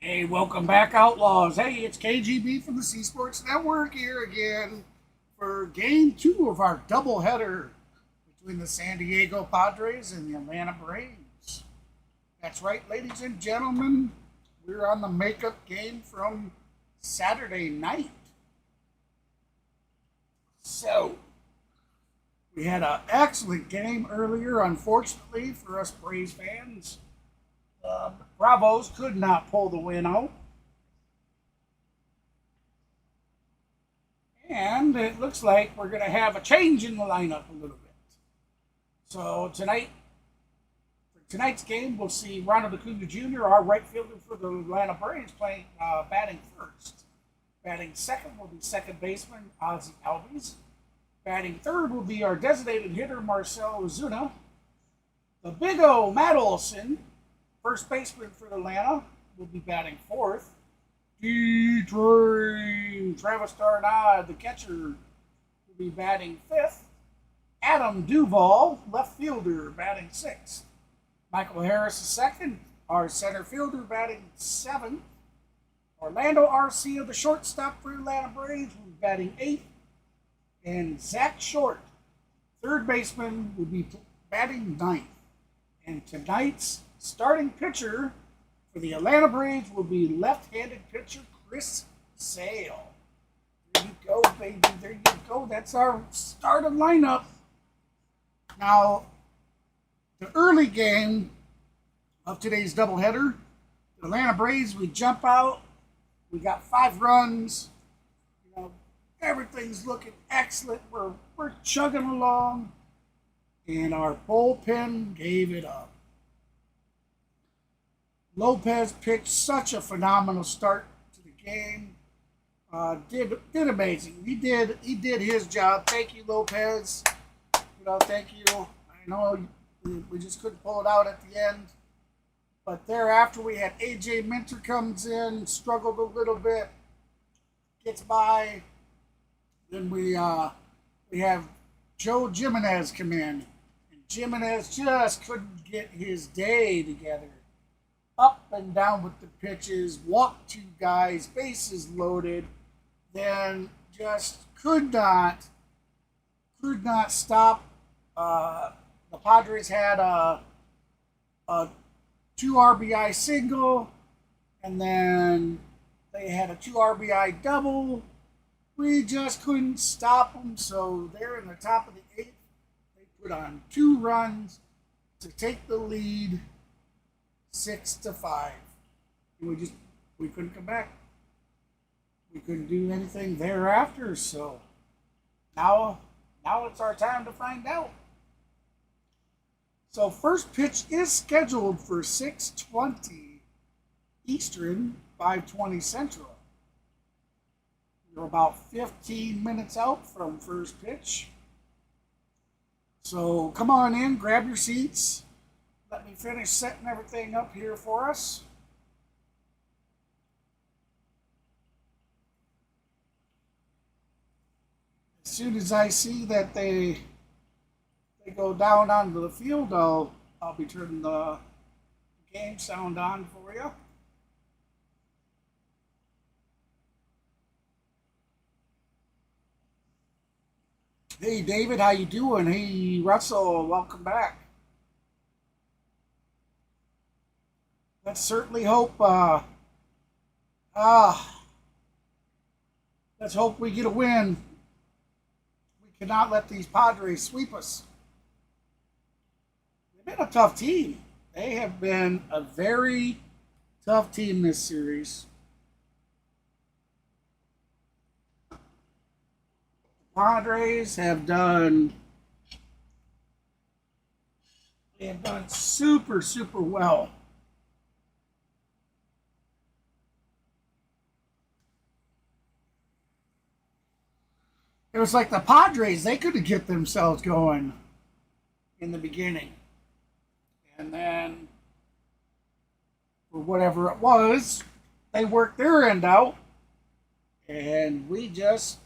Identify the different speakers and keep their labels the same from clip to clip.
Speaker 1: Hey, welcome back, Outlaws. Hey, it's KGB from the C Sports Network here again for game two of our doubleheader between the San Diego Padres and the Atlanta Braves. That's right, ladies and gentlemen, we're on the makeup game from Saturday night. So, we had an excellent game earlier, unfortunately, for us Braves fans. Bravos could not pull the win out. And it looks like we're going to have a change in the lineup a little bit. So tonight's game, we'll see Ronald Acuna Jr., our right fielder for the Atlanta Braves, batting first. Batting second will be second baseman Ozzie Albies. Batting third will be our designated hitter Marcell Ozuna. The Big O, Matt Olson, first baseman for Atlanta, will be batting fourth. D-Train, Travis Darnod, the catcher, will be batting fifth. Adam Duvall, left fielder, batting sixth. Michael Harris, second, our center fielder, batting seventh. Orlando Arcia, the shortstop for Atlanta Braves, will be batting eighth. And Zach Short, third baseman, will be batting ninth. And tonight's starting pitcher for the Atlanta Braves will be left-handed pitcher Chris Sale. There you go, baby. There you go. That's our starting lineup. Now, the early game of today's doubleheader, the Atlanta Braves, we jump out. We got 5 runs. Everything's looking excellent. We're chugging along. And our bullpen gave it up. Lopez pitched such a phenomenal start to the game. Did amazing. He did his job. Thank you, Lopez. Thank you. I know we just couldn't pull it out at the end. But thereafter, we had AJ Minter comes in, struggled a little bit, gets by. Then we have Joe Jimenez come in, and Jimenez just couldn't get his day together. Up and down with the pitches, walked 2 guys, bases loaded, then just could not stop. The Padres had a 2 RBI single, and then they had a 2 RBI double. We just couldn't stop them, so they're in the top of the 8th. They put on 2 runs to take the lead, 6-5. And we couldn't come back. We couldn't do anything thereafter, so now it's our time to find out. So first pitch is scheduled for 6:20 Eastern, 5:20 Central. We're about 15 minutes out from first pitch. So come on in, grab your seats. Let me finish setting everything up here for us. As soon as I see that they go down onto the field, I'll be turning the game sound on for you. Hey David, how you doing? Hey Russell, welcome back. Let's certainly hope let's hope we get a win. We cannot let these Padres sweep us. They've been a tough team. They have been a very tough team this series. Padres have done super well. It was like the Padres, they couldn't get themselves going in the beginning. And then, for whatever it was, they worked their end out. And we just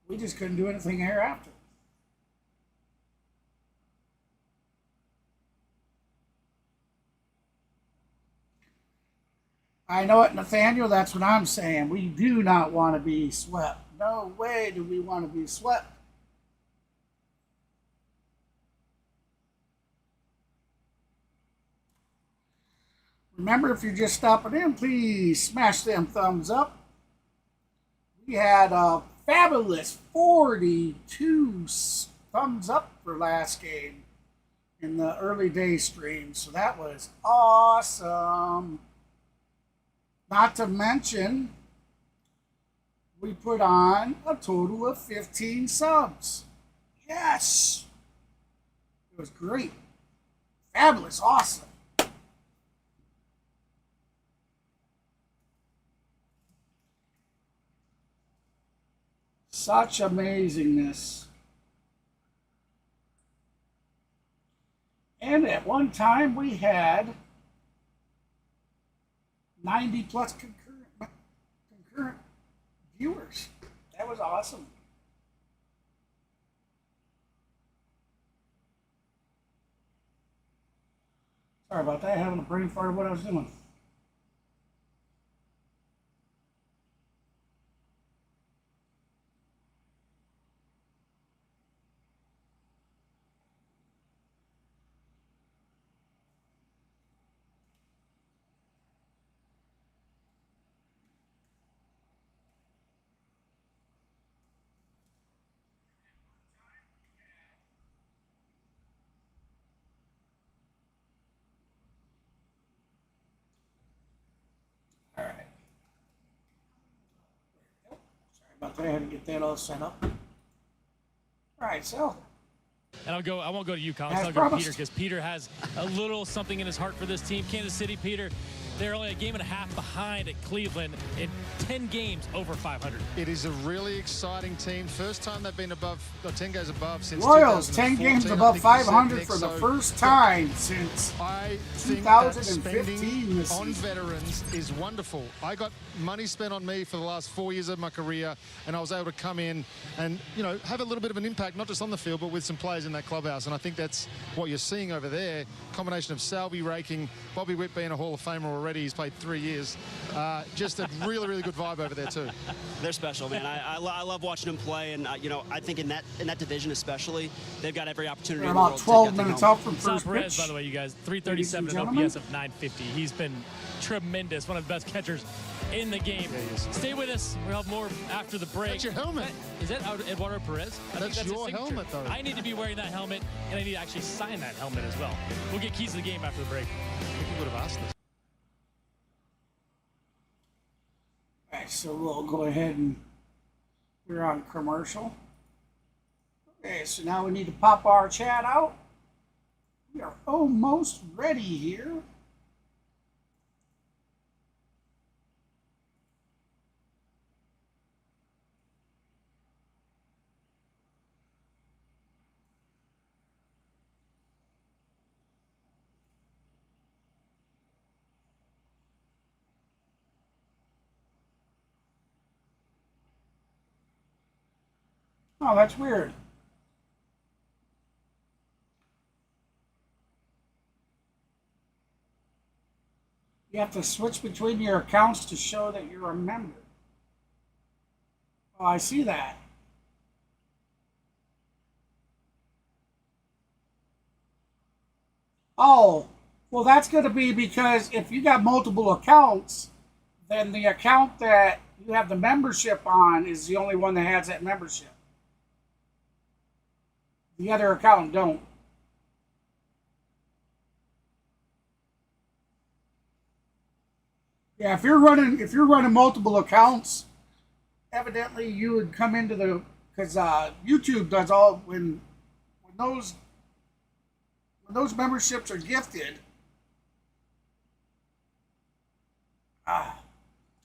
Speaker 1: couldn't do anything thereafter. I know it, Nathaniel. That's what I'm saying. We do not want to be swept. No way do we want to be swept. Remember, if you're just stopping in, please smash them thumbs up. We had a fabulous 42 thumbs up for last game in the early day stream. So that was awesome. Not to mention, we put on a total of 15 subs. Yes! It was great. Fabulous. Awesome. Such amazingness. And at one time we had 90 plus concurrent viewers. That was awesome. Sorry about that. Having a brain fart of what I was doing. All right. Sorry about that. I had to get that all set up. All right, so.
Speaker 2: And I won't go to you, Collins. I'll go to Peter, because Peter has a little something in his heart for this team. Kansas City, Peter, they're only a game and a half behind at Cleveland in 10 games over 500.
Speaker 3: It is a really exciting team. First time they've been above, 10 goes above since
Speaker 1: Royals, 10 games above 500 for the first time since
Speaker 3: I think
Speaker 1: 2015.
Speaker 3: That spending on veterans is wonderful. I got money spent on me for the last 4 years of my career, and I was able to come in and, have a little bit of an impact, not just on the field, but with some players in that clubhouse. And I think that's what you're seeing over there. Combination of Salvi raking, Bobby Witt being a Hall of Famer already. He's played 3 years. Just a really, really good vibe over there too.
Speaker 4: They're special, man. I love watching them play, and I think in that division especially, they've got every opportunity.
Speaker 1: They're about 12 minutes out from first
Speaker 2: Perez,
Speaker 1: pitch.
Speaker 2: by the way, you guys, 337 and OPS of 950. He's been tremendous, one of the best catchers in the game.
Speaker 3: Yeah,
Speaker 2: Stay with us. We'll have more after the break.
Speaker 3: That's your helmet.
Speaker 2: Is that Eduardo Perez?
Speaker 3: That's your helmet, though.
Speaker 2: I need to be wearing that helmet, and I need to actually sign that helmet as well. We'll get keys to the game after the break.
Speaker 3: I think you would have asked this.
Speaker 1: All right, so we'll go ahead and we're on commercial. Okay, so now we need to pop our chat out. We are almost ready here. Oh, that's weird. You have to switch between your accounts to show that you're a member. Oh, I see that. Oh, well, that's going to be because if you got multiple accounts, then the account that you have the membership on is the only one that has that membership. The other account don't. Yeah, if you're running multiple accounts, evidently you would come into the because YouTube does all when those memberships are gifted.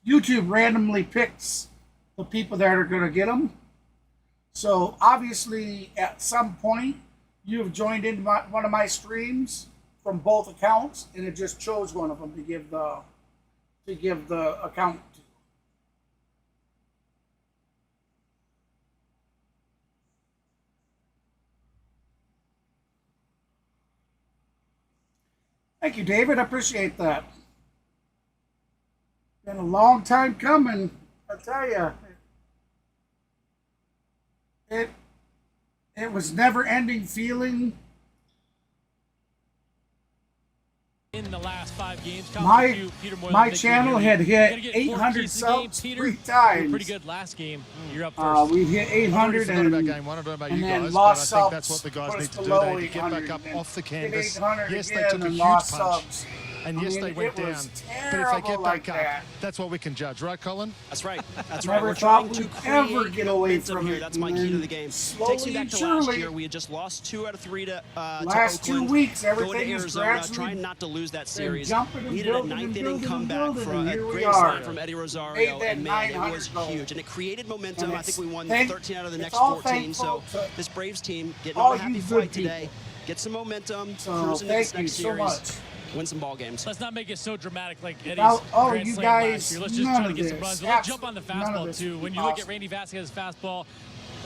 Speaker 1: YouTube randomly picks the people that are going to get them. So obviously, at some point, you have joined in one of my streams from both accounts, and it just chose one of them to give the account to. Thank you, David. I appreciate that. Been a long time coming, I tell you. It was never-ending feeling.
Speaker 2: In the last 5 games,
Speaker 1: my channel had hit 800 subs 3 times.
Speaker 2: Pretty good last game. You're up first.
Speaker 1: We hit 800
Speaker 3: I don't know about game one. I don't know about you guys, but I think that's what the guys need to do. They need to get back up off the canvas. Yes, they took a huge punch.
Speaker 1: Subs.
Speaker 3: And yes, they went down. But if they get back up, that's what we can judge, right, Colin?
Speaker 4: That's right. That's
Speaker 1: right.
Speaker 4: We're
Speaker 1: trying
Speaker 4: to
Speaker 1: ever get away from
Speaker 4: here.
Speaker 1: it.
Speaker 4: That's my key to the game. Takes me back to last year. We had just lost 2 out of 3 to
Speaker 1: last
Speaker 4: Oakland,
Speaker 1: 2 weeks. Everything
Speaker 4: going to
Speaker 1: is
Speaker 4: Arizona, trying not to lose that series. Needed a 9th inning comeback for a great slam from Eddie Rosario, and man, it was huge. And it created momentum. I think we won 13 out of the next 14. So this Braves team getting on a happy flight today. Get some momentum, cruise into this next series. Win some ball games.
Speaker 2: Let's not make it so dramatic like Eddie's
Speaker 1: grand
Speaker 2: slam
Speaker 1: last
Speaker 2: year. Let's just try to get some runs. Let's jump on the fastball too. When you look at Randy Vasquez's fastball,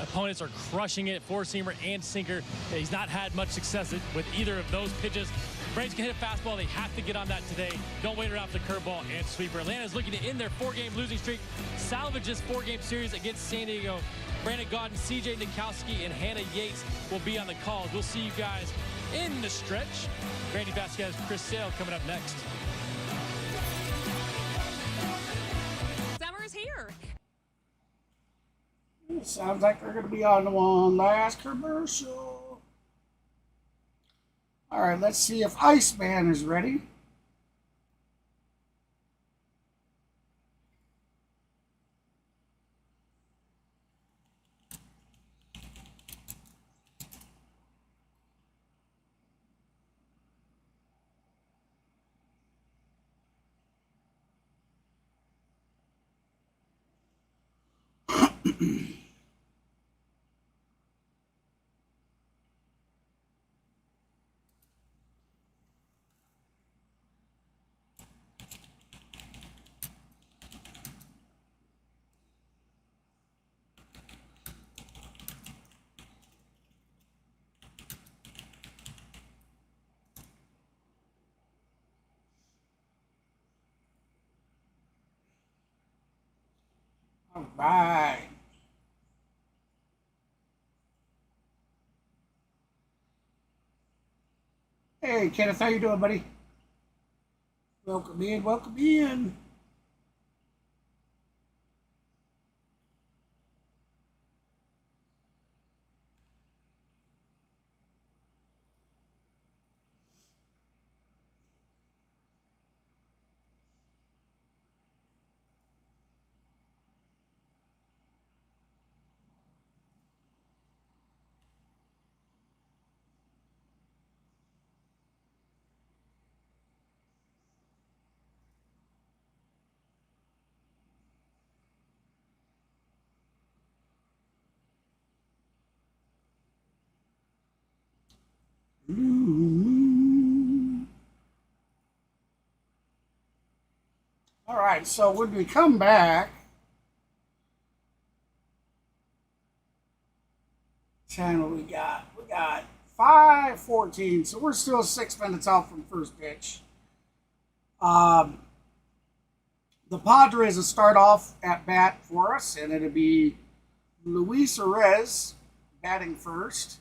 Speaker 2: opponents are crushing it, 4-seamer and sinker. He's not had much success with either of those pitches. Braves can hit a fastball. They have to get on that today. Don't wait around for the curveball and sweeper. Atlanta's looking to end their 4-game losing streak, salvage this 4-game series against San Diego. Brandon Gaudin, CJ Nikowski, and Hannah Yates will be on the calls. We'll see you guys in the stretch. Randy Vasquez, Chris Sale coming up next.
Speaker 5: Summer's here.
Speaker 1: Sounds like they're going to be on one last commercial. All right, let's see if Iceman is ready. All right. Hey, Kenneth, how you doing, buddy? Welcome in, welcome in. All right, so when we come back, channel we got 5:14, so we're still 6 minutes out from first pitch. The Padres will start off at bat for us, and it'll be Luis Arez batting first.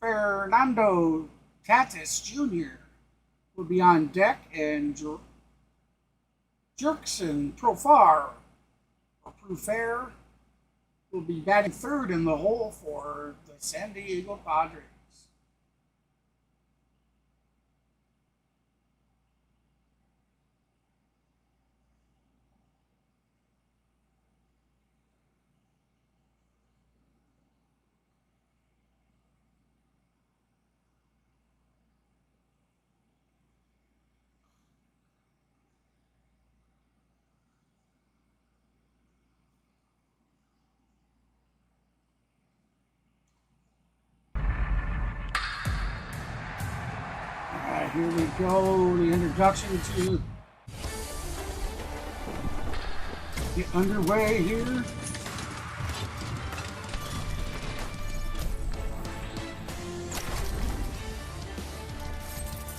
Speaker 1: Fernando Tatis Jr. will be on deck, and Jerkson Profar will be batting third in the hole for the San Diego Padres. Here we go, the introduction to get underway here.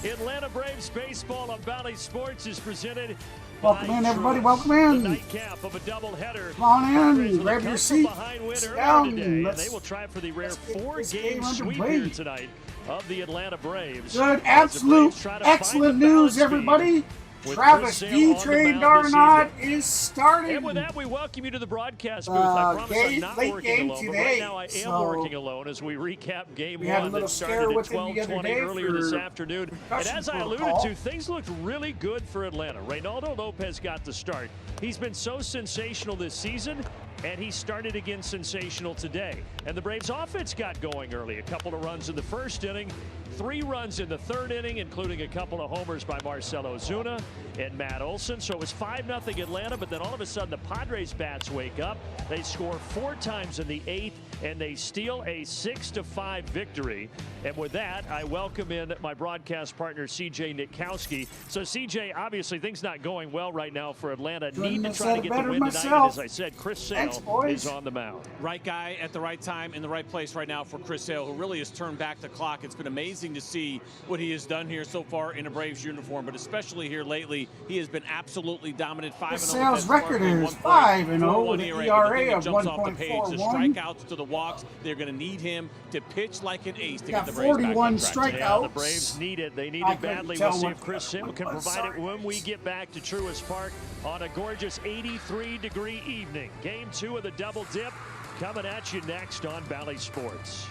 Speaker 6: In
Speaker 5: Atlanta Braves baseball on Valley Sports is presented.
Speaker 1: Welcome in, everybody. Welcome in.
Speaker 5: The nightcap of a doubleheader.
Speaker 1: Come on in. Grab your seat. Sit down.
Speaker 5: They will try for the rare 4-game sweep here tonight of the Atlanta Braves.
Speaker 1: Good, absolute, excellent news, everybody. Travis D-Train Darnot is starting.
Speaker 5: And with that, we welcome you to the broadcast booth. I promise I'm not working alone, but right now I am working alone as we recap game one that started at 12:20 earlier this afternoon. And as I alluded to, things looked really good for Atlanta. Reynaldo Lopez got the start. He's been so sensational this season, and he started again sensational today. And the Braves offense got going early. A couple of runs in the first inning, 3 runs in the third inning, including a couple of homers by Marcell Ozuna and Matt Olson. So it was 5-0 Atlanta, but then all of a sudden the Padres bats wake up. They score 4 times in the 8th, and they steal a 6-5 victory. And with that, I welcome in my broadcast partner, CJ Nitkowski. So CJ, obviously things not going well right now for Atlanta. Need to try to get the win tonight. And as I said, Chris Sale is on the mound.
Speaker 6: Right guy at the right time in the right place right now for Chris Sale, who really has turned back the clock. It's been amazing to see what he has done here so far in a Braves uniform, but especially here lately, he has been absolutely dominant. 5-0.
Speaker 1: Sale's record is 5-0 with an ERA of 1.41.
Speaker 6: The strikeouts to the walks. They're going to need him to pitch like an ace to get the Braves
Speaker 1: 41
Speaker 6: back
Speaker 1: strikeouts.
Speaker 5: Yeah, the Braves need it. They need it badly. We'll see if Chris Sale can provide it when we get back to Truist Park on a gorgeous 83-degree evening. Game 2 of the double dip coming at you next on Valley Sports.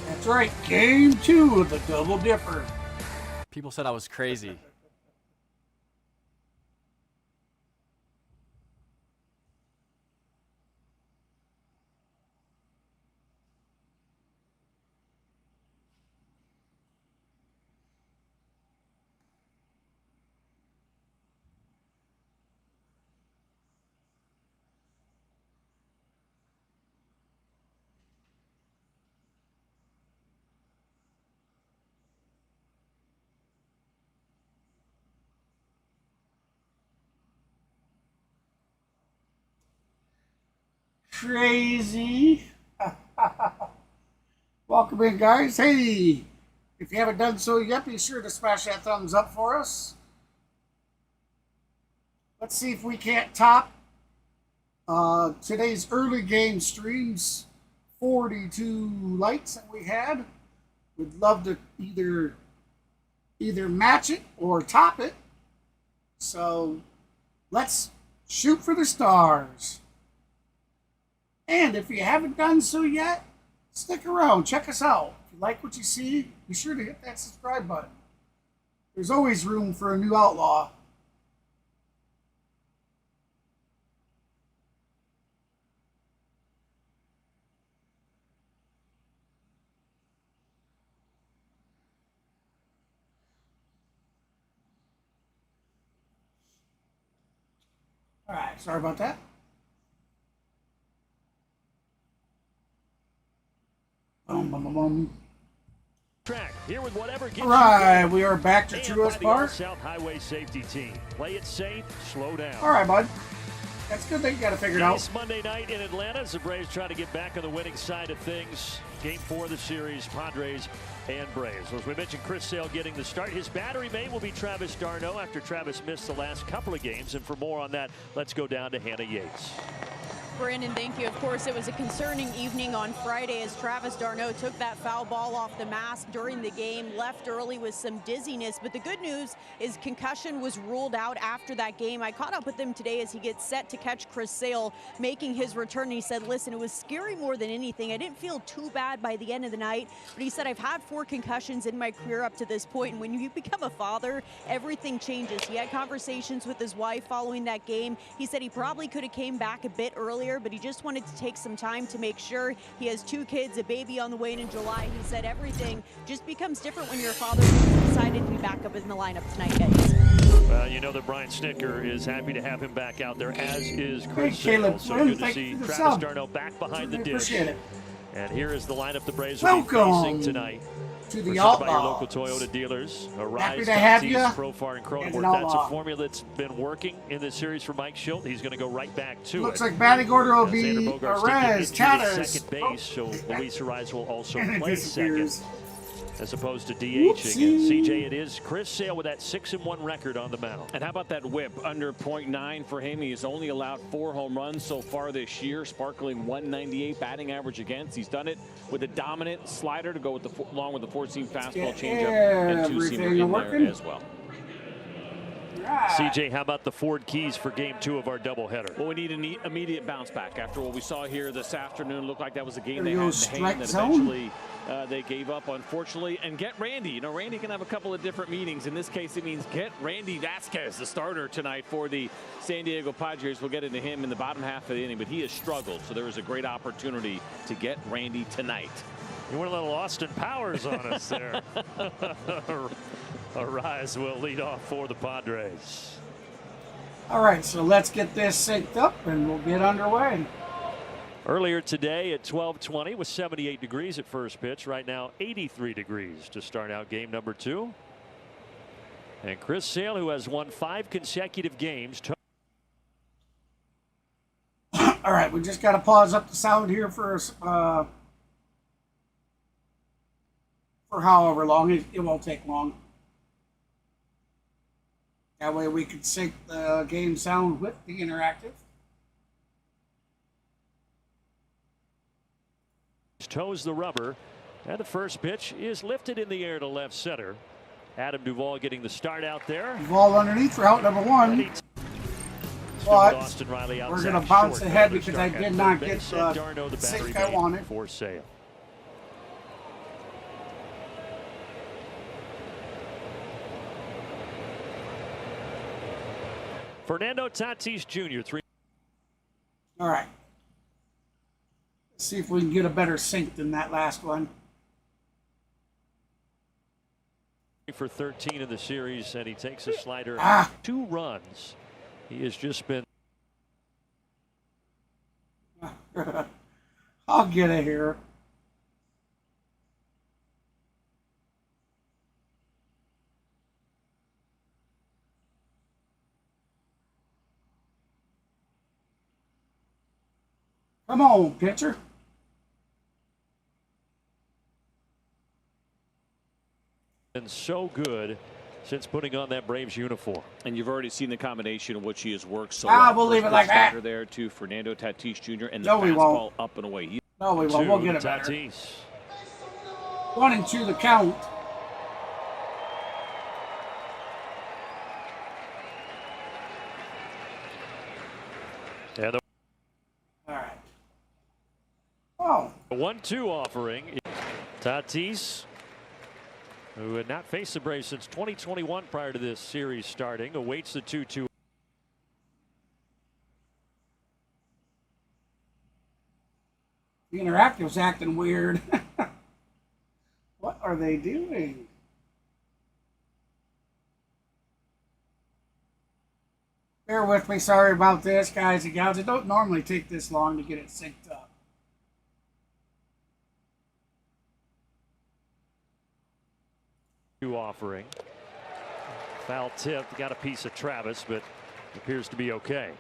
Speaker 1: That's right, game 2 of the double dipper.
Speaker 7: People said I was crazy.
Speaker 1: Crazy. Welcome in, guys. Hey, if you haven't done so yet, be sure to smash that thumbs up for us. Let's see if we can't top today's early game streams. 42 likes that we had. We'd love to either match it or top it. So let's shoot for the stars. And if you haven't done so yet, stick around. Check us out. If you like what you see, be sure to hit that subscribe button. There's always room for a new outlaw. All right, sorry about that.
Speaker 5: Track here with whatever gets
Speaker 1: all right, we are back to Truist Park.
Speaker 5: South Highway Safety Team. Play it safe, slow down.
Speaker 1: All right, bud. That's good that you got to figure it out.
Speaker 5: Nice Monday night in Atlanta as the Braves try to get back on the winning side of things. Game 4 of the series, Padres and Braves. As we mentioned, Chris Sale getting the start. His battery mate will be Travis d'Arnaud after Travis missed the last couple of games. And for more on that, let's go down to Hannah Yates.
Speaker 8: Brandon, thank you. Of course, it was a concerning evening on Friday as Travis d'Arnaud took that foul ball off the mask during the game, left early with some dizziness. But the good news is concussion was ruled out after that game. I caught up with him today as he gets set to catch Chris Sale making his return. He said, listen, it was scary more than anything. I didn't feel too bad by the end of the night, but he said, I've had 4 concussions in my career up to this point. And when you become a father, everything changes. He had conversations with his wife following that game. He said he probably could have came back a bit earlier, but he just wanted to take some time to make sure. He has 2 kids, a baby on the way in July. He said everything just becomes different when you're a father. He's decided to be back up in the lineup tonight, guys.
Speaker 5: Well, you know that Brian Snicker is happy to have him back out there, as is Chris Sale. So good to see Travis d'Arnaud back behind the dish. And here is the lineup the Braves will be facing tonight.
Speaker 1: To the
Speaker 5: Presented by your
Speaker 1: Outlaws.
Speaker 5: local Toyota dealers.
Speaker 1: Happy to have you.
Speaker 5: Profar and Cronenworth. That's a formula that's been working in this series for Mike Schilt. He's going to go right back to
Speaker 1: Looks
Speaker 5: it.
Speaker 1: like batting order will be Arez, Chavez.
Speaker 5: Second base, so Luis Arez will also play second. as opposed to DHing.
Speaker 1: Whoopsie.
Speaker 5: And CJ, it is Chris Sale with that 6-1 record on the mound.
Speaker 6: And how about that whip under .9 for him? He has only allowed 4 home runs so far this year, sparkling 198 batting average against. He's done it with a dominant slider to go with along with the 4-seam fastball, changeup, and 2-seamer in there as well.
Speaker 5: CJ, how about the Ford keys for game 2 of our doubleheader?
Speaker 6: Well, we need an immediate bounce back after what we saw here this afternoon. Looked like that was a game they had in the hand that eventually they gave up, unfortunately. And get Randy. You know, Randy can have a couple of different meanings. In this case, it means get Randy Vasquez, the starter tonight for the San Diego Padres. We'll get into him in the bottom half of the inning, but he has struggled. So there is a great opportunity to get Randy tonight.
Speaker 5: You went a little Austin Powers on us there. Arise will lead off for the Padres.
Speaker 1: All right, so let's get this synced up and we'll get underway.
Speaker 5: Earlier today at 12:20 was 78 degrees at first pitch. Right now 83 degrees to start out game number 2. And Chris Sale, who has won 5 consecutive games.
Speaker 1: All right, we just got to pause up the sound here for however long. It won't take long. That way we can sync the game sound with the interactive.
Speaker 5: Toes the rubber, and the first pitch is lifted in the air to left center. Adam Duvall getting the start out there.
Speaker 1: Duvall underneath for out number 1. But we're going to bounce ahead because I did not get the sync I wanted.
Speaker 5: For Sale. Fernando Tatis Jr. 3.
Speaker 1: All right. Let's see if we can get a better sync than that last one.
Speaker 5: For 13 in the series, and he takes a slider. 2 runs. He has just been.
Speaker 1: I'll get it here. Come on, pitcher.
Speaker 5: Been so good since putting on that Braves uniform.
Speaker 6: And you've already seen the combination of which he has worked so well.
Speaker 1: We'll leave it like that.
Speaker 6: There to Fernando Tatis Jr. and the fastball up and away.
Speaker 1: No, we won't. We'll get it better. 1-2 the count.
Speaker 5: And the
Speaker 1: all right. Oh.
Speaker 5: 1-2 offering. Tatis, who had not faced the Braves since 2021 prior to this series starting, awaits the 2-2.
Speaker 1: The interactive's acting weird. What are they doing? Bear with me. Sorry about this, guys and gals. It don't normally take this long to get it synced up.
Speaker 5: Offering. Foul tip. Got a piece of Travis, but appears to be okay.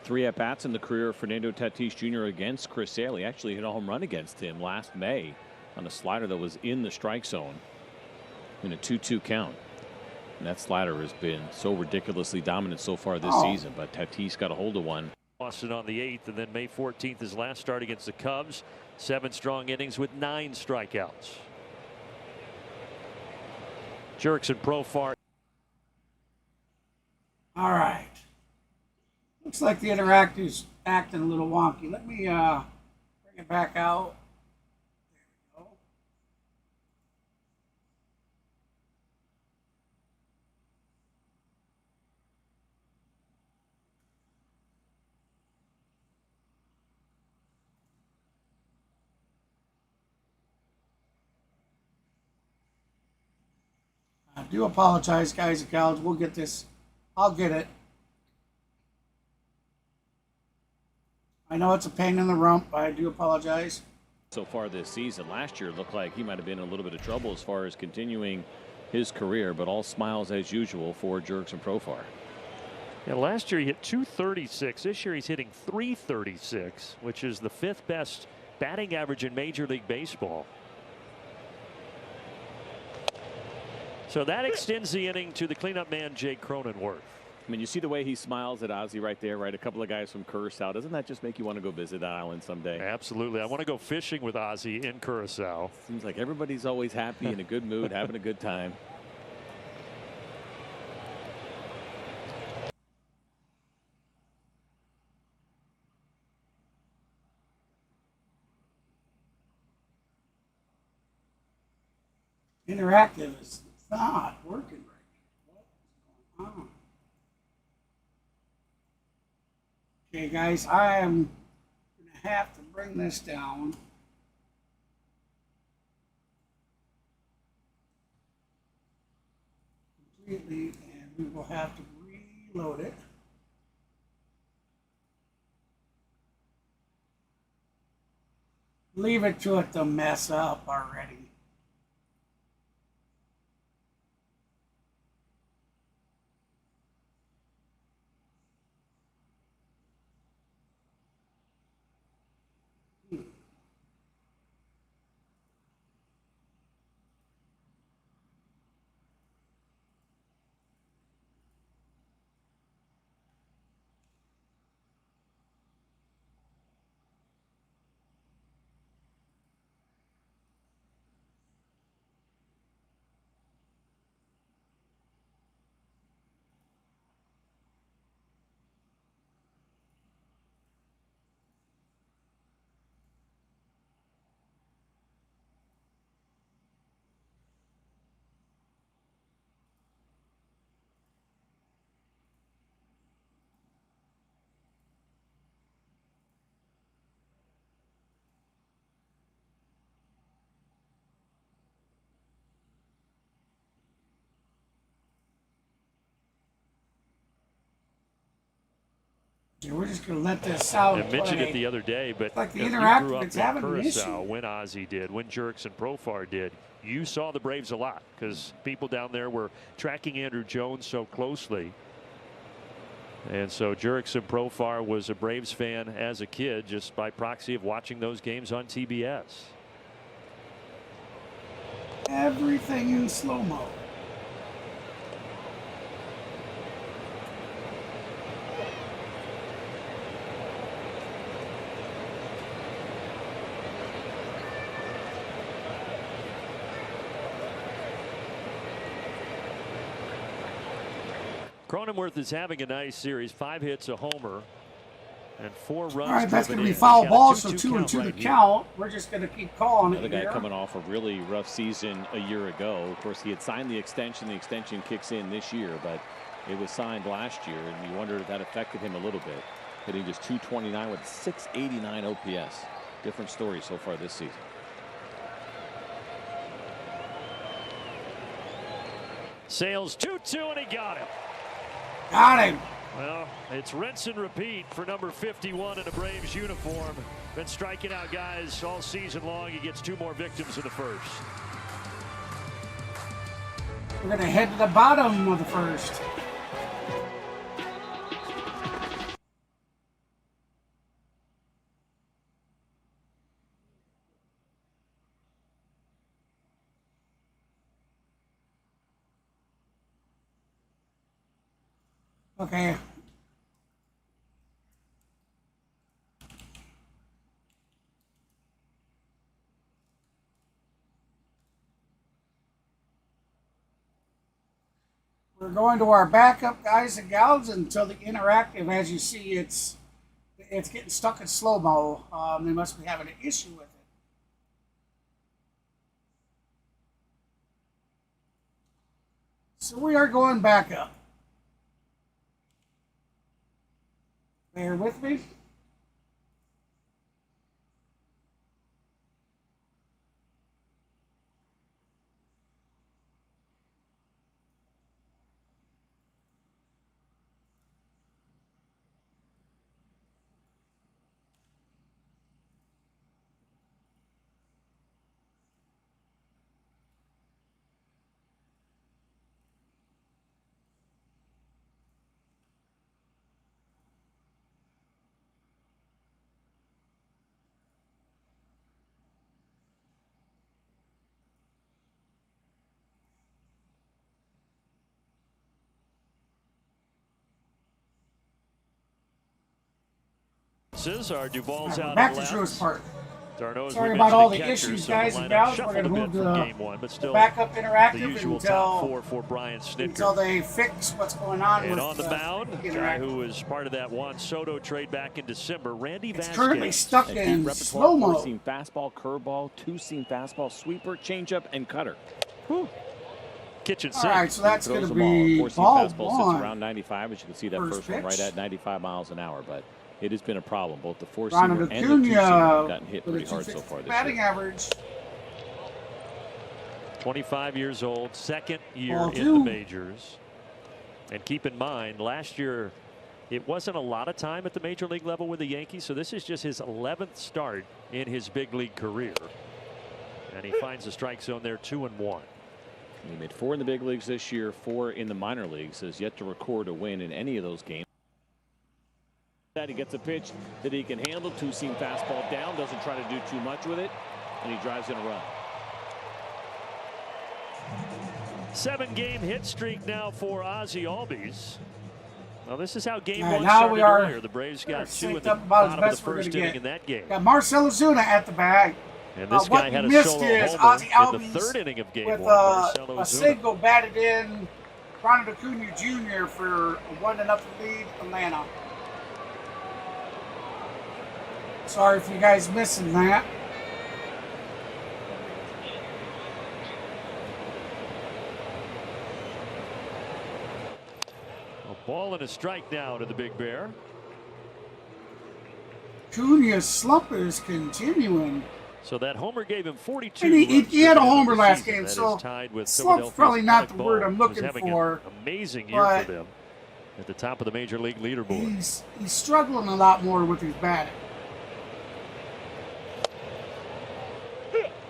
Speaker 6: 3 at-bats in the career of Fernando Tatis Jr. against Chris Sale. He actually hit a home run against him last May on a slider that was in the strike zone in a 2-2 count. And that slider has been so ridiculously dominant so far this season, but Tatis got a hold of one.
Speaker 5: Boston on the 8th, and then May 14th his last start against the Cubs. 7 strong innings with 9 strikeouts. Jerks and Profar.
Speaker 1: All right. Looks like the interactive's acting a little wonky. Let me bring it back out. There we go. I do apologize, guys and gals. We'll get this. I'll get it. I know it's a pain in the rump. I do apologize.
Speaker 6: So far this season, last year looked like he might have been in a little bit of trouble as far as continuing his career, but all smiles as usual for Jerks and Profar.
Speaker 5: Yeah, last year he hit .236. This year he's hitting .336, which is the 5th best batting average in Major League Baseball. So that extends the inning to the cleanup man, Jake Cronenworth.
Speaker 6: I mean, you see the way he smiles at Ozzie right there, right? A couple of guys from Curacao. Doesn't that just make you want to go visit that island someday?
Speaker 5: Absolutely. I want to go fishing with Ozzie in Curacao.
Speaker 6: Seems like everybody's always happy, in a good mood, having a good time.
Speaker 1: Interactive is not working right. What is going on? Okay, guys, I am going to have to bring this down. Completely, and we will have to reload it. Leave it to it to mess up already. Yeah, we're just going to let this out.
Speaker 5: I mentioned it the other day, but
Speaker 1: like the
Speaker 5: if you
Speaker 1: interactive,
Speaker 5: grew up
Speaker 1: it's
Speaker 5: in
Speaker 1: having an issue.
Speaker 5: Curacao when Ozzie did, when Jerks and Profar did, you saw the Braves a lot because people down there were tracking Andrew Jones so closely. And so Jerks and Profar was a Braves fan as a kid just by proxy of watching those games on TBS.
Speaker 1: Everything in slow-mo.
Speaker 5: Cronenworth is having a nice series. 5 hits, a homer, and 4 runs.
Speaker 1: All right, that's going to be
Speaker 5: in.
Speaker 1: foul
Speaker 5: He's got
Speaker 1: ball,
Speaker 5: a
Speaker 1: so
Speaker 5: 2-2
Speaker 1: 2 and 2
Speaker 5: right
Speaker 1: to count. We're just going to keep calling it.
Speaker 6: Another guy
Speaker 1: here.
Speaker 6: coming off a really rough season a year ago. Of course, he had signed the extension. The extension kicks in this year, but it was signed last year, and you wonder if that affected him a little bit. Hitting just .229 with .689 OPS. Different story so far this season.
Speaker 5: Sales 2-2, and he got him.
Speaker 1: Got him.
Speaker 5: Well, it's rinse and repeat for number 51 in a Braves uniform. Been striking out guys all season long. He gets 2 more victims in the first.
Speaker 1: We're going to head to the bottom of the first. Okay. We're going to our backup, guys and gals, until the interactive. As you see, it's getting stuck in slow-mo. They must be having an issue with it. So we are going back up. Bear with me.
Speaker 5: misses. Our Duvall's out
Speaker 1: back to
Speaker 5: left.
Speaker 1: Truist Park.
Speaker 5: Darno,
Speaker 1: Sorry about all the issues, guys and gals. We're going to move the backup interactive until they fix what's going on
Speaker 5: and
Speaker 1: with
Speaker 5: on the mound, the guy who was part of that Juan Soto trade back in December, Randy Vasquez.
Speaker 1: It's currently stuck in slow-mo.
Speaker 9: Four-seam fastball, curveball, two-seam fastball, sweeper, changeup, and cutter. Whew.
Speaker 5: Kitchen
Speaker 1: all
Speaker 5: sink.
Speaker 1: right, so that's going to be
Speaker 9: four-seam fastball sits around 95. As you can see, that first one right at 95 miles an hour, but it has been a problem. Both the four-seamer and the two-seamer have gotten hit pretty hard so far this
Speaker 1: batting average.
Speaker 5: 25 years old, second year in the majors. And keep in mind, last year it wasn't a lot of time at the major league level with the Yankees, so this is just his 11th start in his big league career. And he finds the strike zone there, 2-1.
Speaker 9: He made 4 in the big leagues this year, 4 in the minor leagues. Has yet to record a win in any of those games. He gets a pitch that he can handle. Two-seam fastball down. Doesn't try to do too much with it, and he drives in a run.
Speaker 5: 7-game hit streak now for Ozzie Albies. Well, this is how game one
Speaker 1: now
Speaker 5: started earlier. The Braves got 2 in the bottom of the first inning in that game.
Speaker 1: Got Marcell Ozuna at the bag.
Speaker 5: And this guy had a solo homer in the 3rd inning of game
Speaker 1: with
Speaker 5: 1.
Speaker 1: A single batted in. Ronald Acuna Jr. for a 1-0 lead, Atlanta. Sorry for you guys missing that.
Speaker 5: A ball and a strike now to the Big Bear.
Speaker 1: Acuna's slump is continuing.
Speaker 5: So that homer gave him 42.
Speaker 1: And he had a homer last game,
Speaker 5: that
Speaker 1: so
Speaker 5: tied with
Speaker 1: slump's probably not the word I'm looking
Speaker 5: having
Speaker 1: for.
Speaker 5: An amazing year for them at the top of the major league leaderboard.
Speaker 1: He's struggling a lot more with his batting.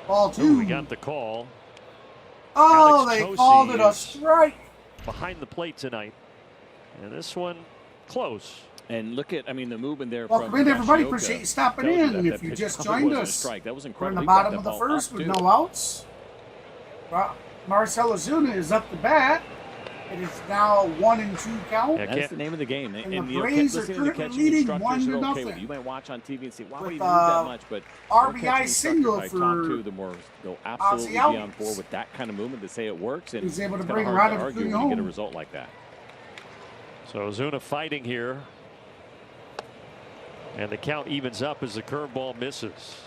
Speaker 1: Ball 2.
Speaker 5: We got the call.
Speaker 1: Oh, they called it a strike.
Speaker 5: Behind the plate tonight. And this one close.
Speaker 9: And look at, I mean, the movement there.
Speaker 1: Welcome in, everybody. Appreciate you stopping in. If you just joined us,
Speaker 9: that was
Speaker 1: we're in the bottom of the first with no outs. Marcell Ozuna is up to bat. It is now 1-2 count.
Speaker 9: That's the name of the game.
Speaker 1: And the Braves are currently leading 1-0.
Speaker 9: You might watch on TV and say, why would he move that much? But
Speaker 1: RBI single for
Speaker 9: the more they'll absolutely be on board with that kind of movement to say it works. And
Speaker 1: he's able to
Speaker 9: it's
Speaker 1: bring
Speaker 9: hard to
Speaker 1: Ronald
Speaker 9: argue when you get a result like that.
Speaker 5: So Ozuna fighting here. And the count evens up as the curveball misses.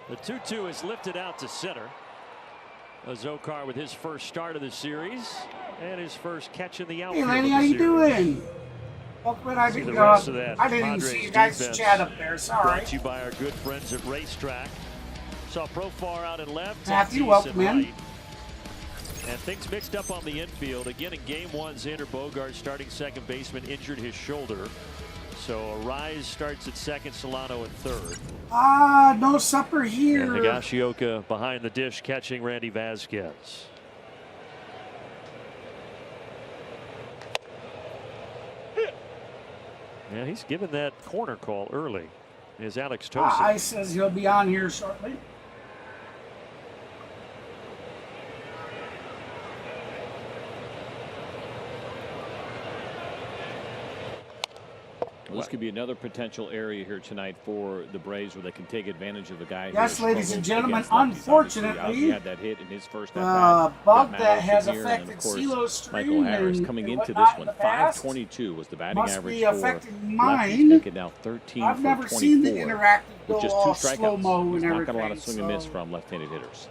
Speaker 5: The 2-2 is lifted out to center. Azokar with his first start of the series and his first catch in the outfield.
Speaker 1: Hey, Lenny, how you doing? Welcome in. I didn't even see you guys chat up there. Sorry.
Speaker 5: Brought to you by our good friends at Racetrack. Saw Profar out and left.
Speaker 1: Matthew, welcome in.
Speaker 5: Right. And things mixed up on the infield. Again, in game 1, Xander Bogaerts, starting second baseman, injured his shoulder. So Arise starts at second, Solano at third.
Speaker 1: No supper here.
Speaker 5: And Higashioka behind the dish catching Randy Vasquez. Yeah, he's given that corner call early. Is Alex Tosin.
Speaker 1: I says he'll be on here shortly.
Speaker 9: Well, this could be another potential area here tonight for the Braves where they can take advantage of a guy.
Speaker 1: Yes, ladies and gentlemen, unfortunately,
Speaker 9: he had that hit in his first
Speaker 1: bug that has affected Silo's stream.
Speaker 9: Michael Harris coming into this one, 522 was the batting average for
Speaker 1: mine.
Speaker 9: Making now 13
Speaker 1: I've
Speaker 9: for
Speaker 1: never
Speaker 9: 24,
Speaker 1: seen the interactive go
Speaker 9: with just
Speaker 1: all
Speaker 9: 2 strikeouts.
Speaker 1: slow-mo and everything.
Speaker 9: Not got a lot of swing and miss from left-handed hitters.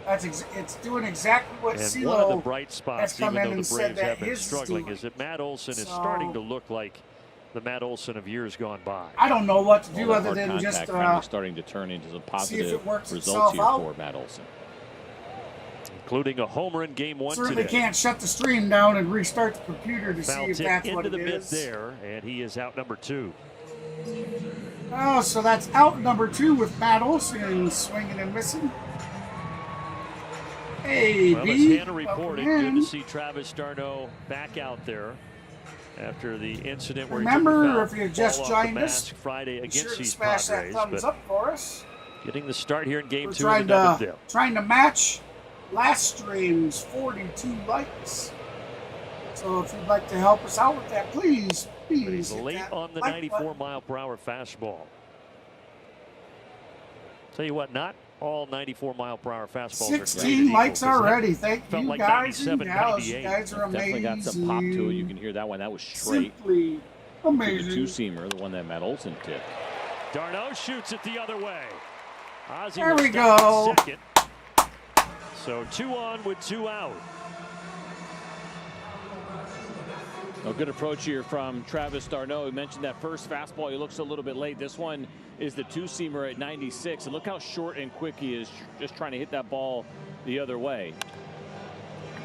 Speaker 1: It's doing exactly what
Speaker 5: and
Speaker 1: Silo
Speaker 5: one of the bright spots, even though the Braves have been
Speaker 1: his
Speaker 5: struggling, is that Matt Olson is starting to look like the Matt Olson of years gone by.
Speaker 1: I don't know what to do other than just
Speaker 9: starting to turn into some positive results here for Matt Olson,
Speaker 5: including a homer in game 1
Speaker 1: Certainly
Speaker 5: today.
Speaker 1: Can't shut the stream down and restart the computer to see if that's what it is.
Speaker 5: Into the mid there, and he is out number 2.
Speaker 1: Oh, so that's out number 2 with Matt Olson swinging and missing. Hey,
Speaker 5: well, as Hannah reported, good to see Travis d'Arnaud back out there. after the incident where
Speaker 1: remember, if you just joined us,
Speaker 5: Friday against
Speaker 1: sure
Speaker 5: these
Speaker 1: smash
Speaker 5: Padres,
Speaker 1: that thumbs up for us.
Speaker 5: Getting the start here in Game
Speaker 1: We're
Speaker 5: 2 of the double dip.
Speaker 1: Trying to match last stream's 42 likes. So if you'd like to help us out with that, please
Speaker 5: He's late on the 94-mile-per-hour fastball. Tell you what, not all 94-mile-per-hour fastballs
Speaker 1: 16 likes already. Thank you
Speaker 5: like
Speaker 1: guys and gals. You guys are amazing.
Speaker 9: Definitely got some pop to it. You can hear that one. That was straight.
Speaker 1: Simply amazing.
Speaker 9: The two-seamer, the one that Matt Olson tipped.
Speaker 5: Darno shoots it the other way. Ozzie
Speaker 1: there we go.
Speaker 5: Second. So 2 on with 2 out.
Speaker 9: A good approach here from Travis d'Arnaud. He mentioned that first fastball. He looks a little bit late. This one is the two-seamer at 96. And look how short and quick he is just trying to hit that ball the other way.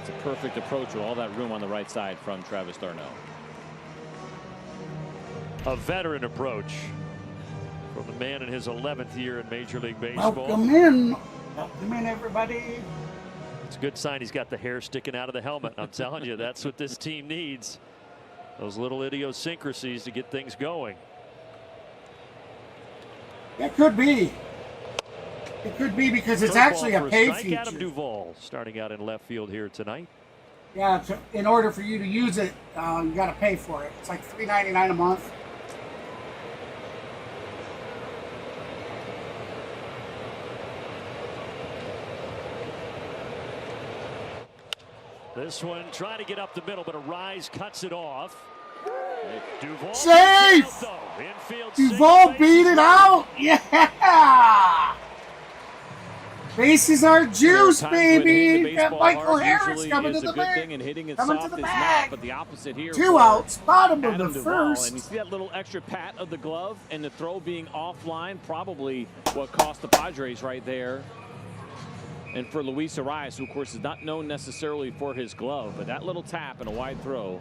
Speaker 9: It's a perfect approach with all that room on the right side from Travis d'Arnaud.
Speaker 5: A veteran approach from the man in his 11th year in Major League Baseball.
Speaker 1: Welcome in. Welcome in, everybody.
Speaker 5: It's a good sign he's got the hair sticking out of the helmet. I'm telling you, that's what this team needs. Those little idiosyncrasies to get things going.
Speaker 1: It could be. It could be because it's actually a pay feature.
Speaker 5: Adam Duvall starting out in left field here tonight.
Speaker 1: Yeah, in order for you to use it, you got to pay for it. It's like $3.99 a month.
Speaker 5: This one trying to get up the middle, but a rise cuts it off. Duvall
Speaker 1: safe! Duvall beat it out! Yeah! Bases are juice, baby! Got Michael Harris coming to the bag. Coming to the bag.
Speaker 9: But the opposite here.
Speaker 1: 2 outs, bottom of the first.
Speaker 9: And you see that little extra pat of the glove and the throw being offline, probably what cost the Padres right there. And for Luis Arias, who of course is not known necessarily for his glove, but that little tap and a wide throw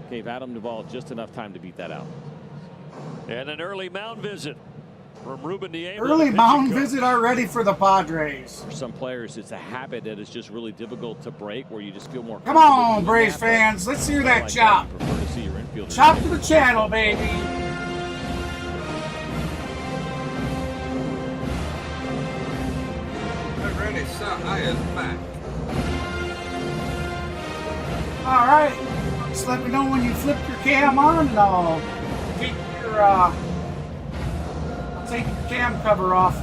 Speaker 9: gave Adam Duvall just enough time to beat that out.
Speaker 5: And an early mound visit from Ruben Diego.
Speaker 1: Early mound visit already for the Padres.
Speaker 9: For some players, it's a habit that is just really difficult to break, where you just feel more.
Speaker 1: Come on, Braves fans, let's hear that chop. Chop to the channel, baby. All right, just let me know when you flip your cam on, and I'll take your cam cover off.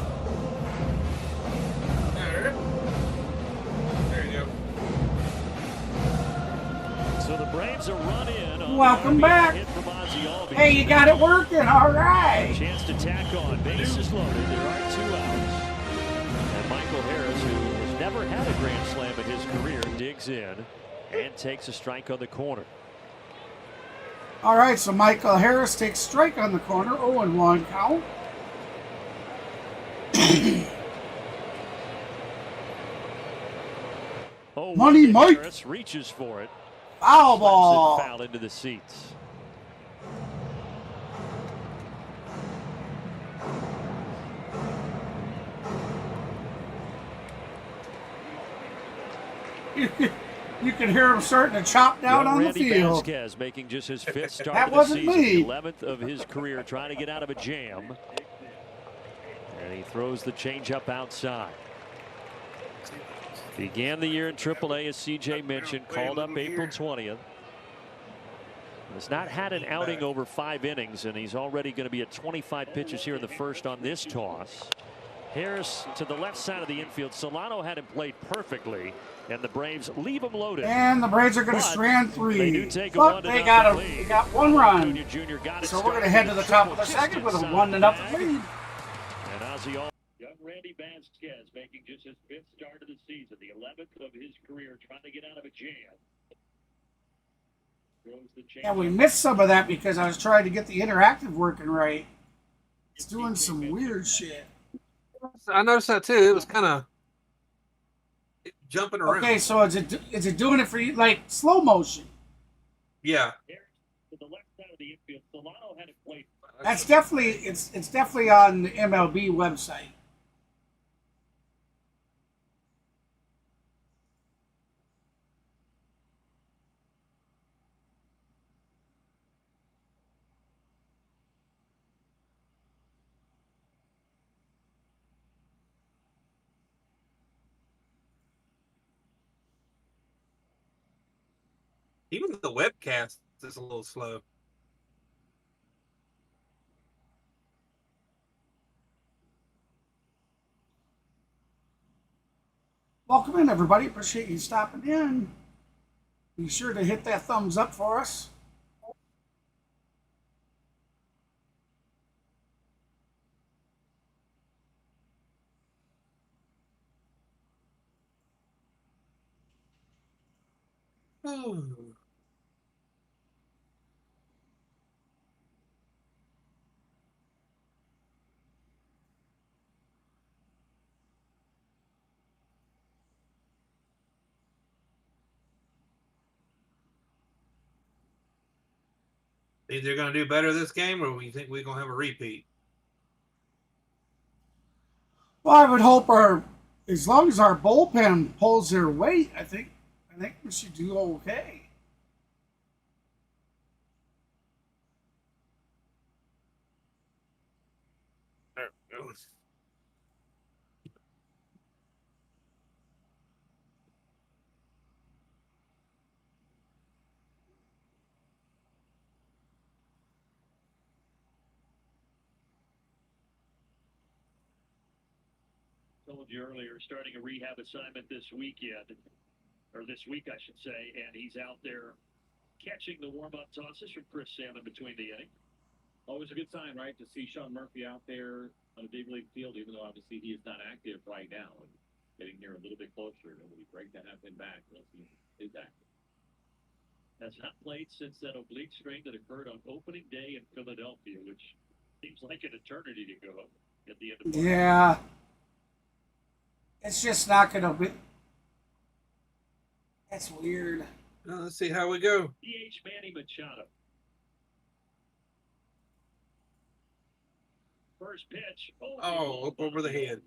Speaker 10: There you go.
Speaker 5: So the Braves are run in.
Speaker 1: Welcome back. Hey, you got it working. All right.
Speaker 5: Chance to tack on. Bases loaded. There are 2 outs. And Michael Harris, who has never had a grand slam in his career, digs in and takes a strike on the corner.
Speaker 1: All right, so Michael Harris takes strike on the corner. 0-1 count. Money Mike
Speaker 5: Harris reaches for it.
Speaker 1: Foul ball.
Speaker 5: Foul into the seats.
Speaker 1: You can hear him starting to chop down on the field.
Speaker 5: Vasquez making just his 5th start
Speaker 1: that
Speaker 5: of the
Speaker 1: wasn't
Speaker 5: season,
Speaker 1: me.
Speaker 5: the 11th of his career, trying to get out of a jam. And he throws the changeup outside. Began the year in AAA, as CJ mentioned, called up April 20th. Has not had an outing over 5 innings, and he's already going to be at 25 pitches here in the first on this toss. Harris to the left side of the infield. Solano had him played perfectly, and the Braves leave him loaded.
Speaker 1: And the Braves are going to strand 3.
Speaker 5: They do take
Speaker 1: but they got 1 run.
Speaker 5: Jr. got it.
Speaker 1: So we're going to head to the top of the second with a 1-0 lead.
Speaker 5: And Ozzie young Randy Vasquez making just his 5th start of the season, the 11th of his career, trying to get out of a jam.
Speaker 1: Yeah, we missed some of that because I was trying to get the interactive working right. It's doing some weird shit.
Speaker 10: I noticed that too. It was kind of jumping around.
Speaker 1: Okay, so is it doing it for you like slow motion?
Speaker 10: Yeah.
Speaker 1: That's definitely it's definitely on the MLB website.
Speaker 10: Even the webcast is a little slow.
Speaker 1: Welcome in, everybody. Appreciate you stopping in. Be sure to hit that thumbs up for us.
Speaker 10: Think they're going to do better this game, or we think we're going to have a repeat?
Speaker 1: Well, I would hope as long as our bullpen pulls their weight, I think we should do okay.
Speaker 10: There it goes.
Speaker 5: Told you earlier, starting a rehab assignment this weekend, or this week, I should say, and he's out there catching the warm-up tosses from Chris Salmon between the innings.
Speaker 9: Always a good sign, right, to see Sean Murphy out there on a big league field, even though obviously he is not active right now. And getting here a little bit closer, it will be great to have him back once he is active.
Speaker 5: Has not played since that oblique strain that occurred on opening day in Philadelphia, which seems like an eternity to go at the end of March.
Speaker 1: Yeah. It's just not going to be. That's weird.
Speaker 10: Well, let's see how we go.
Speaker 5: DH Manny Machado. First pitch.
Speaker 10: Up over the head.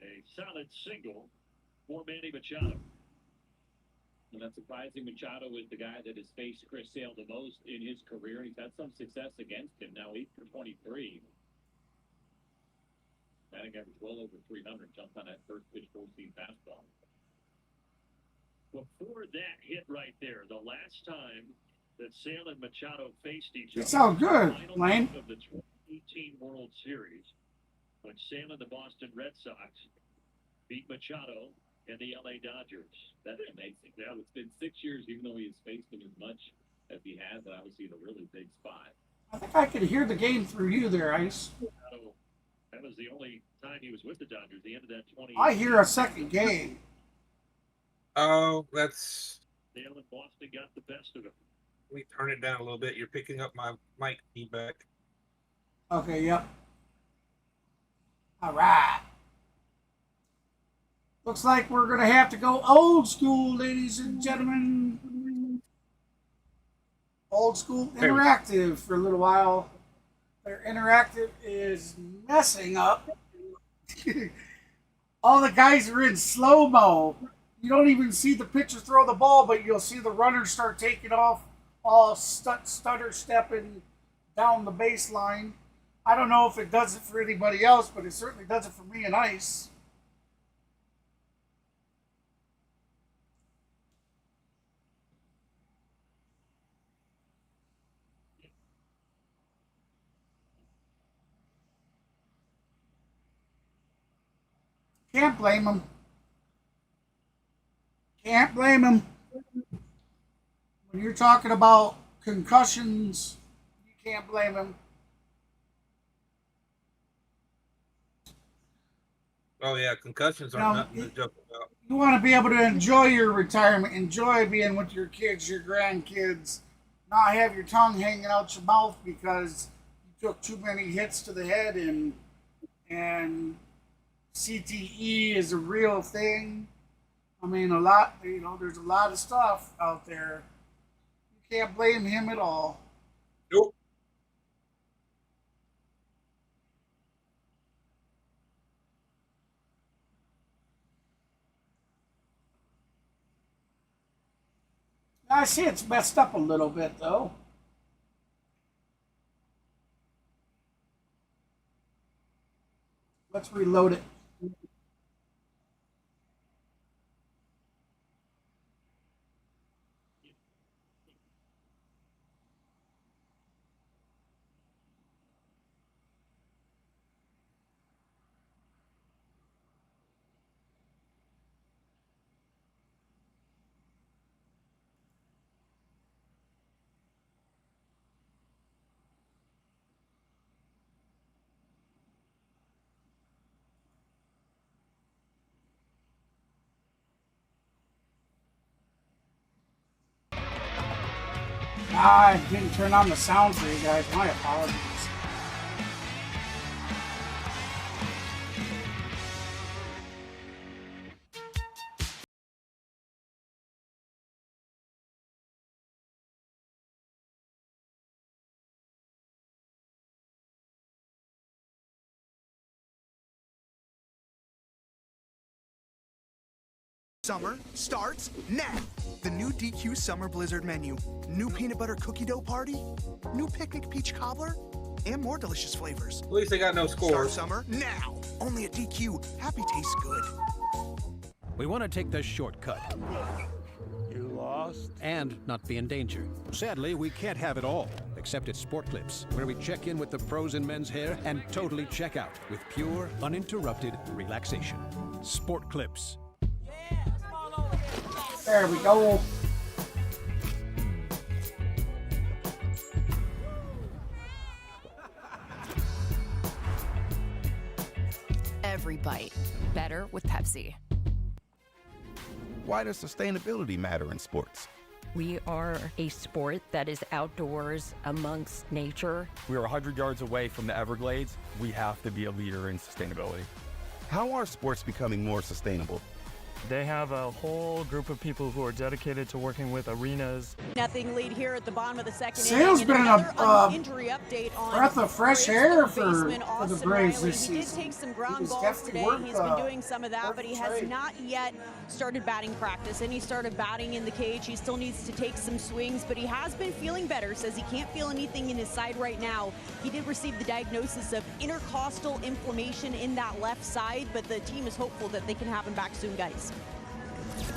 Speaker 5: A solid single for Manny Machado.
Speaker 9: And that's surprising. Machado is the guy that has faced Chris Sale the most in his career. He's had some success against him. Now 8 for 23. Batting average well over 300. Jumped on that first pitch, full-seam fastball.
Speaker 5: Before that hit right there, the last time that Sale and Machado faced each other.
Speaker 1: It sounds good, Lane.
Speaker 5: Of the 2018 World Series, when Sale and the Boston Red Sox beat Machado and the LA Dodgers.
Speaker 9: That's amazing. Yeah, it's been 6 years, even though he has faced him as much as he has, but obviously in a really big spot.
Speaker 1: I think I could hear the game through you there, Ice.
Speaker 5: That was the only time he was with the Dodgers. The end of that 20.
Speaker 1: I hear a second game.
Speaker 10: Oh, that's.
Speaker 5: Sale and Boston got the best of him.
Speaker 10: Let me turn it down a little bit. You're picking up my mic feedback.
Speaker 1: Okay, yep. All right. Looks like we're going to have to go old school, ladies and gentlemen. Old school interactive for a little while. Their interactive is messing up. All the guys are in slow-mo. You don't even see the pitcher throw the ball, but you'll see the runners start taking off, all stutter stepping down the baseline. I don't know if it does it for anybody else, but it certainly does it for me and Ice. Can't blame him. Can't blame him. When you're talking about concussions, you can't blame him.
Speaker 10: Oh, yeah, concussions are nothing to joke about.
Speaker 1: You want to be able to enjoy your retirement, enjoy being with your kids, your grandkids, not have your tongue hanging out your mouth because you took too many hits to the head and CTE is a real thing. I mean, there's a lot of stuff out there. You can't blame him at all.
Speaker 10: Nope.
Speaker 1: I see it's messed up a little bit, though. Let's reload it. I didn't turn on the sound for you guys. My apologies.
Speaker 11: Summer starts now. The new DQ Summer Blizzard menu. New peanut butter cookie dough party, new picnic peach cobbler, and more delicious flavors.
Speaker 10: At least they got no scores.
Speaker 11: Start summer now. Only at DQ. Happy tastes good.
Speaker 12: We want to take the shortcut.
Speaker 13: You lost?
Speaker 12: And not be in danger. Sadly, we can't have it all, except at Sport Clips, where we check in with the pros in men's hair and totally check out with pure, uninterrupted relaxation. Sport Clips.
Speaker 1: There we go.
Speaker 14: Every bite better with Pepsi.
Speaker 15: Why does sustainability matter in sports?
Speaker 16: We are a sport that is outdoors amongst nature.
Speaker 17: We are 100 yards away from the Everglades. We have to be a leader in sustainability.
Speaker 15: How are sports becoming more sustainable?
Speaker 18: They have a whole group of people who are dedicated to working with arenas.
Speaker 8: Nothing lead here at the bottom of the second
Speaker 1: Sale's
Speaker 8: inning.
Speaker 1: been
Speaker 8: Another injury update on
Speaker 1: breath of fresh air for the Braves
Speaker 8: Riley.
Speaker 1: this
Speaker 8: He did
Speaker 1: season.
Speaker 8: take some ground
Speaker 1: He
Speaker 8: balls today. He's been doing some of that,
Speaker 1: worked
Speaker 8: but he has
Speaker 1: trade.
Speaker 8: not yet started batting practice. And he started batting in the cage. He still needs to take some swings, but he has been feeling better. Says he can't feel anything in his side right now. He did receive the diagnosis of intercostal inflammation in that left side, but the team is hopeful that they can have him back soon, guys.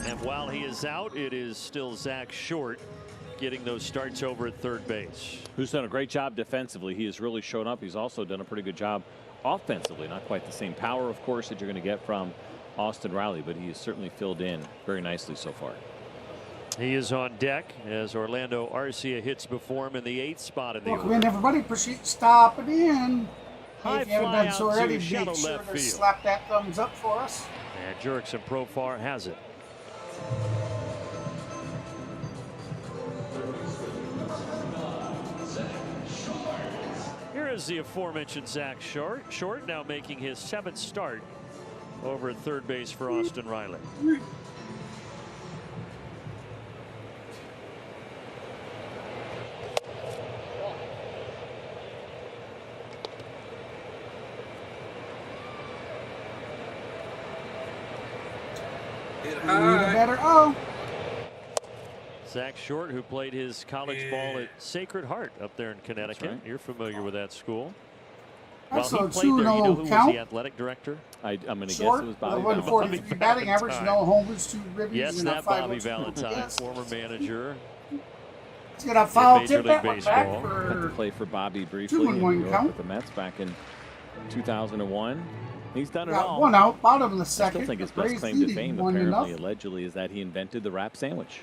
Speaker 5: And while he is out, it is still Zach Short getting those starts over at third base.
Speaker 9: Who's done a great job defensively. He has really shown up. He's also done a pretty good job offensively. Not quite the same power, of course, that you're going to get from Austin Riley, but he has certainly filled in very nicely so far.
Speaker 5: He is on deck as Orlando Arcia hits before him in the 8th spot in the
Speaker 1: Welcome
Speaker 5: order.
Speaker 1: in, everybody. Appreciate stopping in.
Speaker 5: High
Speaker 1: If you haven't
Speaker 5: fly
Speaker 1: done so
Speaker 5: out
Speaker 1: already,
Speaker 5: to
Speaker 1: be
Speaker 5: shallow
Speaker 1: sure
Speaker 5: left
Speaker 1: to
Speaker 5: field.
Speaker 1: slap that thumbs up for us.
Speaker 5: And Jurickson Profar has it. Here is the aforementioned Zach Short. Short now making his 7th start over at third base for Austin Riley. Zach Short, who played his college ball at Sacred Heart up there in Connecticut. Right. You're familiar with that school. While he played there, you know who was the athletic director?
Speaker 9: I'm going to guess it was Bobby Valentine.
Speaker 1: 143 batting average, no homers, 2 ribbies.
Speaker 5: Yes, that Bobby Valentine, former manager.
Speaker 1: He's got a foul tip
Speaker 5: Major League
Speaker 1: back
Speaker 5: Baseball.
Speaker 1: for
Speaker 9: Had to play for Bobby briefly in New York with the Mets back in 2001. He's done it
Speaker 1: got
Speaker 9: all.
Speaker 1: one out, bottom of the
Speaker 9: I
Speaker 1: second.
Speaker 9: still think his
Speaker 1: Braves
Speaker 9: best claim to
Speaker 1: leading
Speaker 9: fame,
Speaker 1: 1-0.
Speaker 9: apparently, allegedly, is that he invented the wrap sandwich.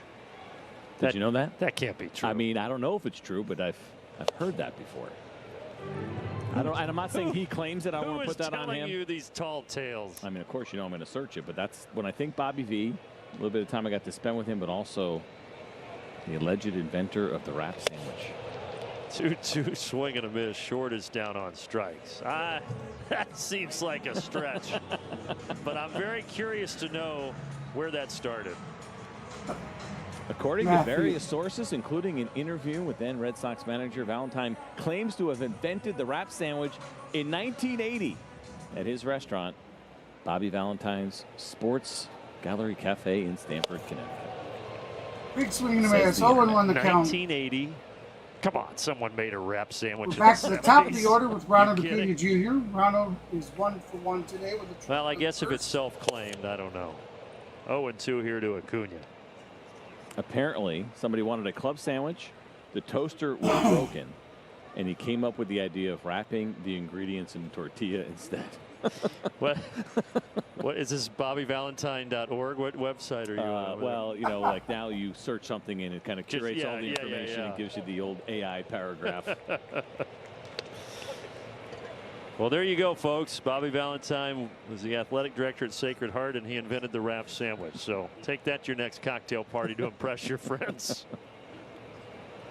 Speaker 9: Did you know that?
Speaker 5: That can't be true.
Speaker 9: I mean, I don't know if it's true, but I've heard that before. I'm not saying he claims it. I want to put that on him.
Speaker 5: Who is telling you these tall tales?
Speaker 9: I mean, of course, you know I'm going to search it, but that's when I think Bobby V. A little bit of time I got to spend with him, but also the alleged inventor of the wrap sandwich.
Speaker 5: 2-2 swing and a miss. Short is down on strikes. That seems like a stretch, but I'm very curious to know where that started.
Speaker 9: According to various sources, including an interview with then Red Sox manager Valentine, claims to have invented the wrap sandwich in 1980 at his restaurant, Bobby Valentine's Sports Gallery Cafe in Stamford, Connecticut.
Speaker 1: Big swing and a miss. 0-1 the count.
Speaker 5: 1980. Come on, someone made a wrap sandwich.
Speaker 1: We're back to the top of the order with Ronald Acuna Jr. Ronald is 1 for 1 today with a.
Speaker 5: Well, I guess if it's self-claimed, I don't know. 0-2 here to Acuna.
Speaker 9: Apparently, somebody wanted a club sandwich. The toaster was broken, and he came up with the idea of wrapping the ingredients in tortilla instead.
Speaker 5: What is this? BobbyValentine.org? What website are you on?
Speaker 9: Well, you know, like now you search something and it kind of curates all the information and gives you the old AI paragraph.
Speaker 5: Well, there you go, folks. Bobby Valentine was the athletic director at Sacred Heart, and he invented the wrap sandwich. So take that to your next cocktail party to impress your friends.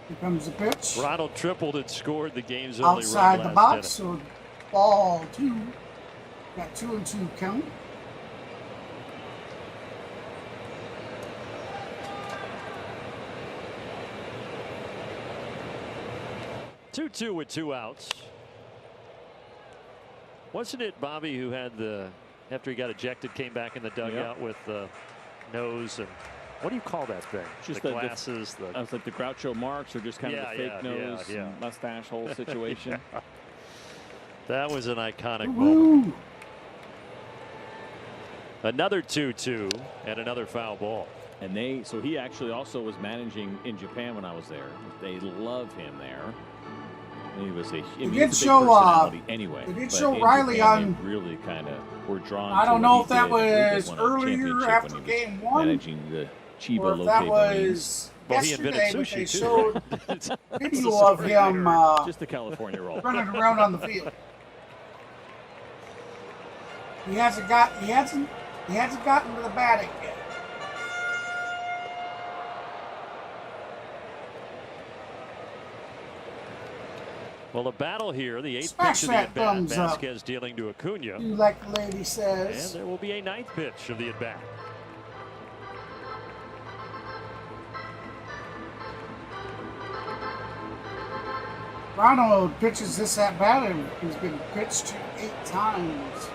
Speaker 1: Here comes the pitch.
Speaker 5: Ronald tripled and scored the game's only
Speaker 1: Outside
Speaker 5: run
Speaker 1: the
Speaker 5: last
Speaker 1: box,
Speaker 5: inning.
Speaker 1: so ball 2. Got 2-2 count.
Speaker 5: Two with 2 outs. Wasn't it Bobby who had after he got ejected, came back in the dugout with the nose and what do you call that thing?
Speaker 6: Just
Speaker 5: the glasses.
Speaker 6: I was like the Groucho Marx or just kind of the fake nose, mustache hole situation.
Speaker 5: Yeah. That was an iconic moment. Another 2-2 and another foul ball.
Speaker 6: And he actually also was managing in Japan when I was there. They love him there. He was
Speaker 1: he did show
Speaker 6: anyway.
Speaker 1: They did show Riley on.
Speaker 6: Really kind of were drawn.
Speaker 1: I don't know if that was earlier after game 1,
Speaker 6: managing the Chiba
Speaker 1: or if that was yesterday. But they showed video of him
Speaker 6: just the California roll
Speaker 1: running around on the field. He hasn't gotten to the batting yet.
Speaker 5: Well, a battle here. The 8th pitch of the at-bat. Vasquez dealing to Acuna.
Speaker 1: Like the lady says.
Speaker 5: And there will be a 9th pitch of the at-bat.
Speaker 1: Ronald pitches this at-bat and he's been pitched to 8 times.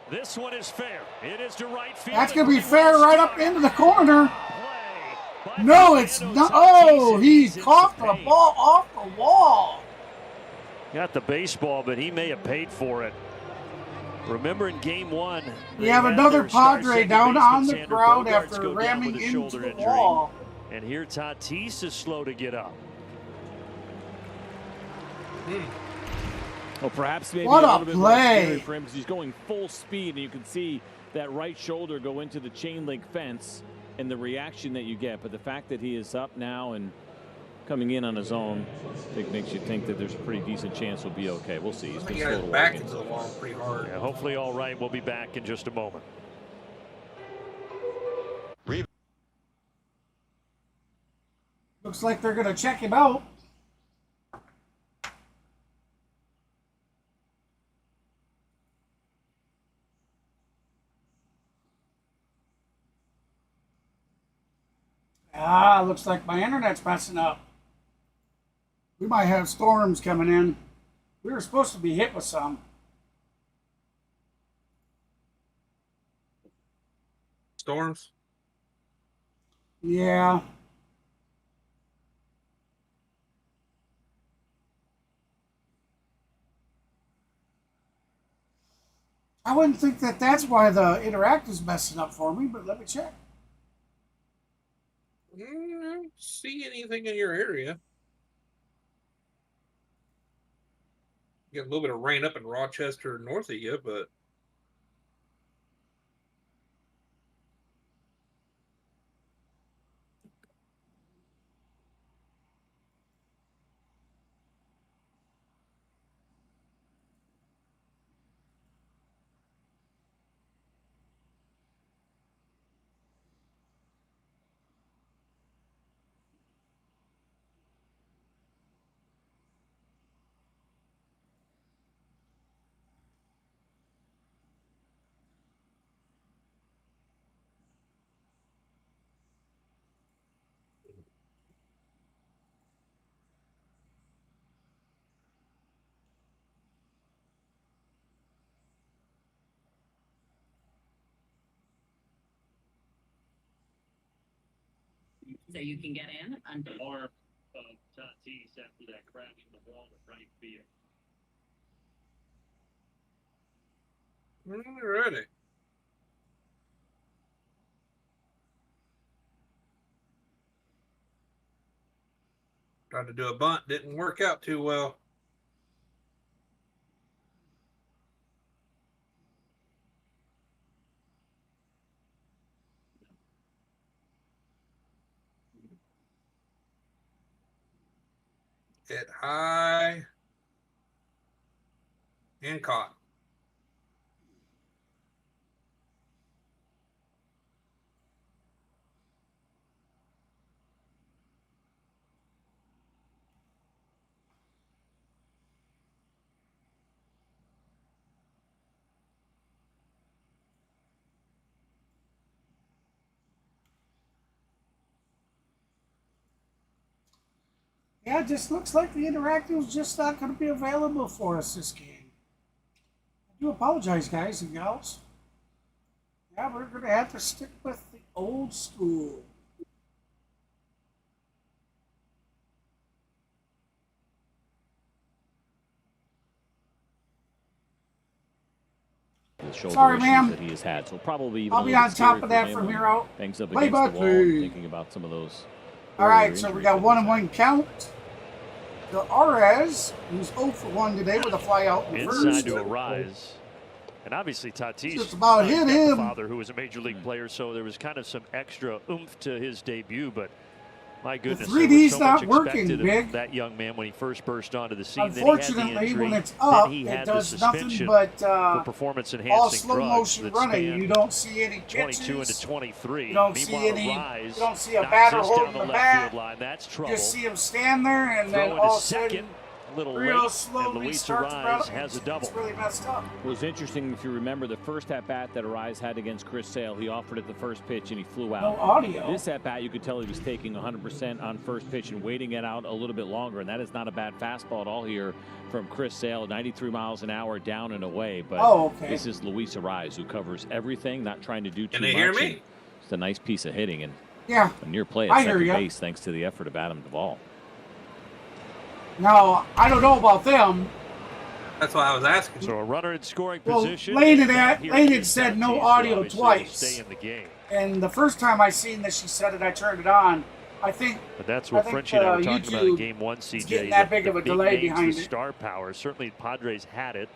Speaker 5: This one is fair. It is to right field.
Speaker 1: That's going to be fair right up into the corner. No, it's not. Oh, he caught the ball off the wall.
Speaker 5: Got the baseball, but he may have paid for it. Remember in game 1,
Speaker 1: we have another Padre down on the ground after ramming into the wall.
Speaker 5: And here Tatis is slow to get up.
Speaker 6: Well, perhaps maybe
Speaker 1: what
Speaker 6: a
Speaker 1: a
Speaker 6: little bit
Speaker 1: play
Speaker 6: more for him because he's going full speed, and you can see that right shoulder go into the chain link fence and the reaction that you get. But the fact that he is up now and coming in on his own, I think makes you think that there's a pretty decent chance he'll be okay. We'll see. He's been
Speaker 10: got his back into the wall pretty hard.
Speaker 5: Yeah, hopefully all right. We'll be back in just a moment.
Speaker 1: Looks like they're going to check him out. Looks like my internet's messing up. We might have storms coming in. We were supposed to be hit with some.
Speaker 10: Storms?
Speaker 1: Yeah. I wouldn't think that that's why the Interact is messing up for me, but let me check.
Speaker 10: I don't see anything in your area. You got a little bit of rain up in Rochester north of you, but
Speaker 19: so you can get in under
Speaker 5: the arm of Tatis after that crash in the wall at right field.
Speaker 10: Alrighty. Tried to do a bunt, didn't work out too well. Hit high and caught.
Speaker 1: Yeah, it just looks like the interactive's just not going to be available for us this game. I do apologize, guys and gals. Yeah, we're going to have to stick with the old school.
Speaker 9: The shoulder
Speaker 1: Sorry,
Speaker 9: issues
Speaker 1: ma'am.
Speaker 9: that he has had, so probably even
Speaker 1: I'll be on top of that from here out.
Speaker 9: Bangs up
Speaker 1: Play
Speaker 9: against the
Speaker 1: back,
Speaker 9: wall, and
Speaker 1: please.
Speaker 9: thinking about some of those.
Speaker 1: All right, so we got 1-1 count. The Arez, who's 0 for 1 today with a fly out in
Speaker 5: Inside
Speaker 1: first.
Speaker 5: to Arise. And obviously Tatis,
Speaker 1: Just about hit him.
Speaker 5: father, who was a major league player, so there was kind of some extra oomph to his debut, but my goodness,
Speaker 1: The 3D's
Speaker 5: so
Speaker 1: not
Speaker 5: much
Speaker 1: working,
Speaker 5: expected
Speaker 1: Big.
Speaker 5: of that young man when he first burst onto the scene.
Speaker 1: Unfortunately, when it's up, it does nothing but
Speaker 5: for performance enhancing
Speaker 1: all slow motion
Speaker 5: that
Speaker 1: running.
Speaker 5: spanned
Speaker 1: You don't see any pitches.
Speaker 5: 22 into 23.
Speaker 1: You don't see
Speaker 5: Meanwhile,
Speaker 1: any.
Speaker 5: Arise
Speaker 1: You don't see a
Speaker 5: knocks
Speaker 1: batter
Speaker 5: this
Speaker 1: holding
Speaker 5: down
Speaker 1: the
Speaker 5: left
Speaker 1: bat.
Speaker 5: field line. That's
Speaker 1: You
Speaker 5: trouble.
Speaker 1: just see him stand there, and then
Speaker 5: Throw
Speaker 1: all
Speaker 5: into
Speaker 1: of a sudden,
Speaker 5: second, a little
Speaker 1: real
Speaker 5: late,
Speaker 1: slowly
Speaker 5: and Luis
Speaker 1: starts
Speaker 5: Arise
Speaker 1: running.
Speaker 5: has a double.
Speaker 1: It's really messed up.
Speaker 9: It was interesting, if you remember, the first at-bat that Arise had against Chris Sale. He offered it the first pitch, and he flew out.
Speaker 1: No audio.
Speaker 9: This at-bat, you could tell he was taking 100% on first pitch and waiting it out a little bit longer, and that is not a bad fastball at all here from Chris Sale, 93 miles an hour down and away. But this is Luis Arise, who covers everything, not trying to do too much.
Speaker 10: Can they hear me?
Speaker 9: It's a nice piece of hitting, and
Speaker 1: yeah,
Speaker 9: a near play
Speaker 1: I
Speaker 9: at
Speaker 1: hear
Speaker 9: second
Speaker 1: ya.
Speaker 9: base thanks to the effort of Adam Duvall.
Speaker 1: Now, I don't know about them.
Speaker 10: That's why I was asking.
Speaker 5: So a runner in scoring
Speaker 1: Well,
Speaker 5: position.
Speaker 1: Lane
Speaker 5: and
Speaker 1: had said no audio
Speaker 5: obviously will
Speaker 1: twice.
Speaker 5: Stay in the game.
Speaker 1: And the first time I seen that she said it, I turned it on. I think.
Speaker 5: But that's what Frenchie and I were talking about in Game 1, CJ.
Speaker 1: Getting that big of a
Speaker 5: big
Speaker 1: delay
Speaker 5: names,
Speaker 1: behind
Speaker 5: the
Speaker 1: it.
Speaker 5: star power. Certainly, Padres had it,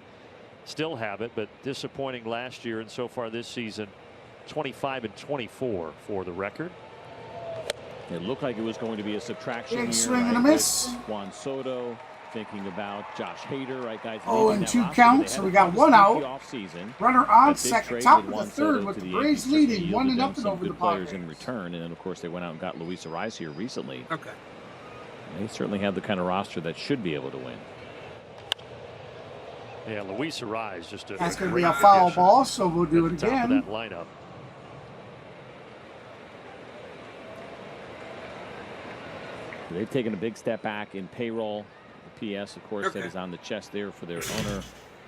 Speaker 5: still have it, but disappointing last year and so far this season, 25 and 24 for the record.
Speaker 9: It looked like it was going to be a subtraction
Speaker 1: Big
Speaker 9: here.
Speaker 1: swing and a miss.
Speaker 9: Juan Soto, thinking about Josh Hader, right, guys?
Speaker 1: 0-2 count, so we got one out. Runner on second, top of the third with the Braves leading 1-0 over the
Speaker 9: players
Speaker 1: Padres.
Speaker 9: in return, and then of course they went out and got Luis Arise here recently.
Speaker 10: Okay.
Speaker 9: They certainly have the kind of roster that should be able to win.
Speaker 5: Yeah, Luis Arise just a
Speaker 1: That's going to
Speaker 5: great
Speaker 1: be a foul
Speaker 5: addition
Speaker 1: ball, so we'll do it
Speaker 5: at the top of
Speaker 1: again.
Speaker 5: that lineup.
Speaker 9: They've taken a big step back in payroll. The PS, of course, that is on the chest there for their owner,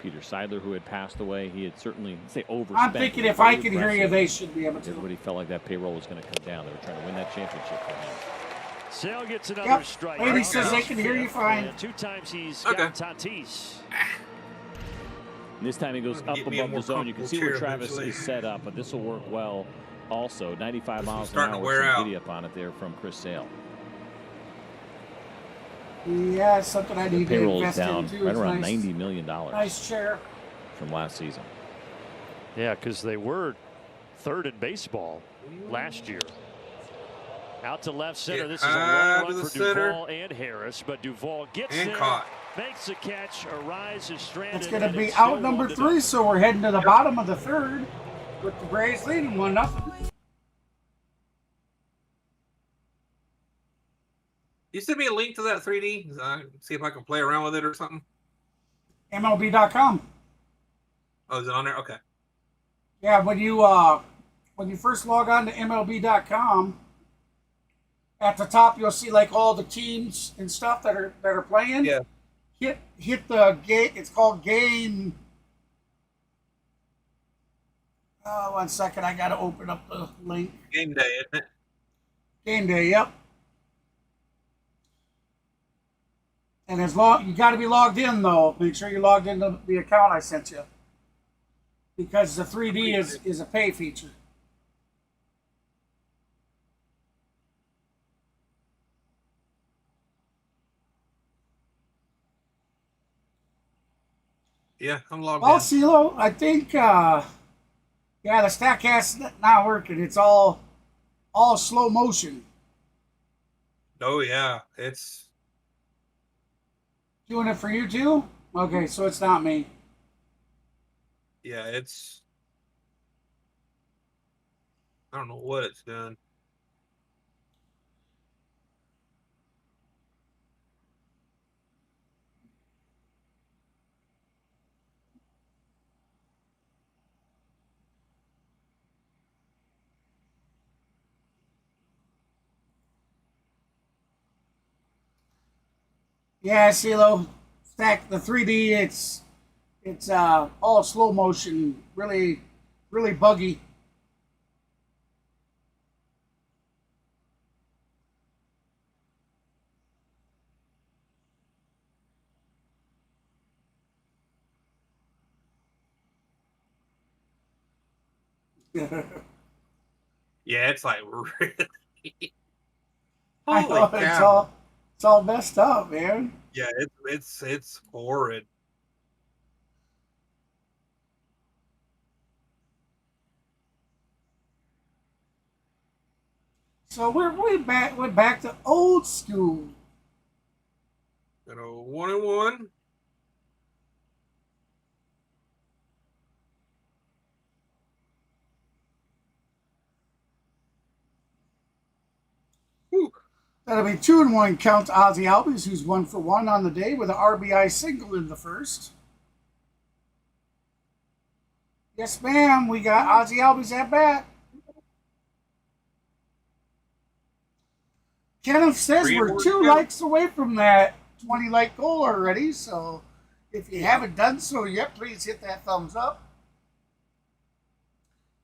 Speaker 9: Peter Seidler, who had passed away. He had certainly, overspent.
Speaker 1: I'm thinking if I can hear you, they should be able to.
Speaker 9: Everybody felt like that payroll was going to come down. They were trying to win that championship for him.
Speaker 5: Sale gets another strike.
Speaker 1: Lady says they can hear you fine.
Speaker 5: And 2 times he's got Tatis.
Speaker 9: And this time he goes up
Speaker 10: Get me a
Speaker 9: above
Speaker 10: more
Speaker 9: the zone. You can see
Speaker 10: comfortable
Speaker 9: where
Speaker 10: chair
Speaker 9: Travis
Speaker 10: eventually.
Speaker 9: is set up, but this will work well also. 95 miles an
Speaker 10: starting
Speaker 9: hour
Speaker 10: to
Speaker 9: with
Speaker 10: wear
Speaker 9: some
Speaker 10: out.
Speaker 9: giddy up on it there from Chris Sale.
Speaker 1: Yeah, it's something I
Speaker 9: The
Speaker 1: need to
Speaker 9: payroll is
Speaker 1: invest
Speaker 9: down
Speaker 1: in too.
Speaker 9: right
Speaker 1: It's
Speaker 9: around
Speaker 1: nice.
Speaker 9: $90 million
Speaker 1: Nice chair.
Speaker 9: from last season.
Speaker 5: Yeah, because they were third in baseball last year. Out to left center.
Speaker 10: Get
Speaker 5: This is a
Speaker 10: out
Speaker 5: long
Speaker 10: to
Speaker 5: run
Speaker 10: the
Speaker 5: for
Speaker 10: center.
Speaker 5: Duvall and Harris, but Duvall gets
Speaker 10: And
Speaker 5: there,
Speaker 10: caught.
Speaker 5: makes the catch. Arise is stranded.
Speaker 1: It's going to
Speaker 5: and
Speaker 1: be
Speaker 5: it's
Speaker 1: out
Speaker 5: still
Speaker 1: number
Speaker 5: 1-0.
Speaker 1: 3, so we're heading to the bottom of the third with the Braves leading 1-0.
Speaker 10: You send me a link to that 3D. See if I can play around with it or something.
Speaker 1: MLB.com.
Speaker 10: Oh, is it on there? Okay.
Speaker 1: Yeah, when you first log on to MLB.com, at the top you'll see like all the teams and stuff that are playing.
Speaker 10: Yeah.
Speaker 1: Hit the game. It's called game. One second, I got to open up the link.
Speaker 10: Game day, isn't it?
Speaker 1: Game day, yep. And as long you got to be logged in though. Make sure you logged into the account I sent you, because the 3D is a pay feature.
Speaker 10: Yeah, I'm logged
Speaker 1: Well,
Speaker 10: in.
Speaker 1: CeeLo, I think yeah, the StatCast not working. It's all slow motion.
Speaker 10: Oh yeah, it's
Speaker 1: Doing it for you too? Okay, so it's not me.
Speaker 10: it's. I don't know what it's doing.
Speaker 1: Yeah, CeeLo. Stack the 3D. It's all slow motion. Really, really buggy.
Speaker 10: Yeah, it's like really.
Speaker 1: I know, it's all messed up, man.
Speaker 10: Yeah, it's horrid.
Speaker 1: So we're back to old school.
Speaker 10: Got a 1-1.
Speaker 1: That'll be 2-1 count to Ozzie Albies, who's 1 for 1 on the day with an RBI single in the first. Yes, ma'am. We got Ozzie Albies at bat. Kenneth says we're 2 likes away from that 20-like goal already. So if you haven't done so yet, please hit that thumbs up.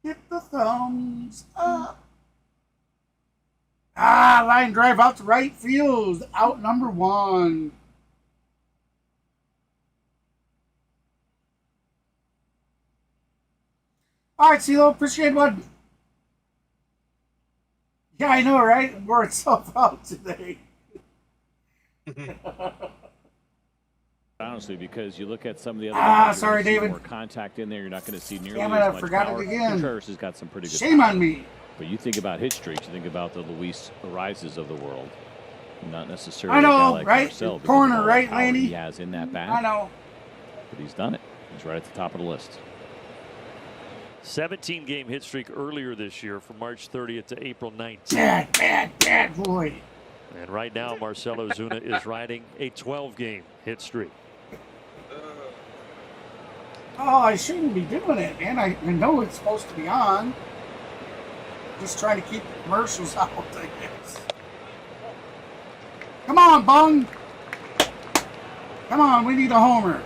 Speaker 1: Hit the thumbs up. Line drive out to right field. Out number 1. All right, CeeLo. Appreciate it, bud. Yeah, I know, right? It wore itself out today.
Speaker 9: Honestly, because you look at some of the other
Speaker 1: sorry, David.
Speaker 9: More contact in there, you're not going to see nearly
Speaker 1: Damn it,
Speaker 9: as
Speaker 1: I
Speaker 9: much
Speaker 1: forgot
Speaker 9: power.
Speaker 1: it again.
Speaker 9: Contreras has got some pretty good
Speaker 1: Shame
Speaker 9: power.
Speaker 1: on me.
Speaker 9: But you think about hit streaks, you think about the Luis Arises of the world. Not necessarily
Speaker 1: I know,
Speaker 9: a guy like
Speaker 1: right?
Speaker 9: Marcel, because
Speaker 1: Corner,
Speaker 9: of all the
Speaker 1: right,
Speaker 9: power
Speaker 1: Laney?
Speaker 9: he has in that bat.
Speaker 1: I know.
Speaker 9: But he's done it. He's right at the top of the list.
Speaker 5: 17-game hit streak earlier this year from March 30th to April 19th.
Speaker 1: Bad boy.
Speaker 5: And right now, Marcell Ozuna is riding a 12-game hit streak.
Speaker 1: Oh, I shouldn't be doing it, man. I know it's supposed to be on. Just trying to keep the commercials out, I guess. Come on, Bung. Come on, we need a homer.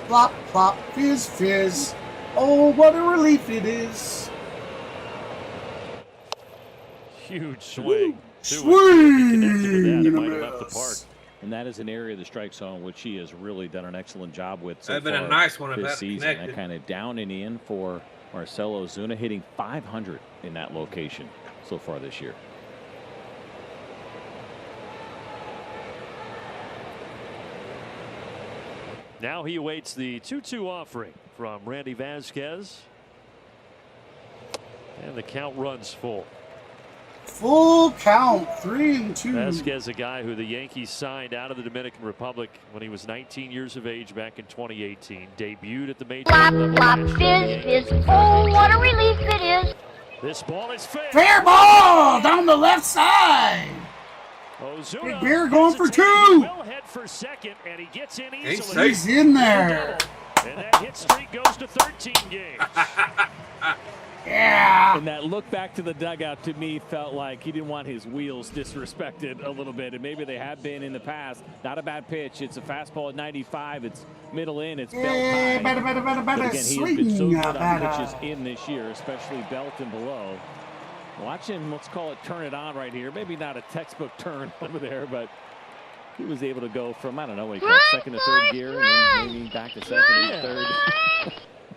Speaker 1: Plop, plop, fizz, fizz. Oh, what a relief it is.
Speaker 5: Huge swing.
Speaker 1: Swing!
Speaker 9: It might have left the park. And that is an area of the strike zone which he has really done an excellent job with so
Speaker 10: That'd been
Speaker 9: far
Speaker 10: a nice one if
Speaker 9: this
Speaker 10: that
Speaker 9: season.
Speaker 10: connected.
Speaker 9: That kind of down and in for Marcell Ozuna, hitting .500 in that location so far this year.
Speaker 5: Now he awaits the 2-2 offering from Randy Vasquez. And the count runs full.
Speaker 1: Full count, 3-2.
Speaker 5: Vasquez, a guy who the Yankees signed out of the Dominican Republic when he was 19 years of age back in 2018. Debuted at the major level.
Speaker 20: Plop, fizz, fizz. Oh, what a relief it is.
Speaker 5: This ball is fair.
Speaker 1: Fair ball down the left side.
Speaker 5: Ozuna
Speaker 1: Big Bear going for 2.
Speaker 5: He will head for second, and he gets in easily.
Speaker 1: He's in there.
Speaker 5: And that hit streak goes to 13 games.
Speaker 1: Yeah.
Speaker 2: And that look back to the dugout to me felt like he didn't want his wheels disrespected a little bit. And maybe they have been in the past. Not a bad pitch. It's a fastball at 95. It's middle in. It's belt high. But again, he has been so good on pitches in this year, especially belt and below. Watch him, let's call it turn it on right here. Maybe not a textbook turn over there, but he was able to go from, I don't know, what he called second to third gear, and then maybe back to second and third.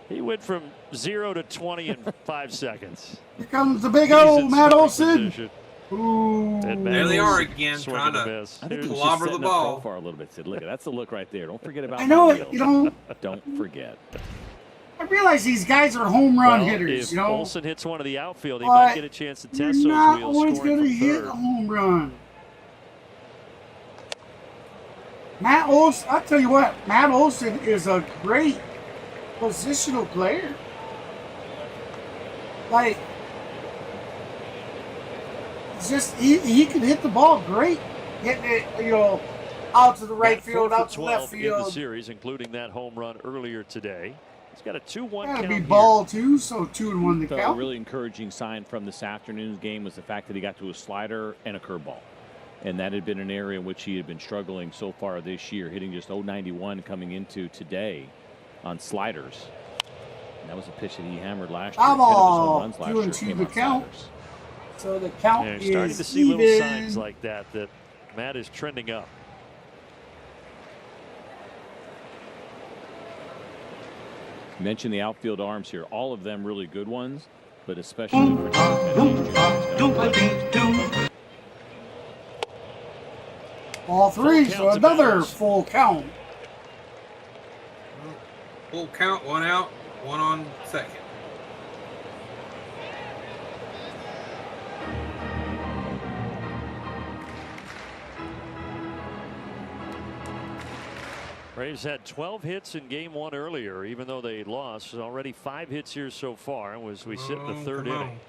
Speaker 5: He went from 0 to 20 in 5 seconds.
Speaker 1: Here comes the big old Matt Olson. Ooh.
Speaker 10: There they are again, trying to clobber the ball.
Speaker 9: Far a little bit, Sid. Look, that's the look right there. Don't forget about
Speaker 1: I know it, you know.
Speaker 9: Don't forget.
Speaker 1: I realize these guys are home run hitters,
Speaker 5: if
Speaker 1: you know.
Speaker 5: Olson hits one of the outfield, he might get a chance to test those
Speaker 1: not
Speaker 5: wheels
Speaker 1: always
Speaker 5: scoring
Speaker 1: going to
Speaker 5: from
Speaker 1: hit
Speaker 5: third.
Speaker 1: a home run. Matt Olson, I'll tell you what, Matt Olson is a great positional player. Like, it's just he can hit the ball great, hitting it, you know, out to the right field, out to the left
Speaker 5: in the
Speaker 1: field.
Speaker 5: series, including that home run earlier today. He's got a 2-1
Speaker 1: Gotta
Speaker 5: count
Speaker 1: be
Speaker 5: here.
Speaker 1: ball two, so 2-1 to
Speaker 9: So
Speaker 1: count.
Speaker 9: a really encouraging sign from this afternoon's game was the fact that he got to a slider and a curveball. And that had been an area in which he had been struggling so far this year, hitting just 091 coming into today on sliders. And that was a pitch that he hammered last year.
Speaker 1: Foul
Speaker 9: 10 of his home
Speaker 1: ball.
Speaker 9: runs last
Speaker 1: 2-2
Speaker 9: year came
Speaker 1: the
Speaker 9: on
Speaker 1: count.
Speaker 9: sliders.
Speaker 1: So the count
Speaker 5: Yeah,
Speaker 1: is
Speaker 5: you're starting to see
Speaker 1: even.
Speaker 5: little signs like that Matt is trending up.
Speaker 9: You mentioned the outfield arms here. All of them really good ones, but especially for Tatis.
Speaker 1: Ball three, so another full count.
Speaker 10: Full count, 1 out, 1 on second.
Speaker 5: Braves had 12 hits in game 1 earlier, even though they lost. Already 5 hits here so far as we sit in the third inning.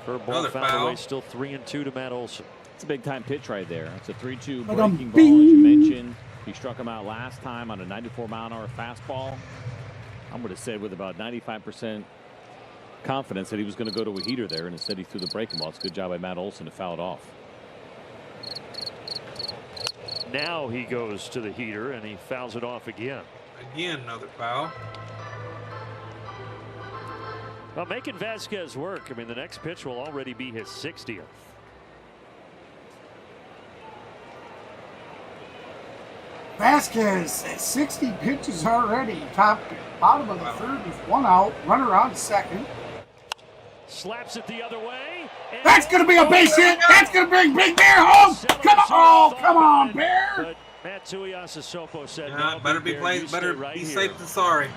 Speaker 5: Curveball found away, still 3-2 to Matt Olson.
Speaker 9: It's a big time pitch right there. It's a 3-2
Speaker 1: Like
Speaker 9: breaking ball, as you mentioned. He struck him out last time on a 94-mile-an-hour fastball. I'm going to say with about 95% confidence that he was going to go to a heater there, and instead he threw the breaking ball. It's a good job by Matt Olson to foul it off.
Speaker 5: Now he goes to the heater and he fouls it off again.
Speaker 10: Again, another foul.
Speaker 5: Well, making Vasquez work. I mean, the next pitch will already be his 60th.
Speaker 1: Vasquez at 60 pitches already. Bottom of the third with 1 out. Runner on second.
Speaker 5: Slaps it the other way.
Speaker 1: That's going to be a base hit. That's going to bring Big Bear home. Come on. Oh, come on, Bear.
Speaker 5: But Matt Tuiasosopo said,
Speaker 10: no, better be playing, better
Speaker 5: right
Speaker 10: be
Speaker 5: here.
Speaker 10: safe than sorry.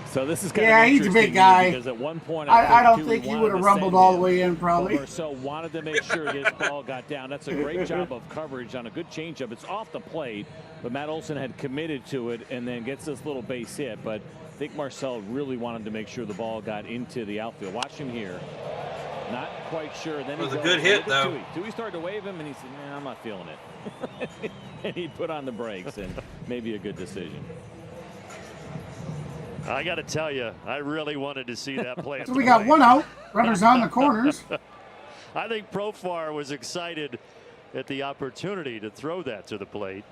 Speaker 9: So this is kind
Speaker 1: yeah,
Speaker 9: of
Speaker 1: he's a big guy.
Speaker 9: Because at one point
Speaker 1: I don't think he would have rumbled all the way in, probably.
Speaker 9: Marcel wanted to make sure his ball got down. That's a great job of coverage on a good changeup. It's off the plate, but Matt Olson had committed to it and then gets this little base hit. But I think Marcel really wanted to make sure the ball got into the outfield. Watch him here. Not quite sure. Then
Speaker 10: it was a good hit, though.
Speaker 9: Dewey started to wave him, and he said, nah, I'm not feeling it. And he put on the brakes, and maybe a good decision.
Speaker 5: I got to tell you, I really wanted to see that play.
Speaker 1: So we got 1 out. Runners on the corners.
Speaker 5: I think Profar was excited at the opportunity to throw that to the plate.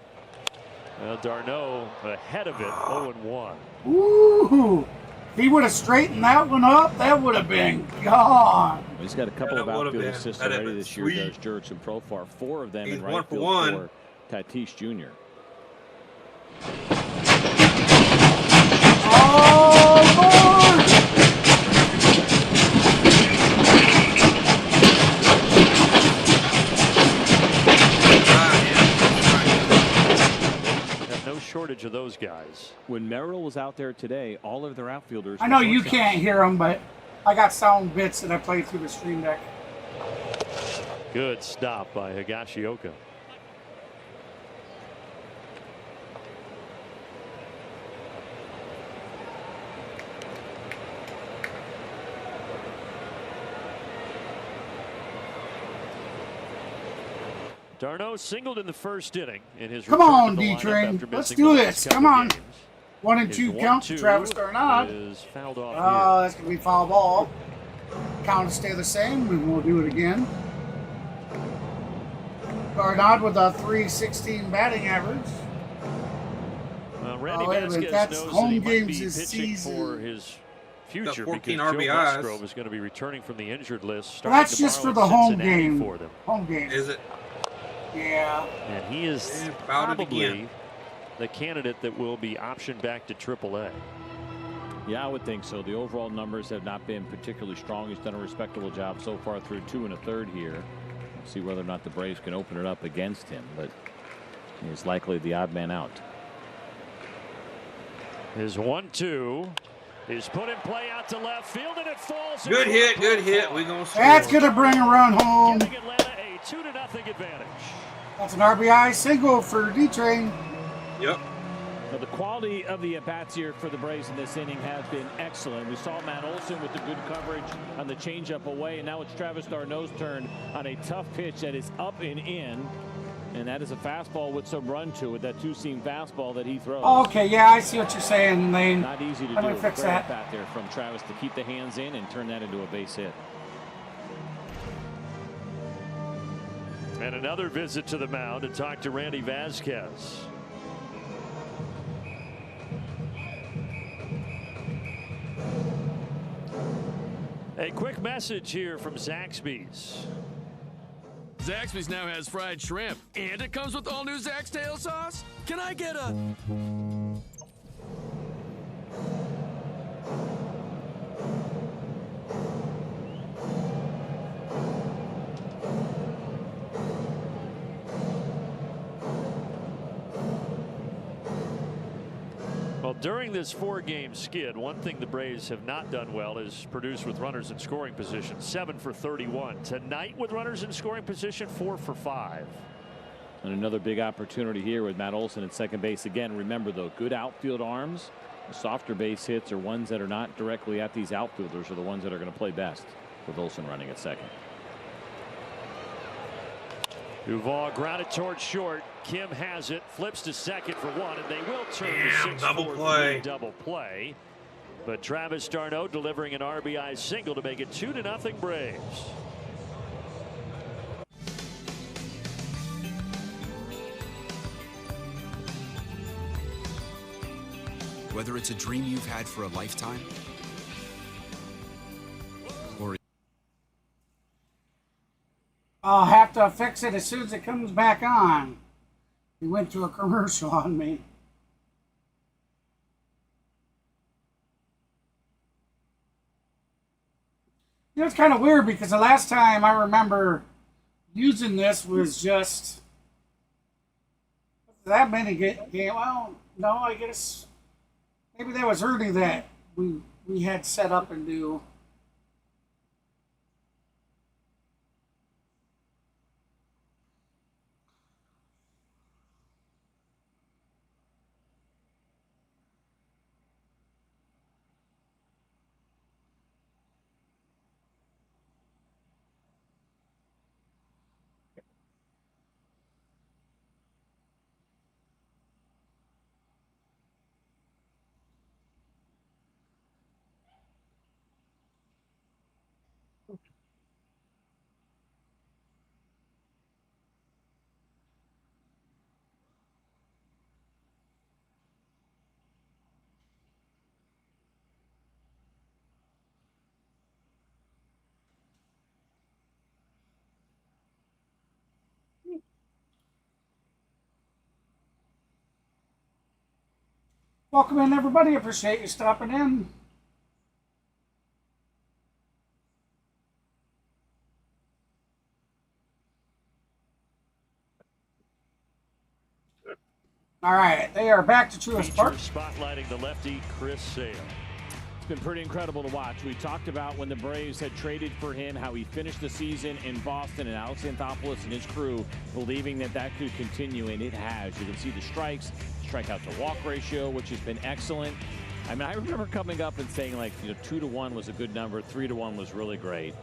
Speaker 5: Darno ahead of it, 0-1.
Speaker 1: Ooh. If he would have straightened that one up, that would have been gone.
Speaker 9: He's got a couple of outfield assists already this year, does Jurickson and Profar. 4 of them in right field for Tatis Jr.
Speaker 1: Oh, Lord!
Speaker 5: No shortage of those guys.
Speaker 9: When Merrill was out there today, all of their outfielders.
Speaker 1: I know you can't hear them, but I got sound bits that I play through the stream deck.
Speaker 5: Good stop by Higashioka. Darno singled in the first inning in his
Speaker 1: Come on, D-Train. Let's do this. Come on. 1-2 count to Travis Darnod.
Speaker 5: Is fouled off
Speaker 1: that's going to be foul ball. Count stay the same, and we'll do it again. Darnod with a .316 batting average.
Speaker 5: Randy Vasquez knows that he might be pitching for his future because Joe Musgrove is going to be returning from the injured list.
Speaker 1: That's just for the home game.
Speaker 5: For them.
Speaker 1: Home game.
Speaker 10: Is it?
Speaker 1: Yeah.
Speaker 5: And he is probably the candidate that will be optioned back to AAA.
Speaker 9: Yeah, I would think so. The overall numbers have not been particularly strong. He's done a respectable job so far through 2 1/3 here. We'll see whether or not the Braves can open it up against him, but he's likely the odd man out.
Speaker 5: His 1-2 is put in play out to left field, and it falls.
Speaker 10: Good hit, good hit. We're going to score.
Speaker 1: That's going to bring a run home.
Speaker 5: Giving Atlanta a 2-0 advantage.
Speaker 1: That's an RBI single for D-Train.
Speaker 10: Yep.
Speaker 9: Now, the quality of the at-bats here for the Braves in this inning has been excellent. We saw Matt Olson with the good coverage on the changeup away, and now it's Travis Darno's turn on a tough pitch that is up and in. And that is a fastball with some run to it, that two-seam fastball that he throws.
Speaker 1: Okay, yeah, I see what you're saying, Lane.
Speaker 9: Not easy to
Speaker 1: Let
Speaker 9: do.
Speaker 1: me fix
Speaker 9: Great
Speaker 1: that.
Speaker 9: bat there from Travis to keep the hands in and turn that into a base hit.
Speaker 5: And another visit to the mound to talk to Randy Vasquez. A quick message here from Zaxby's.
Speaker 21: Zaxby's now has fried shrimp, and it comes with all new Zax tail sauce. Can I get a...
Speaker 5: Well, during this 4-game skid, one thing the Braves have not done well is produce with runners in scoring position. 7 for 31. Tonight with runners in scoring position, 4 for 5.
Speaker 9: And another big opportunity here with Matt Olson at second base. Again, remember though, good outfield arms. The softer base hits are ones that are not directly at these outfielders are the ones that are going to play best with Olson running at second.
Speaker 5: Duvall grounded towards short. Kim has it, flips to second for one, and they will turn the 6-4-3 double play. But Travis d'Arnaud delivering an RBI single to make it 2-0 Braves.
Speaker 22: Whether it's a dream you've had for a lifetime, or
Speaker 1: I'll have to fix it as soon as it comes back on. He went to a commercial on me. You know, it's kind of weird because the last time I remember using this was just that many games. Well, no, I guess maybe that was early that we had set up and do. Welcome in, everybody. Appreciate you stopping in. All right, they are back to Truist Park.
Speaker 5: Spotlighting the lefty, Chris Sale.
Speaker 9: It's been pretty incredible to watch. We talked about when the Braves had traded for him, how he finished the season in Boston, and Alex Anthopoulos and his crew believing that that could continue, and it has. You can see the strikes, strikeout to walk ratio, which has been excellent. I mean, I remember coming up and saying, like, 2-to-1 was a good number, 3-to-1 was really great.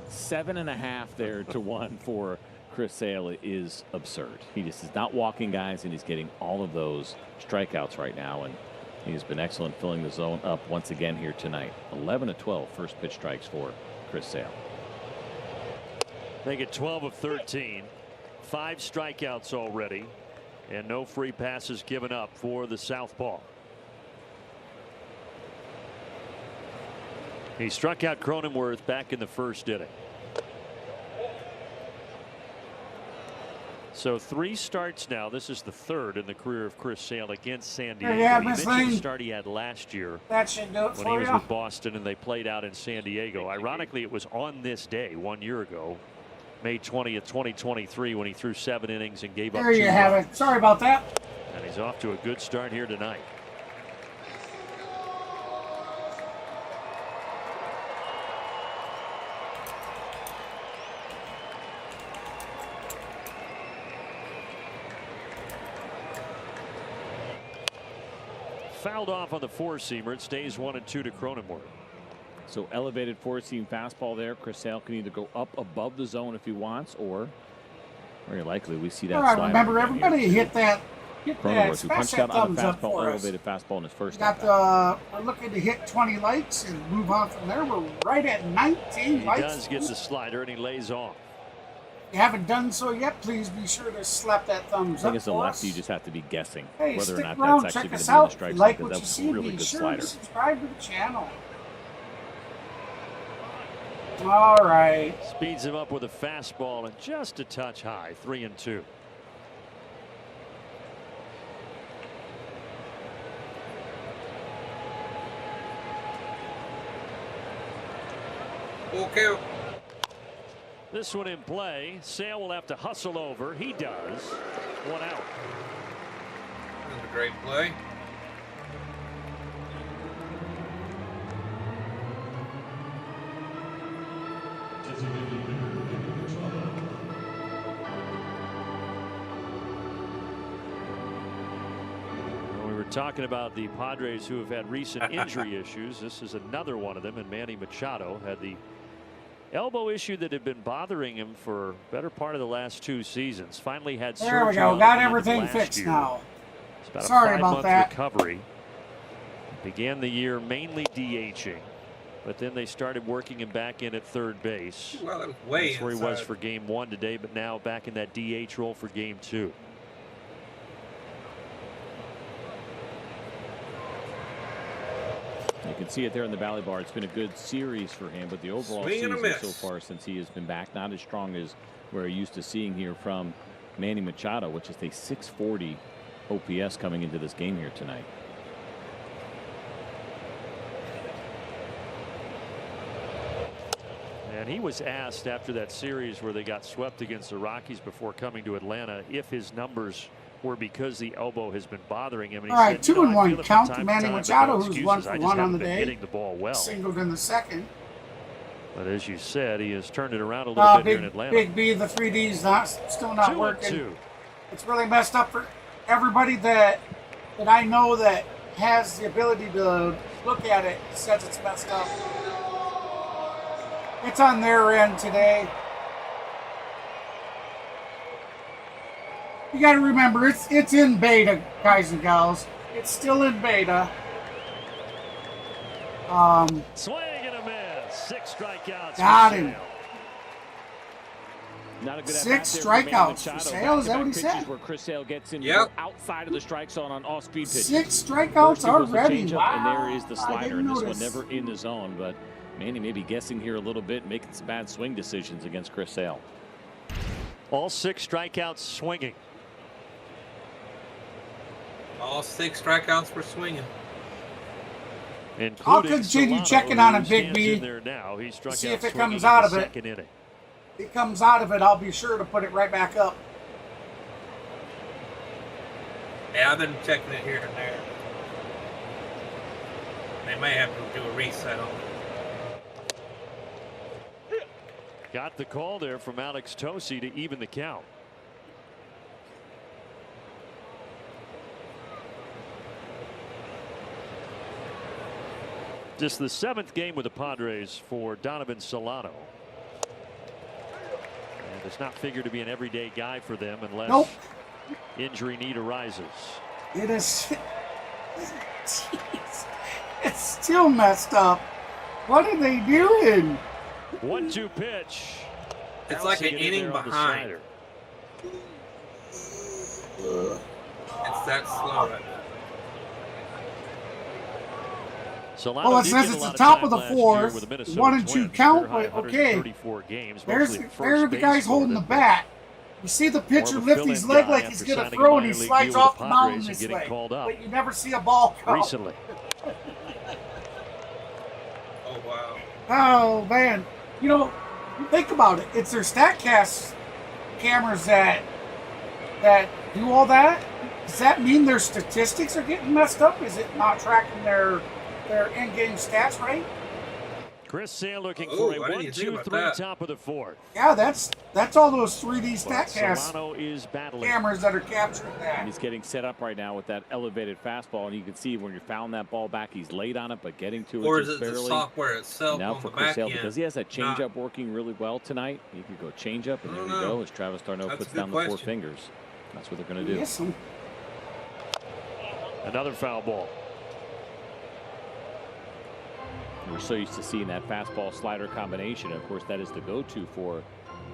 Speaker 9: 7.5 there to 1 for Chris Sale is absurd. He just is not walking guys, and he's getting all of those strikeouts right now, and he's been excellent filling the zone up once again here tonight. 11-12 first pitch strikes for Chris Sale.
Speaker 5: Make it 12 of 13. 5 strikeouts already, and no free passes given up for the southpaw. He struck out Cronenworth back in the first inning. So 3 starts now. This is the 3rd in the career of Chris Sale against San Diego.
Speaker 1: Yeah,
Speaker 5: he mentioned the start he had last year
Speaker 1: that should do it
Speaker 5: when
Speaker 1: for
Speaker 5: he was
Speaker 1: you.
Speaker 5: with Boston and they played out in San Diego. Ironically, it was on this day 1 year ago, May 20th, 2023, when he threw 7 innings and gave up 2
Speaker 1: There you have
Speaker 5: runs.
Speaker 1: it. Sorry about that.
Speaker 5: And he's off to a good start here tonight. Fouled off on the 4-seamer. It stays 1-2 to Cronenworth.
Speaker 9: So elevated 4-seam fastball there. Chris Sale can either go up above the zone if he wants, or Very likely we see that.
Speaker 1: All right, remember everybody hit that.
Speaker 9: Cronenworth, who punched out on the fastball,
Speaker 1: elevated
Speaker 9: fastball in his first.
Speaker 1: We're looking to hit 20 likes and move on from there. We're right at 19 likes.
Speaker 5: He does get the slider and he lays off.
Speaker 1: If you haven't done so yet, please be sure to slap that thumbs up.
Speaker 9: I think as a lefty, you just have to be guessing whether or not
Speaker 1: around,
Speaker 9: that's actually going to
Speaker 1: us
Speaker 9: be in the
Speaker 1: out.
Speaker 9: strike
Speaker 1: Like
Speaker 9: zone,
Speaker 1: what
Speaker 9: because
Speaker 1: you
Speaker 9: that was
Speaker 1: see,
Speaker 9: a really
Speaker 1: be
Speaker 9: good
Speaker 1: sure
Speaker 9: slider.
Speaker 1: to subscribe to the channel. All right.
Speaker 5: Speeds him up with a fastball and just a touch high. 3-2.
Speaker 10: Okay.
Speaker 5: This one in play. Sale will have to hustle over. He does. 1 out.
Speaker 10: That's a great play.
Speaker 5: We were talking about the Padres who have had recent injury issues. This is another one of them, and Manny Machado had the elbow issue that had been bothering him for better part of the last 2 seasons. Finally had surgery.
Speaker 1: There we go. Got everything fixed now.
Speaker 5: It's about
Speaker 1: Sorry
Speaker 5: a
Speaker 1: about
Speaker 5: 5-month
Speaker 1: that.
Speaker 5: recovery. Began the year mainly DHing, but then they started working him back in at third base.
Speaker 10: Well, that was way
Speaker 5: That's where he was
Speaker 10: inside.
Speaker 5: for game 1 today, but now back in that DH role for game 2.
Speaker 9: You can see it there in the Valley Bar. It's been a good series for him, but the overall
Speaker 10: Swing and a
Speaker 9: season
Speaker 10: miss.
Speaker 9: so far since he has been back, not as strong as we're used to seeing here from Manny Machado, which is a 640 OPS coming into this game here tonight.
Speaker 5: And he was asked after that series where they got swept against the Rockies before coming to Atlanta if his numbers were because the elbow has been bothering him. And he
Speaker 1: All right,
Speaker 5: said,
Speaker 1: 2-1 count to
Speaker 5: time
Speaker 1: Manny
Speaker 5: time,
Speaker 1: Machado,
Speaker 5: no
Speaker 1: who's
Speaker 5: excuses.
Speaker 1: 1 for
Speaker 5: I just
Speaker 1: 1 on
Speaker 5: haven't
Speaker 1: the
Speaker 5: been
Speaker 1: day.
Speaker 5: hitting the ball well.
Speaker 1: Singled in the second.
Speaker 5: But as you said, he has turned it around a little bit here in Atlanta.
Speaker 1: Big B, the 3D's still not
Speaker 5: 2-2.
Speaker 1: working. It's really messed up for everybody that I know that has the ability to look at it. Says it's messed up. It's on their end today. You got to remember, it's in beta, guys and gals. It's still in beta.
Speaker 5: Swing and a miss. 6 strikeouts.
Speaker 1: Got him.
Speaker 9: Not a good
Speaker 1: 6 strikeouts for Sale. Is that what he said?
Speaker 9: Where Chris Sale gets in outside of the strike zone on all-speed pitches.
Speaker 1: 6 strikeouts already. Wow.
Speaker 9: And there is the
Speaker 1: I
Speaker 9: slider,
Speaker 1: didn't
Speaker 9: and this one
Speaker 1: notice.
Speaker 9: never in the zone. But Manny may be guessing here a little bit, making some bad swing decisions against Chris Sale.
Speaker 5: All 6 strikeouts swinging.
Speaker 10: All 6 strikeouts for swinging.
Speaker 1: I'll continue checking on him, Big B.
Speaker 5: Now. He struck
Speaker 1: See
Speaker 5: out
Speaker 1: if it
Speaker 5: swinging
Speaker 1: comes
Speaker 5: in
Speaker 1: out
Speaker 5: the
Speaker 1: of it.
Speaker 5: second inning.
Speaker 1: If it comes out of it, I'll be sure to put it right back up.
Speaker 10: Yeah, I've been checking it here and there. They may have to do a reset on it.
Speaker 5: Got the call there from Alex Tosi to even the count. Just the 7th game with the Padres for Donovan Solano. And it's not figured to be an everyday guy for them unless injury need arises.
Speaker 1: It is. Jeez. It's still messed up. What are they doing?
Speaker 5: 1-2 pitch.
Speaker 10: It's like an inning behind. It's that slow right now.
Speaker 5: Solano
Speaker 1: Well, it
Speaker 5: did
Speaker 1: says
Speaker 5: get a
Speaker 1: it's
Speaker 5: lot
Speaker 1: the top
Speaker 5: time
Speaker 1: of the
Speaker 5: last year
Speaker 1: 4th,
Speaker 5: with the Minnesota
Speaker 1: 1 and 2
Speaker 5: Twins.
Speaker 1: count,
Speaker 5: Career high
Speaker 1: but okay.
Speaker 5: 134 games,
Speaker 1: There's
Speaker 5: mostly at
Speaker 1: there are
Speaker 5: first
Speaker 1: the
Speaker 5: base
Speaker 1: guys
Speaker 5: for
Speaker 1: holding
Speaker 5: them,
Speaker 1: the
Speaker 5: but
Speaker 1: bat. You see the pitcher
Speaker 5: more of a
Speaker 1: lift his
Speaker 5: fill-in
Speaker 1: leg
Speaker 5: guy
Speaker 1: like he's
Speaker 5: after
Speaker 1: going to
Speaker 5: signing
Speaker 1: throw,
Speaker 5: a
Speaker 1: and he
Speaker 5: minor league
Speaker 1: slides
Speaker 5: deal
Speaker 1: off
Speaker 5: with
Speaker 1: the
Speaker 5: the
Speaker 1: mountain
Speaker 5: Padres and
Speaker 1: this
Speaker 5: getting
Speaker 1: way.
Speaker 5: called up
Speaker 1: But you never see a ball come.
Speaker 5: recently.
Speaker 10: Oh, wow.
Speaker 1: Oh, man. You know, think about it. It's their StatCast cameras that do all that. Does that mean their statistics are getting messed up? Is it not tracking their in-game stats right?
Speaker 5: Chris Sale looking for a 1-2-3 top of the fourth.
Speaker 1: Yeah, that's all those 3D StatCast
Speaker 9: Solano is battling.
Speaker 1: cameras that are capturing that.
Speaker 9: And he's getting set up right now with that elevated fastball, and you can see when you found that ball back, he's late on it, but getting to it
Speaker 10: or is
Speaker 9: just
Speaker 10: it
Speaker 9: barely.
Speaker 10: the software itself
Speaker 9: Now
Speaker 10: on
Speaker 9: for
Speaker 10: the
Speaker 9: Chris
Speaker 10: back
Speaker 9: Sale,
Speaker 10: end?
Speaker 9: because he has that changeup working really well tonight. He could go changeup, and there we go as Travis d'Arnaud puts down the 4 fingers. That's what they're going to do.
Speaker 1: Yes.
Speaker 5: Another foul ball.
Speaker 9: We're so used to seeing that fastball slider combination. Of course, that is the go-to for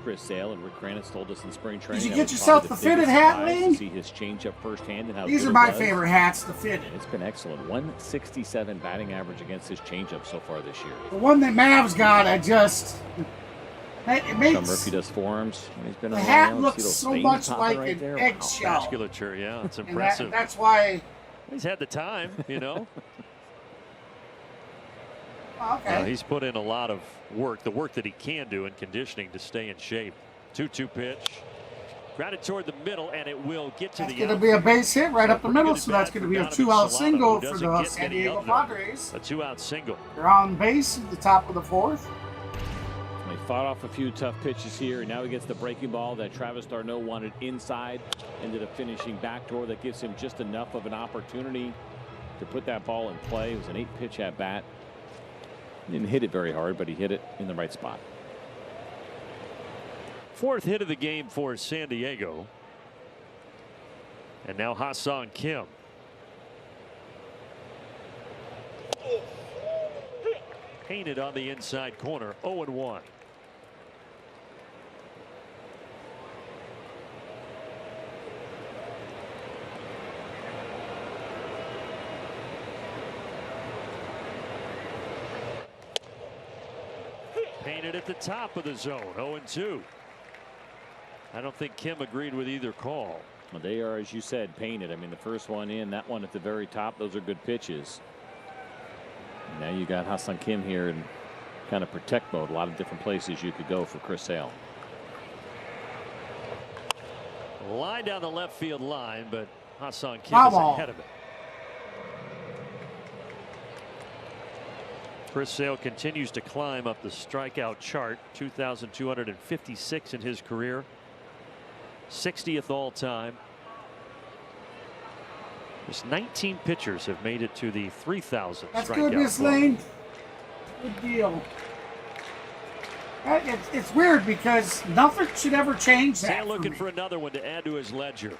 Speaker 9: Chris Sale, and Rick Kranitz told us in spring training.
Speaker 1: Did you get yourself the fitted hat, Lane?
Speaker 9: See his changeup firsthand and how
Speaker 1: these
Speaker 9: good
Speaker 1: are
Speaker 9: it
Speaker 1: my
Speaker 9: was.
Speaker 1: favorite hats, the fitted.
Speaker 9: It's been excellent. 167 batting average against his changeup so far this year.
Speaker 1: The one that Mavs got, it makes
Speaker 9: Sean Murphy does forearms. He's been
Speaker 1: the
Speaker 9: around.
Speaker 1: hat
Speaker 9: See
Speaker 1: looks
Speaker 9: those
Speaker 1: so
Speaker 9: veins
Speaker 1: much
Speaker 9: popping
Speaker 1: like
Speaker 9: right
Speaker 1: an
Speaker 9: there?
Speaker 1: eggshell.
Speaker 5: Musculature, yeah, it's
Speaker 1: And
Speaker 5: impressive.
Speaker 1: that's why.
Speaker 5: He's had the time, you know.
Speaker 1: Okay.
Speaker 5: He's put in a lot of work, the work that he can do in conditioning to stay in shape. 2-2 pitch. Grounded toward the middle, and it will get to
Speaker 1: That's
Speaker 5: the
Speaker 1: going to
Speaker 5: out.
Speaker 1: be a base hit right up the middle, so that's going to be a
Speaker 5: Donovan
Speaker 1: 2-out
Speaker 5: Solano,
Speaker 1: single
Speaker 5: who
Speaker 1: for
Speaker 5: doesn't
Speaker 1: the
Speaker 5: get
Speaker 1: San
Speaker 5: many
Speaker 1: Diego
Speaker 5: of them.
Speaker 1: Padres.
Speaker 5: A 2-out single.
Speaker 1: They're on base at the top of the 4th.
Speaker 9: He fought off a few tough pitches here, and now he gets the breaking ball that Travis d'Arnaud wanted inside into the finishing backdoor. That gives him just enough of an opportunity to put that ball in play. It was an 8-pitch at bat. Didn't hit it very hard, but he hit it in the right spot.
Speaker 5: 4th hit of the game for San Diego. And now Ha-Seong Kim. Painted on the inside corner, 0-1. Painted at the top of the zone, 0-2. I don't think Kim agreed with either call.
Speaker 9: Well, they are, as you said, painted. I mean, the first one in, that one at the very top, those are good pitches. Now you got Ha-Seong Kim here in kind of protect mode. A lot of different places you could go for Chris Sale.
Speaker 5: Line down the left field line, but Ha-Seong Kim is ahead of it. Chris Sale continues to climb up the strikeout chart. 2,256 in his career. 60th all time. Just 19 pitchers have made it to the 3,000 strikeout.
Speaker 1: That's good, Miss Lane. Good deal. It's weird because nothing should ever change that.
Speaker 5: Sale looking for another one to add to his ledger.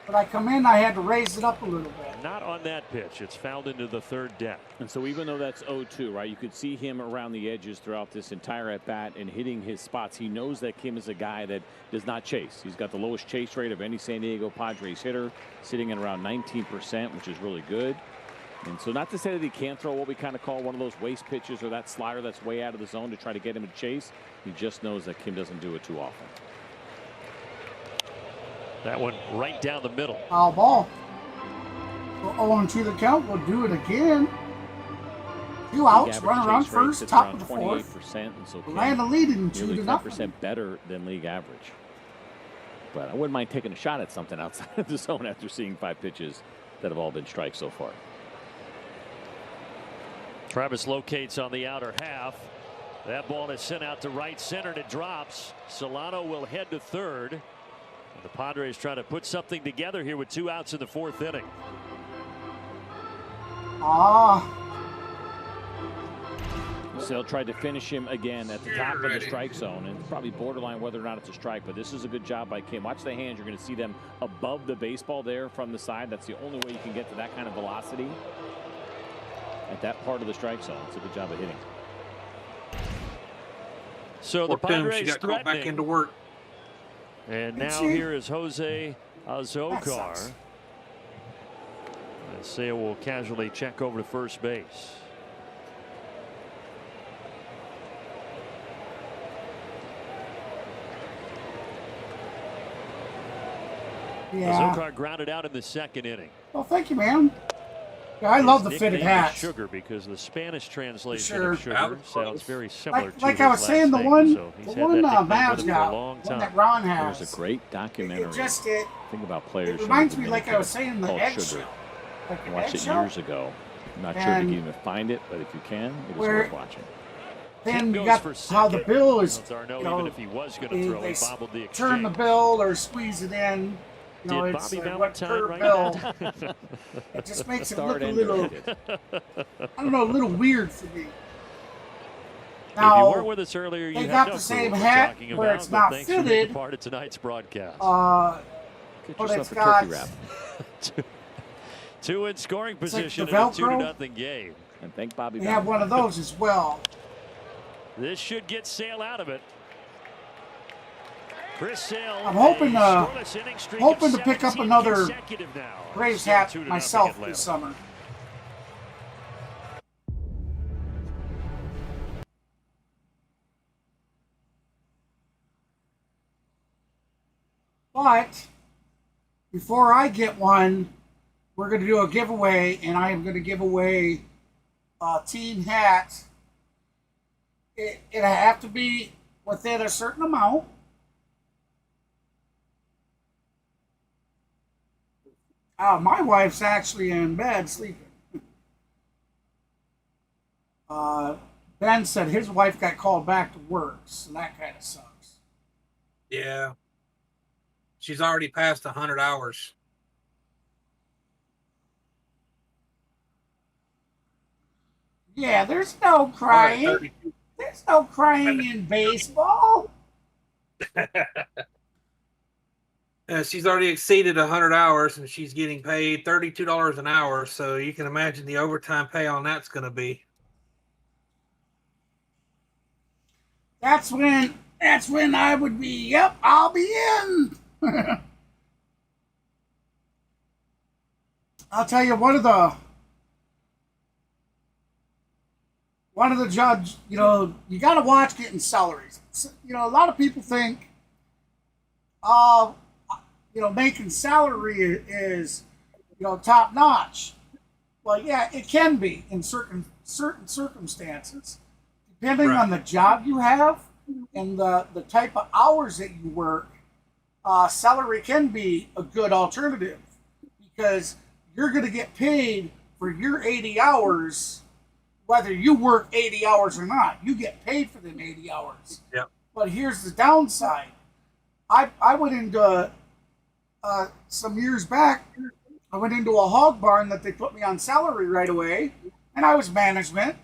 Speaker 1: But I come in, I had to raise it up a little bit.
Speaker 5: Not on that pitch. It's fouled into the 3rd deck.
Speaker 9: And so even though that's 0-2, right, you could see him around the edges throughout this entire at-bat and hitting his spots. He knows that Kim is a guy that does not chase. He's got the lowest chase rate of any San Diego Padres hitter, sitting at around 19%, which is really good. And so not to say that he can't throw what we kind of call one of those waste pitches or that slider that's way out of the zone to try to get him to chase. He just knows that Kim doesn't do it too often.
Speaker 5: That one right down the middle.
Speaker 1: Foul ball. We're 0-2 the count. We'll do it again. 2 outs. Run around first. Top of the 4th.
Speaker 9: And so
Speaker 1: Atlanta leading 2-0.
Speaker 9: Nearly 10% better than league average. But I wouldn't mind taking a shot at something outside of the zone after seeing 5 pitches that have all been strikes so far.
Speaker 5: Travis locates on the outer half. That ball is sent out to right center and it drops. Solano will head to 3rd. The Padres trying to put something together here with 2 outs in the 4th inning.
Speaker 9: Sale tried to finish him again at the top of the strike zone, and it's probably borderline whether or not it's a strike, but this is a good job by Kim. Watch the hands. You're going to see them above the baseball there from the side. That's the only way you can get to that kind of velocity at that part of the strike zone. It's a good job of hitting.
Speaker 5: So the Padres
Speaker 10: got called back into work.
Speaker 5: And now here is Jose Azocar. And Sale will casually check over to first base.
Speaker 1: Yeah.
Speaker 5: Azocar grounded out in the 2nd inning.
Speaker 1: Well, thank you, man. Yeah, I love the fitted hats.
Speaker 5: Sugar, because the Spanish translation
Speaker 1: Sure.
Speaker 5: of sugar sounds very similar to
Speaker 1: like I was
Speaker 5: his
Speaker 1: saying, the
Speaker 5: last
Speaker 1: one,
Speaker 5: name, so he's
Speaker 1: the
Speaker 5: had
Speaker 1: one
Speaker 5: that nickname
Speaker 1: Mavs
Speaker 5: with him for
Speaker 1: got,
Speaker 5: a long
Speaker 1: one
Speaker 5: time.
Speaker 1: that Ron has.
Speaker 9: There's a great documentary. Think about players.
Speaker 1: It reminds me, like I was saying, the
Speaker 9: called
Speaker 1: eggshell.
Speaker 9: Sugar.
Speaker 1: Like
Speaker 9: I watched it years ago. I'm not sure if you can even find it, but if you can, it is worth watching.
Speaker 1: then you got how the bill is,
Speaker 9: even if he was going to throw,
Speaker 1: they
Speaker 9: he bobbled the exchange.
Speaker 1: turn the bill or squeeze it in. You know,
Speaker 9: Did
Speaker 1: it's
Speaker 9: Bobby
Speaker 1: like what
Speaker 9: Valentine
Speaker 1: per
Speaker 9: write
Speaker 1: bill.
Speaker 9: that?
Speaker 1: It just makes it
Speaker 9: Start
Speaker 1: look a
Speaker 9: and
Speaker 1: little,
Speaker 9: directed.
Speaker 1: I don't know, a little weird for me.
Speaker 9: If you
Speaker 1: Now,
Speaker 9: weren't with us earlier, you
Speaker 1: they
Speaker 9: had
Speaker 1: got
Speaker 9: no
Speaker 1: the
Speaker 9: clue
Speaker 1: same
Speaker 9: what we're
Speaker 1: hat
Speaker 9: talking
Speaker 1: where
Speaker 9: about,
Speaker 1: it's
Speaker 9: but
Speaker 1: not
Speaker 9: thanks for being
Speaker 1: fitted.
Speaker 9: a part of tonight's broadcast.
Speaker 1: But
Speaker 9: yourself
Speaker 1: it's
Speaker 9: a
Speaker 1: got
Speaker 9: turkey wrap. Two in scoring
Speaker 1: It's like
Speaker 9: position
Speaker 1: the
Speaker 9: in a
Speaker 1: Velcro.
Speaker 9: 2-0 game. And thank Bobby.
Speaker 1: They have one of those as well.
Speaker 9: This should get Sale out of it. Chris Sale.
Speaker 1: I'm hoping to pick up another Braves hat myself this summer. But before I get one, we're going to do a giveaway, and I am going to give away a team hat. It'll have to be within a certain amount. My wife's actually in bed sleeping. Ben said his wife got called back to work, so that kind of sucks.
Speaker 10: Yeah. She's already passed 100 hours.
Speaker 1: Yeah, there's no crying. There's no crying in baseball.
Speaker 10: She's already exceeded 100 hours, and she's getting paid $32 an hour. So you can imagine the overtime pay on that's going to be.
Speaker 1: That's when I would be. Yep, I'll be in. I'll tell you, one of the judge, you know, you got to watch getting salaries. You know, a lot of people think, you know, making salary is, you know, top notch. Well, yeah, it can be in certain circumstances, depending on the job you have and the type of hours that you work. Salary can be a good alternative because you're going to get paid for your 80 hours, whether you work 80 hours or not. You get paid for them 80 hours.
Speaker 10: Yep.
Speaker 1: But here's the downside. I went into, some years back, I went into a hog barn that they put me on salary right away, and I was management,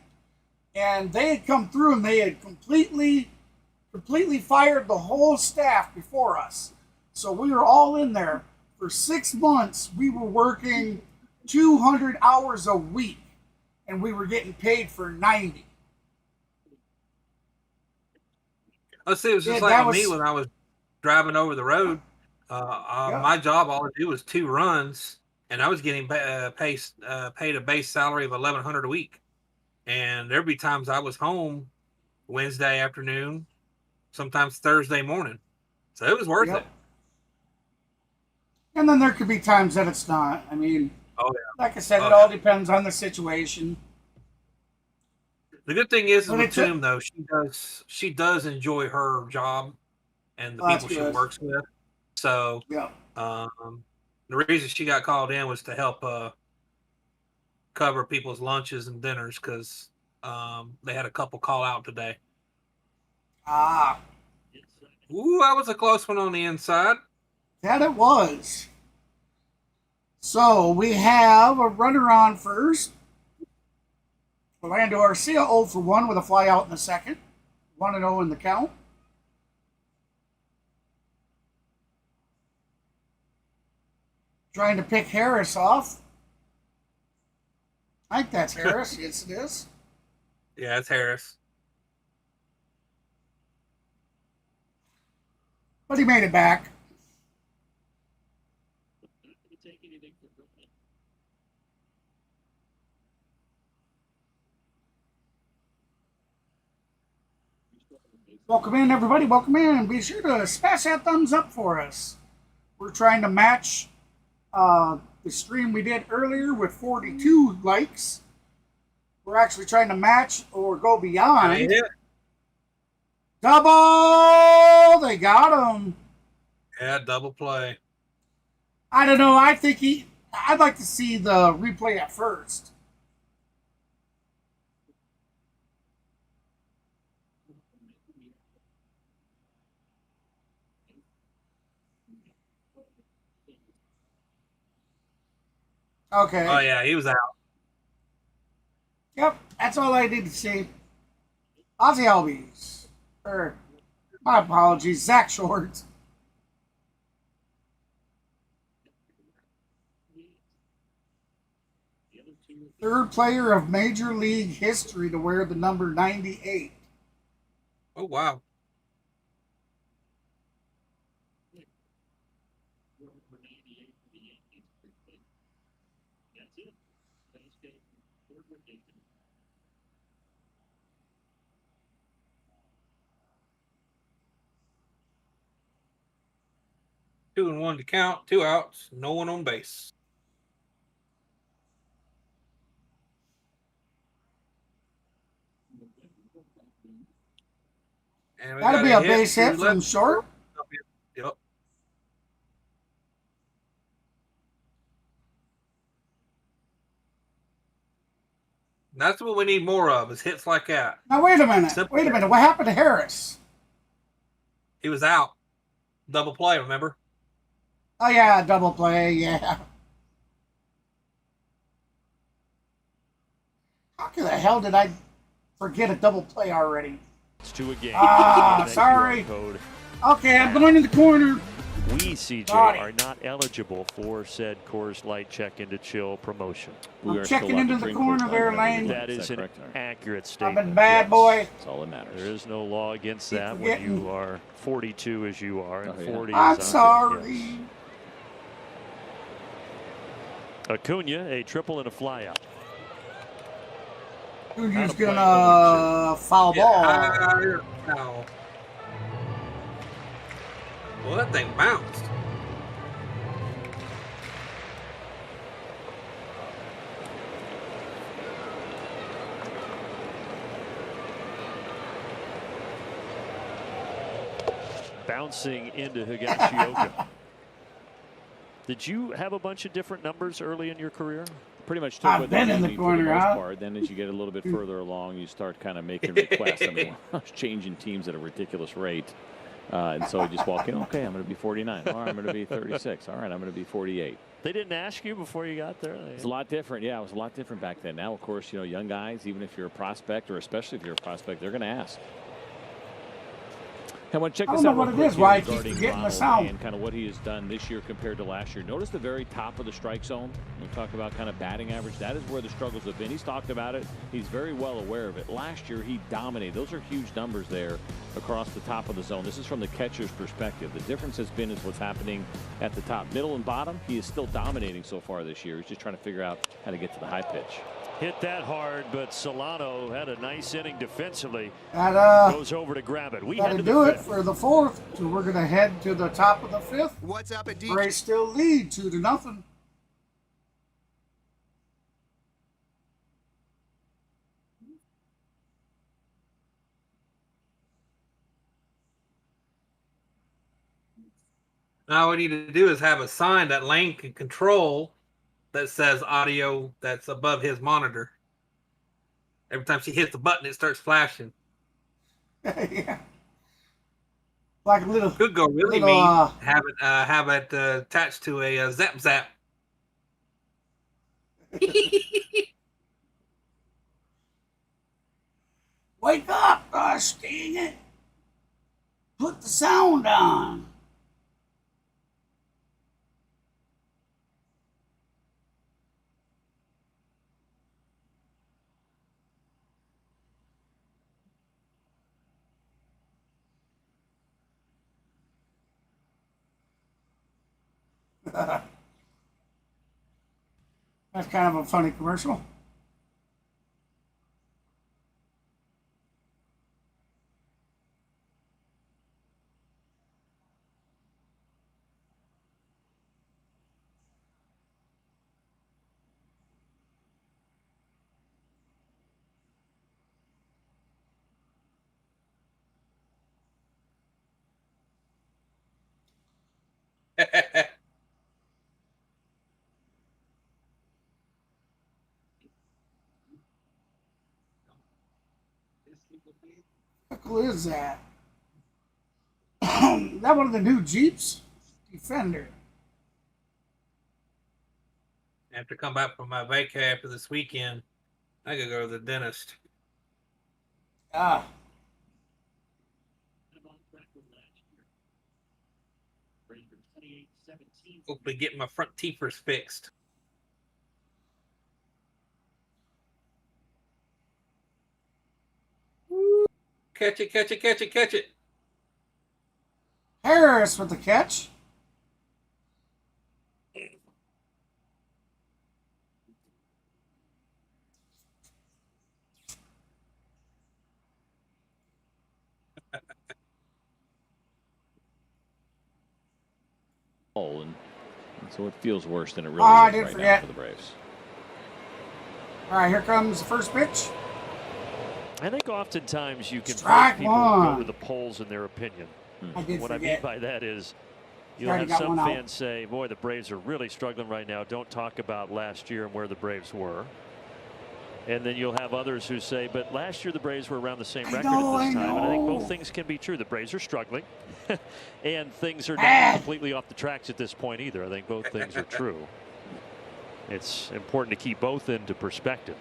Speaker 1: and they had come through and they had completely fired the whole staff before us. So we were all in there. For 6 months, we were working 200 hours a week, and we were getting paid for 90.
Speaker 10: Let's see, it was just like me when I was driving over the road. My job, all I do was 2 runs, and I was getting paid a base salary of $1,100 a week. And there'd be times I was home Wednesday afternoon, sometimes Thursday morning. So it was worth it.
Speaker 1: And then there could be times that it's not. I mean, like I said, it all depends on the situation.
Speaker 10: The good thing is with Toom, though, she does enjoy her job and the people she works with. So the reason she got called in was to help cover people's lunches and dinners because they had a couple call out today. Ooh, that was a close one on the inside.
Speaker 1: That it was. So we have a runner on first. Orlando Arcia 0 for 1 with a fly out in the second. 1-0 in the count. Trying to pick Harris off. I think that's Harris. Yes, it is.
Speaker 10: Yeah, it's Harris.
Speaker 1: But he made it back. Welcome in, everybody. Welcome in. Be sure to smash that thumbs up for us. We're trying to match the stream we did earlier with 42 likes. We're actually trying to match or go beyond. Double! They got him.
Speaker 10: Yeah, double play.
Speaker 1: I don't know. I think I'd like to see the replay at first. Okay.
Speaker 10: Oh, yeah, he was out.
Speaker 1: Yep, that's all I need to see. Ozzy Albies. My apologies, Zach Short. Third player of Major League history to wear the number 98.
Speaker 10: Oh, wow. Two and one to count, 2 outs, no one on base. And
Speaker 1: That'll be a base hit from short.
Speaker 10: Yep. That's what we need more of, is hits like that.
Speaker 1: Now, wait a minute. Wait a minute. What happened to Harris?
Speaker 10: He was out. Double play, remember?
Speaker 1: Oh, yeah, double play, yeah. How the hell did I forget a double play already?
Speaker 5: It's 2 a game.
Speaker 1: Ah, sorry. Okay, I'm going in the corner.
Speaker 5: We, CJ, are not eligible for said Coors Light Check into Chill promotion.
Speaker 1: I'm checking into the corner there, Lane.
Speaker 5: That is an accurate
Speaker 1: I've
Speaker 5: statement.
Speaker 1: been bad, boy.
Speaker 7: That's all that matters.
Speaker 5: There is no law against that when you are 42 as you are and 40
Speaker 1: I'm
Speaker 5: as
Speaker 1: sorry.
Speaker 5: Yes. Acuna, a triple and a flyout.
Speaker 1: Acuna's gonna foul ball.
Speaker 10: Foul. Well, that thing bounced.
Speaker 5: Bouncing into Higashioka. Did you have a bunch of different numbers early in your career?
Speaker 9: Pretty much took
Speaker 1: I've
Speaker 9: what
Speaker 1: been
Speaker 9: they
Speaker 1: in the
Speaker 9: need
Speaker 1: corner,
Speaker 9: for the most
Speaker 1: huh?
Speaker 9: part. Then as you get a little bit further along, you start kind of making requests. I mean, I was changing teams at a ridiculous rate. And so you just walk in, okay, I'm going to be 49. All right, I'm going to be 36. All right, I'm going to be 48.
Speaker 5: They didn't ask you before you got there?
Speaker 9: It's a lot different. Yeah, it was a lot different back then. Now, of course, you know, young guys, even if you're a prospect or especially if you're a prospect, they're going to ask. I want to check this out.
Speaker 1: I don't know what it is. Why I keep forgetting the sound.
Speaker 9: And kind of what he has done this year compared to last year. Notice the very top of the strike zone. We talk about kind of batting average. That is where the struggles have been. He's talked about it. He's very well aware of it. Last year, he dominated. Those are huge numbers there across the top of the zone. This is from the catcher's perspective. The difference has been is what's happening at the top. Middle and bottom, he is still dominating so far this year. He's just trying to figure out how to get to the high pitch.
Speaker 5: Hit that hard, but Solano had a nice inning defensively.
Speaker 1: That
Speaker 5: goes over to grab it. We
Speaker 1: got to do it for the fourth. So we're going to head to the top of the fifth.
Speaker 11: What's up at D?
Speaker 1: Braves still lead 2-0.
Speaker 10: Now what we need to do is have a sign that Lane can control that says audio that's above his monitor. Every time she hits the button, it starts flashing.
Speaker 1: Yeah. Like a little.
Speaker 10: Could go really
Speaker 1: little,
Speaker 10: mean. Have it attached to a zap zap.
Speaker 1: Wake up, gosh dang it. Put the sound on. That's kind of a funny commercial. How cool is that? That one of the new Jeeps? Defender.
Speaker 10: After come back from my vacay after this weekend, I could go to the dentist.
Speaker 1: Ah.
Speaker 10: Hopefully getting my front teethers fixed. Woo. Catch it, catch it, catch it, catch it.
Speaker 1: Harris with the catch.
Speaker 9: And so it feels worse than it really is right now for the Braves.
Speaker 1: All right, here comes the first pitch.
Speaker 5: I think oftentimes you can
Speaker 1: Strike
Speaker 5: make people
Speaker 1: one.
Speaker 5: go to the polls in their opinion. What I mean
Speaker 1: forget.
Speaker 5: by that is you'll
Speaker 1: Already
Speaker 5: have
Speaker 1: got
Speaker 5: some
Speaker 1: one out.
Speaker 5: fans say, boy, the Braves are really struggling right now. Don't talk about last year and where the Braves were. And then you'll have others who say, but last year the Braves were around the same record at this time. And I think both things can be true. The Braves are struggling, and things are not completely off the tracks at this point either. I think both things are true. It's important to keep both into perspective.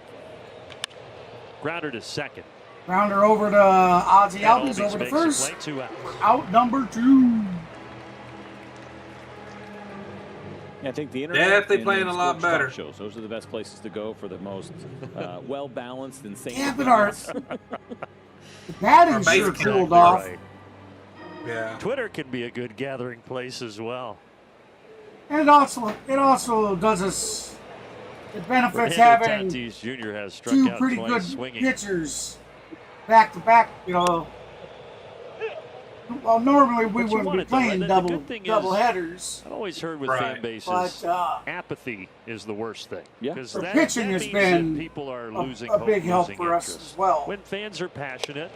Speaker 5: Grounder to second.
Speaker 1: Grounder over to Ozzie
Speaker 5: And
Speaker 1: Albies
Speaker 5: Albies
Speaker 1: over to
Speaker 5: makes the
Speaker 1: first.
Speaker 5: play, 2 outs.
Speaker 1: Out number 2.
Speaker 3: I think the internet
Speaker 10: Definitely
Speaker 3: and
Speaker 10: playing a lot
Speaker 3: sports
Speaker 10: better.
Speaker 3: talk shows. Those are the best places to go for the most well-balanced and sane.
Speaker 1: Yeah, but our the batting sure cooled off.
Speaker 5: Right.
Speaker 10: Yeah.
Speaker 5: Twitter can be a good gathering place as well.
Speaker 1: And it also does us. It benefits
Speaker 5: Fernando
Speaker 1: having
Speaker 5: Tatis Jr. has struck
Speaker 1: two
Speaker 5: out
Speaker 1: pretty
Speaker 5: twice
Speaker 1: good
Speaker 5: swinging.
Speaker 1: pitchers back to back. You know, well, normally we
Speaker 5: But you
Speaker 1: wouldn't
Speaker 5: want
Speaker 1: be
Speaker 5: it, though,
Speaker 1: playing
Speaker 5: right?
Speaker 1: double
Speaker 5: The good thing is,
Speaker 1: double headers.
Speaker 5: I've always heard with
Speaker 10: Right.
Speaker 5: fan bases,
Speaker 1: But,
Speaker 5: apathy is the worst thing.
Speaker 3: Yeah.
Speaker 5: Because
Speaker 1: The
Speaker 5: that,
Speaker 1: pitching
Speaker 5: that
Speaker 1: has
Speaker 5: means
Speaker 1: been
Speaker 5: that people are
Speaker 1: a
Speaker 5: losing
Speaker 1: big
Speaker 5: hope,
Speaker 1: help
Speaker 5: losing
Speaker 1: for us
Speaker 5: interest.
Speaker 1: as well.
Speaker 5: When fans are passionate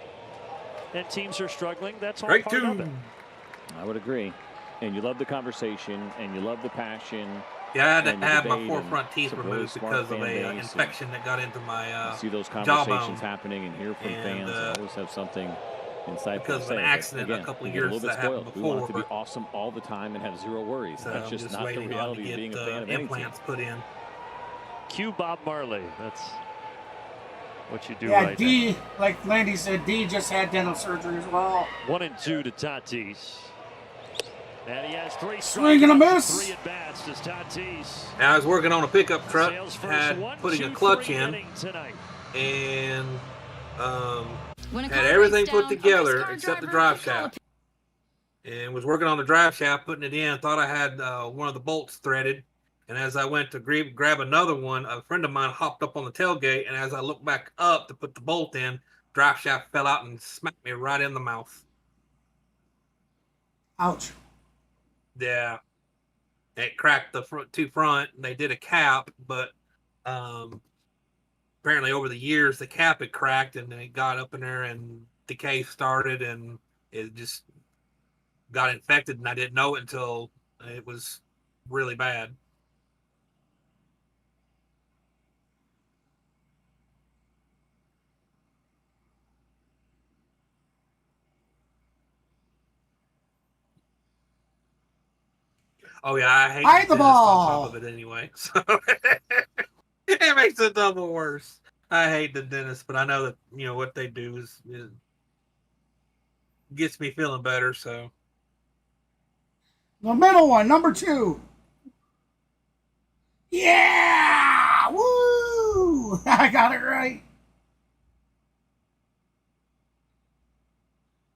Speaker 5: and teams are struggling, that's all
Speaker 10: Strike
Speaker 5: part
Speaker 10: 2.
Speaker 5: of it.
Speaker 3: I would agree. And you love the conversation, and you love the passion.
Speaker 10: Yeah, I had to
Speaker 3: and the
Speaker 10: have my
Speaker 3: debate,
Speaker 10: 4
Speaker 3: and
Speaker 10: front teeth
Speaker 3: it's a really
Speaker 10: removed
Speaker 3: smart
Speaker 10: because of
Speaker 3: fan
Speaker 10: a
Speaker 3: base, and
Speaker 10: infection that got into my
Speaker 3: you see those
Speaker 10: jawbone
Speaker 3: conversations happening and hear from
Speaker 10: And,
Speaker 3: fans. And always have something insightful
Speaker 10: because
Speaker 3: to
Speaker 10: of
Speaker 3: say.
Speaker 10: an
Speaker 3: But
Speaker 10: accident a
Speaker 3: again,
Speaker 10: couple
Speaker 3: we
Speaker 10: of
Speaker 3: get a
Speaker 10: years
Speaker 3: little bit
Speaker 10: that happened
Speaker 3: spoiled. We want it to be
Speaker 10: before.
Speaker 3: awesome all the time and have zero worries.
Speaker 10: So
Speaker 3: That's
Speaker 10: I'm
Speaker 3: just
Speaker 10: just
Speaker 3: not the
Speaker 10: waiting on to
Speaker 3: reality of
Speaker 10: get
Speaker 3: being a
Speaker 10: the
Speaker 3: fan of any team.
Speaker 10: implants put in.
Speaker 5: Cue Bob Marley. That's what you do
Speaker 1: Yeah,
Speaker 5: right
Speaker 1: D, like Landy said, D just had dental surgery as well.
Speaker 5: now. 1-2 to Tatis. And he has 3
Speaker 1: Swing and a
Speaker 5: strikeouts,
Speaker 1: miss.
Speaker 5: 3 at-bats to Tatis.
Speaker 10: Now I was working on a pickup truck,
Speaker 5: Sales first,
Speaker 10: had
Speaker 5: 1,
Speaker 10: putting
Speaker 5: 2,
Speaker 10: a clutch
Speaker 5: 3
Speaker 10: in,
Speaker 5: inning tonight.
Speaker 10: and
Speaker 14: When a
Speaker 10: had
Speaker 14: car
Speaker 10: everything
Speaker 14: breaks
Speaker 10: put
Speaker 14: down,
Speaker 10: together
Speaker 14: a race car
Speaker 10: except the
Speaker 14: driver
Speaker 10: drive
Speaker 14: can call
Speaker 10: shaft. And was working on the drive shaft, putting it in. Thought I had one of the bolts threaded. And as I went to grab another one, a friend of mine hopped up on the tailgate. And as I looked back up to put the bolt in, drive shaft fell out and smacked me right in the mouth.
Speaker 1: Ouch.
Speaker 10: Yeah. It cracked the two front. And they did a cap, but apparently over the years, the cap had cracked and it got up in there and decay started and it just got infected. And I didn't know it until it was really bad. Oh yeah, I hate
Speaker 1: Hide the ball.
Speaker 10: on top of it anyway. So it makes it double worse. I hate the dentist, but I know that what they do is gets me feeling better. So
Speaker 1: The middle one, number 2. Yeah! Woo! I got it right.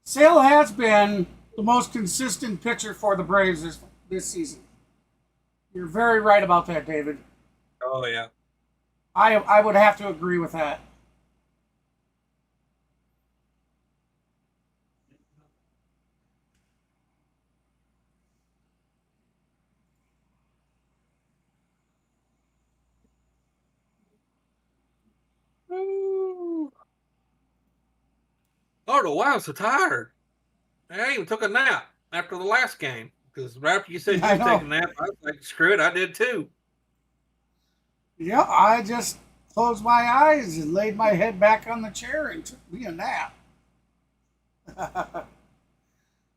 Speaker 1: Sale has been the most consistent pitcher for the Braves this season. You're very right about that, David.
Speaker 10: oh yeah.
Speaker 1: I would have to agree with that.
Speaker 10: I don't know why I'm so tired. I even took a nap after the last game because right after you said you
Speaker 1: I
Speaker 10: was
Speaker 1: know.
Speaker 10: taking a nap, I was like, screw it, I did too.
Speaker 1: Yeah, I just closed my eyes and laid my head back on the chair and took me a nap.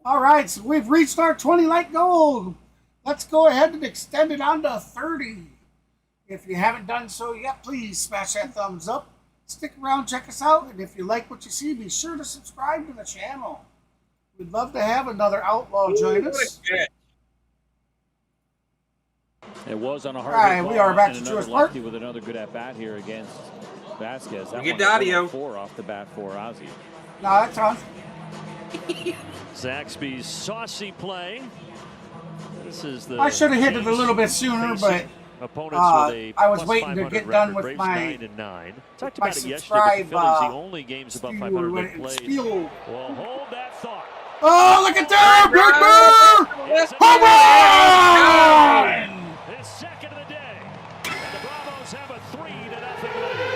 Speaker 1: All right, so we've reached our 20 light goal. Let's go ahead and extend it on to 30. If you haven't done so yet, please smash that thumbs up. Stick around, check us out, and if you like what you see, be sure to subscribe to the channel. We'd love to have another outlaw join us.
Speaker 3: It was on a hard
Speaker 1: All right, we are back to Truist Park
Speaker 3: with another good at bat here against Vasquez. That
Speaker 10: get
Speaker 3: one
Speaker 10: the audio
Speaker 3: 4 off the bat for Ozzie.
Speaker 1: No, that's on.
Speaker 5: Zaxby's saucy play. This is the.
Speaker 1: I should have hit it a little bit sooner, but I was waiting to get done with my
Speaker 5: 9-9. Talked
Speaker 1: my
Speaker 5: about it yesterday.
Speaker 1: subscribe.
Speaker 5: The Phillies, the only games above 500 they played.
Speaker 1: Spiel.
Speaker 5: Well, hold that thought.
Speaker 1: Oh, look at that! Big Bird! Home run!
Speaker 5: His second of the day. And the Bravos have a 3-0 lead.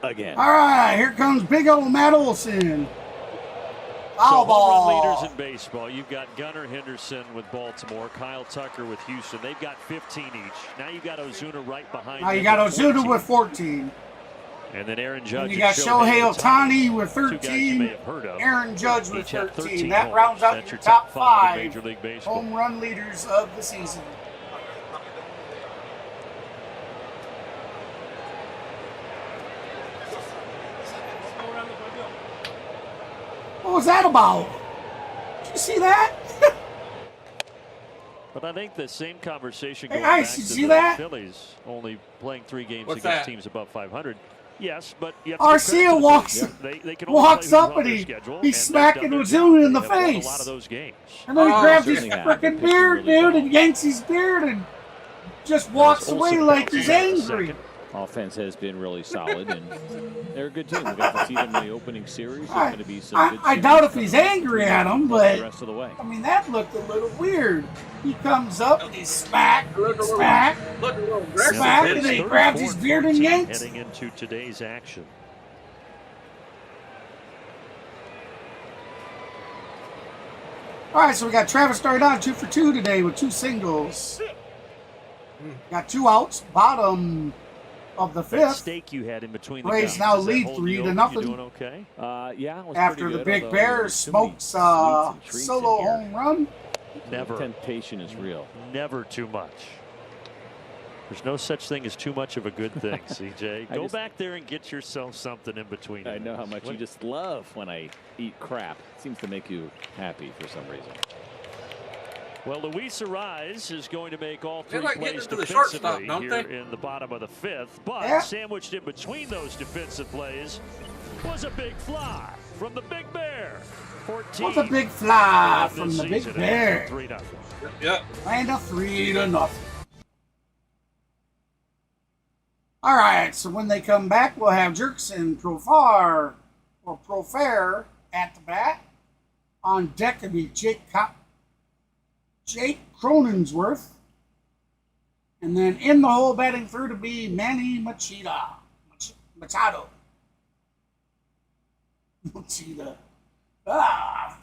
Speaker 3: Again.
Speaker 1: All right, here comes big old Matt Olson. Foul ball.
Speaker 5: Home run leaders in baseball. You've got Gunnar Henderson with Baltimore, Kyle Tucker with Houston. They've got 15 each. Now you got Ozuna right behind.
Speaker 1: Now you got Ozuna with 14.
Speaker 5: And then Aaron Judge.
Speaker 1: And you got Shohei Ohtani with 13. Aaron Judge with 13. That rounds out your top 5
Speaker 5: Major League Baseball
Speaker 1: home run leaders of the season. What was that about? Did you see that?
Speaker 5: But I think the same conversation
Speaker 1: Hey,
Speaker 5: going back
Speaker 1: Ice,
Speaker 5: to
Speaker 1: you
Speaker 5: the
Speaker 1: see that?
Speaker 5: Phillies only playing 3 games
Speaker 10: What's
Speaker 5: against
Speaker 10: that?
Speaker 5: teams above 500. Yes, but you have to give credit
Speaker 1: Arcia
Speaker 5: to the
Speaker 1: walks,
Speaker 5: Phillies. They can only
Speaker 1: walks
Speaker 5: play who's
Speaker 1: up
Speaker 5: on
Speaker 1: and
Speaker 5: their
Speaker 1: he,
Speaker 5: schedule, and
Speaker 1: he's
Speaker 5: they've
Speaker 1: smacking
Speaker 5: done their
Speaker 1: Ozuna
Speaker 5: job.
Speaker 1: in the
Speaker 5: They have won
Speaker 1: face.
Speaker 5: a lot of those games.
Speaker 1: And then he grabs his
Speaker 3: certainly have.
Speaker 1: freaking beard, dude, and yanks his beard and just walks away like he's angry.
Speaker 3: Offense has been really solid, and they're a good team. We got to see them in the opening series. There's going to be some good
Speaker 1: I doubt if he's angry at him,
Speaker 3: the
Speaker 1: but
Speaker 3: rest of the way.
Speaker 1: I mean that looked a little weird. He comes up and he smack, smack, smack, and then he grabs his beard and yanks.
Speaker 5: Heading into today's action.
Speaker 1: All right, so we got Travis started on 2 for 2 today with 2 singles. Got 2 outs, bottom of the 5th.
Speaker 5: That stake you had in between the
Speaker 1: Braves
Speaker 5: guys,
Speaker 1: now
Speaker 5: does that
Speaker 1: lead
Speaker 5: hold
Speaker 1: 3
Speaker 5: you
Speaker 1: to
Speaker 5: open?
Speaker 1: nothing.
Speaker 5: You doing okay?
Speaker 3: Yeah, it was
Speaker 1: After
Speaker 3: pretty
Speaker 1: the
Speaker 3: good,
Speaker 1: Big
Speaker 3: although
Speaker 1: Bear
Speaker 3: there's too many
Speaker 1: smokes
Speaker 3: sweets and treats in
Speaker 1: solo
Speaker 3: here.
Speaker 1: home run.
Speaker 5: Never.
Speaker 3: The temptation is real.
Speaker 5: Never too much. There's no such thing as too much of a good thing, CJ. Go back there and get yourself something in between.
Speaker 3: I know how much you just love when I eat crap. It seems to make you happy for some reason.
Speaker 5: Well, Luis Arise is going to make all 3
Speaker 10: like
Speaker 5: plays
Speaker 10: getting to the shortstop,
Speaker 5: defensively
Speaker 10: don't
Speaker 5: here
Speaker 10: they?
Speaker 5: in the bottom of the 5th. But
Speaker 1: Yeah.
Speaker 5: sandwiched in between those defensive plays was a big fly from the Big Bear. 14.
Speaker 1: What's a big fly
Speaker 5: this
Speaker 1: from the Big
Speaker 5: season,
Speaker 1: Bear?
Speaker 5: 3-0.
Speaker 10: Yep.
Speaker 1: And a 3 to nothing. All right, so when they come back, we'll have Jerkson, Profar, or Profair at the bat. On deck will be Jake Cronensworth. And then in the hole batting through to be Manny Machado. Machida. Ah.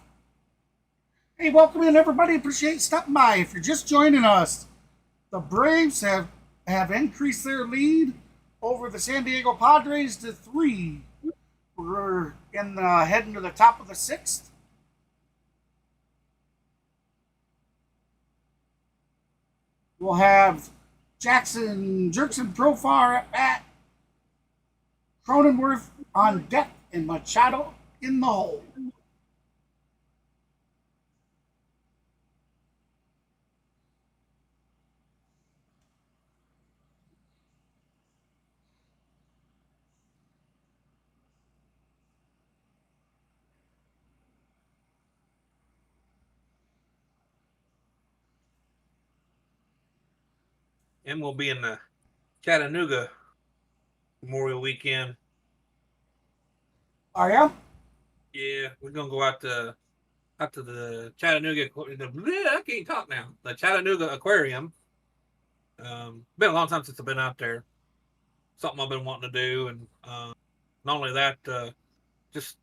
Speaker 1: Hey, welcome in, everybody. Appreciate you stopping by. If you're just joining us, the Braves have increased their lead over the San Diego Padres to 3. We're heading to the top of the 6th. We'll have Jerkson Profar at bat, Cronenworth on deck, and Machado in the hole.
Speaker 10: And we'll be in the Chattanooga Memorial Weekend.
Speaker 1: Are you?
Speaker 10: Yeah, we're gonna go out to out to the Chattanooga. I can't talk now. The Chattanooga Aquarium. Been a long time since I've been out there. Something I've been wanting to do, and not only that, just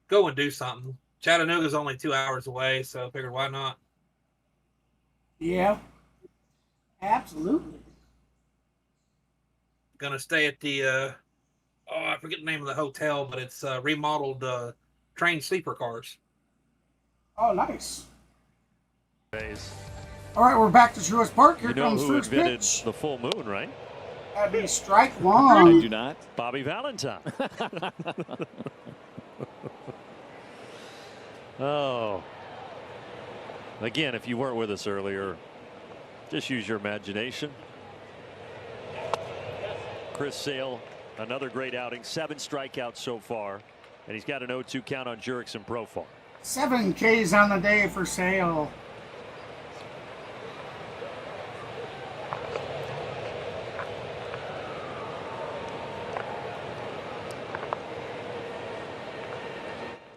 Speaker 10: go and do something. Chattanooga's only 2 hours away, so I figured why not?
Speaker 1: Yeah, absolutely.
Speaker 10: Gonna stay at the I forget the name of the hotel, but it's remodeled train sleeper cars.
Speaker 1: Oh, nice. All right, we're back to Truist Park. Here comes
Speaker 5: who
Speaker 1: first
Speaker 5: invented
Speaker 1: pitch.
Speaker 5: the full moon, right?
Speaker 1: That'd be strike one.
Speaker 3: I do not.
Speaker 5: Bobby Valentine. Oh. Again, if you weren't with us earlier, just use your imagination. Chris Sale, another great outing. 7 strikeouts so far. And he's got an 0-2 count on Jurickson Profar.
Speaker 1: 7 Ks on the day for Sale.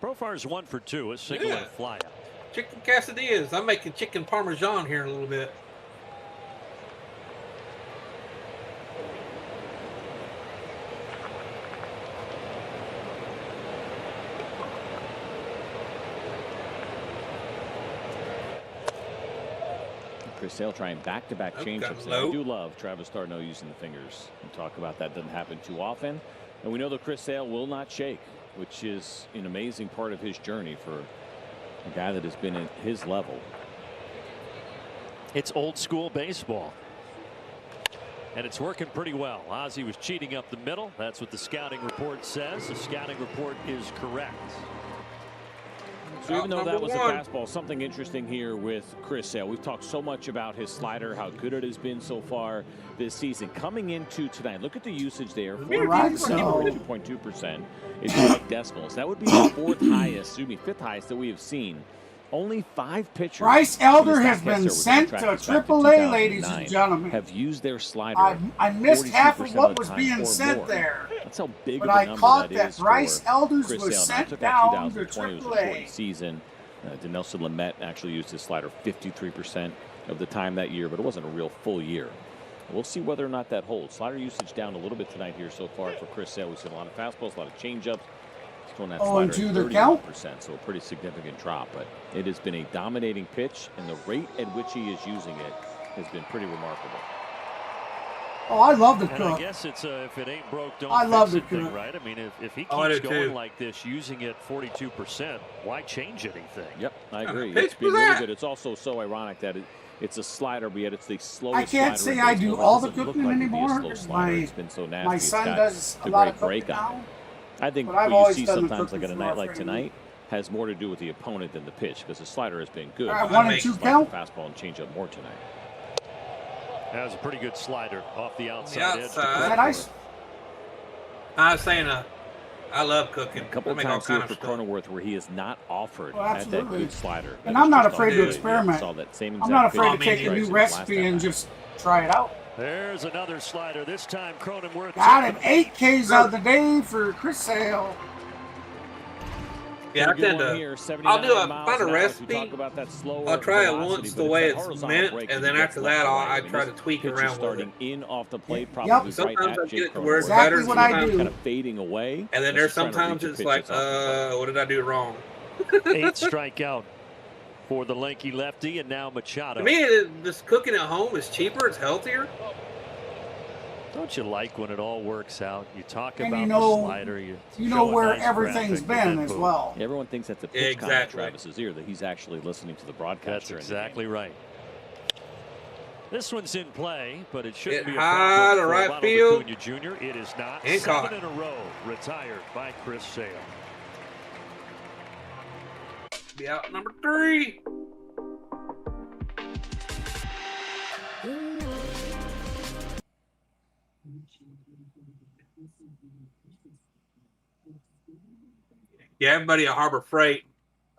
Speaker 5: Profar's 1 for 2, a single and a fly out.
Speaker 10: Chicken quesadillas. I'm making chicken parmesan here in a little bit.
Speaker 3: Chris Sale trying back-to-back changeups. I do love Travis d'Arnaud using the fingers. We talk about that, doesn't happen too often. And we know that Chris Sale will not shake, which is an amazing part of his journey for a guy that has been at his level.
Speaker 5: It's old school baseball. And it's working pretty well. Ozzie was cheating up the middle. That's what the scouting report says. The scouting report is correct.
Speaker 3: So even though that was a fastball, something interesting here with Chris Sale. We've talked so much about his slider, how good it has been so far this season. Coming into tonight, look at the usage there. 42.2%. It's like decimals. That would be the fifth highest that we have seen. Only 5 pitchers.
Speaker 1: Bryce Elder has been sent to AAA, ladies and gentlemen.
Speaker 3: Have used their slider.
Speaker 1: I missed half of what was being sent there.
Speaker 3: That's how big
Speaker 1: but
Speaker 3: of a
Speaker 1: I
Speaker 3: number
Speaker 1: caught
Speaker 3: that is
Speaker 1: Bryce Elders
Speaker 3: Chris
Speaker 1: was
Speaker 3: Sale.
Speaker 1: sent down to
Speaker 3: AAA. It was a short season. Dinelson Lamet actually used his slider 53% of the time that year, but it wasn't a real full year. We'll see whether or not that holds. Slider usage down a little bit tonight here so far for Chris Sale. We've seen a lot of fastballs, a lot of changeups. He's throwing that slider at 31%, so a pretty significant drop. But it has been a dominating pitch, and the rate at which he is using it has been pretty remarkable.
Speaker 1: Oh, I love the
Speaker 5: and
Speaker 1: cook.
Speaker 5: I guess it's if it ain't broke, don't
Speaker 1: love
Speaker 5: fix
Speaker 1: the
Speaker 5: it
Speaker 1: cook.
Speaker 5: thing, right? I mean, if he keeps going like this, using it 42%, why change anything?
Speaker 3: Yep, I agree. It's been really good. It's also so ironic that it's a slider, but yet it's the slowest.
Speaker 1: I can't say I do all the cooking anymore.
Speaker 3: It's been so nasty.
Speaker 1: My son does a lot of cooking now.
Speaker 3: I think what you see sometimes, like on a night like tonight, has more to do with the opponent than the pitch, because the slider has been good.
Speaker 1: 1 and 2 count.
Speaker 3: Fastball and changeup more tonight.
Speaker 5: That was a pretty good slider off the outside edge.
Speaker 1: Is that nice?
Speaker 10: I was saying, I love cooking.
Speaker 3: A couple of times here for Cronenworth where he has not offered at that good slider.
Speaker 1: And I'm not afraid to experiment. I'm not afraid to take a new recipe and just try it out.
Speaker 5: There's another slider. This time Cronenworth
Speaker 1: got him 8 Ks of the day for Chris Sale.
Speaker 10: Yeah, I tend to. I'll find a recipe. I'll try it once the way it's meant, and then after that, I try to tweak around with it.
Speaker 3: In off the plate,
Speaker 1: probably
Speaker 10: sometimes I get it to where it's better.
Speaker 1: What I do.
Speaker 3: Kind of fading away.
Speaker 10: And then there's sometimes it's like, what did I do wrong?
Speaker 5: 8 strikeout for the lanky lefty, and now Machado.
Speaker 10: To me, just cooking at home is cheaper. It's healthier.
Speaker 5: Don't you like when it all works out? You talk about
Speaker 1: the
Speaker 5: slider.
Speaker 1: You know where everything's been as well.
Speaker 3: Everyone thinks that's a pitch comment at Travis's ear, that he's actually listening to the broadcast.
Speaker 5: That's exactly right. This one's in play, but it shouldn't be a
Speaker 10: problem
Speaker 5: for
Speaker 10: right
Speaker 5: Ronald
Speaker 10: field.
Speaker 5: Acuna Jr. It is not.
Speaker 10: And
Speaker 5: 7 in a row retired by Chris Sale.
Speaker 10: Be out number 3. Yeah, everybody at Harbor Freight,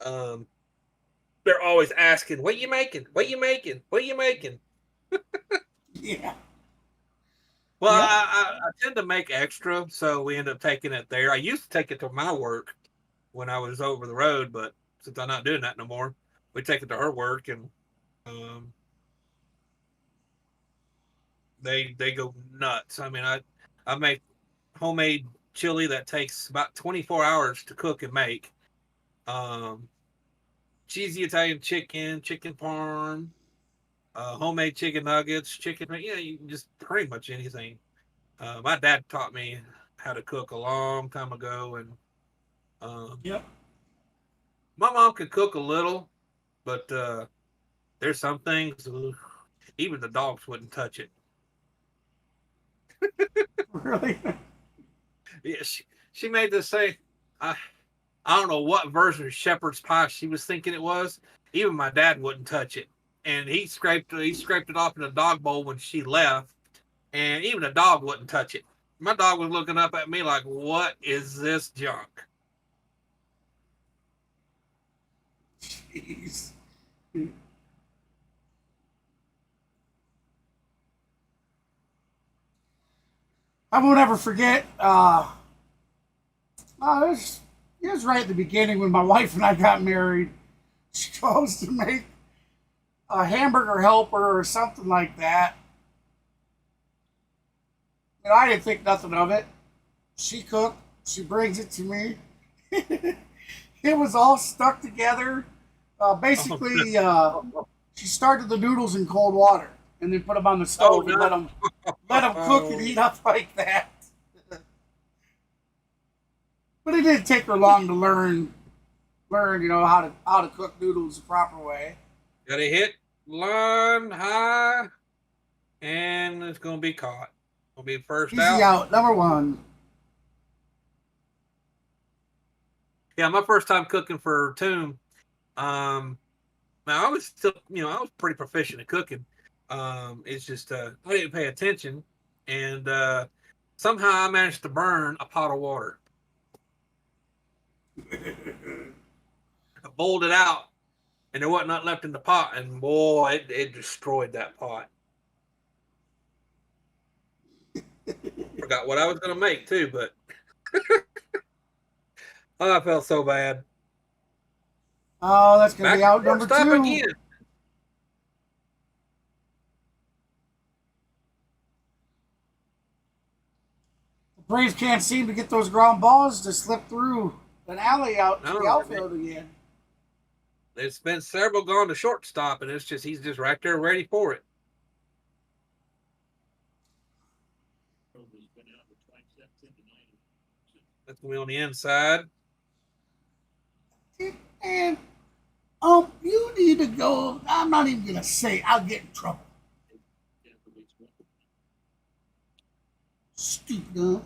Speaker 10: they're always asking, "What you making? What you making? What you making?"
Speaker 1: Yeah.
Speaker 10: Well, I tend to make extra, so we end up taking it there. I used to take it to my work when I was over the road, but since I'm not doing that no more. We take it to her work, and they go nuts. I mean, I make homemade chili that takes about 24 hours to cook and make. Cheesy Italian chicken parm, homemade chicken nuggets, you just pretty much anything. My dad taught me how to cook a long time ago, and
Speaker 1: yep.
Speaker 10: My mom could cook a little, but there's some things even the dogs wouldn't touch it.
Speaker 1: Really?
Speaker 10: Yeah, she made this say, I don't know what version of shepherd's pie she was thinking it was. Even my dad wouldn't touch it, and he scraped it off in a dog bowl when she left, and even the dog wouldn't touch it. My dog was looking up at me like, "What is this junk?"
Speaker 1: Jeez. I won't ever forget. It was right at the beginning when my wife and I got married. She goes to make a hamburger helper or something like that. And I didn't think nothing of it. She cooked. She brings it to me. It was all stuck together. Basically, she started the noodles in cold water and then put them on the stove and let them cook and heat up like that. But it didn't take her long to learn, how to cook noodles the proper way.
Speaker 10: Gotta hit line high, and it's gonna be caught. Gonna be first
Speaker 1: Easy out, number one.
Speaker 10: Yeah, my first time cooking for Tomb. Now I was still, I was pretty proficient at cooking. It's just I didn't pay attention, and somehow I managed to burn a pot of water. I bowled it out, and there wasn't nothing left in the pot, and boy, it destroyed that pot. Forgot what I was going to make too, but oh, I felt so bad.
Speaker 1: Oh, that's going to be out number 2.
Speaker 10: Again.
Speaker 1: The Braves can't seem to get those ground balls to slip through an alley out to the outfield again.
Speaker 10: There's been several gone to shortstop, and he's just right there ready for it. That's going to be on the inside.
Speaker 1: And you need to go. I'm not even going to say. I'll get in trouble. Stupid.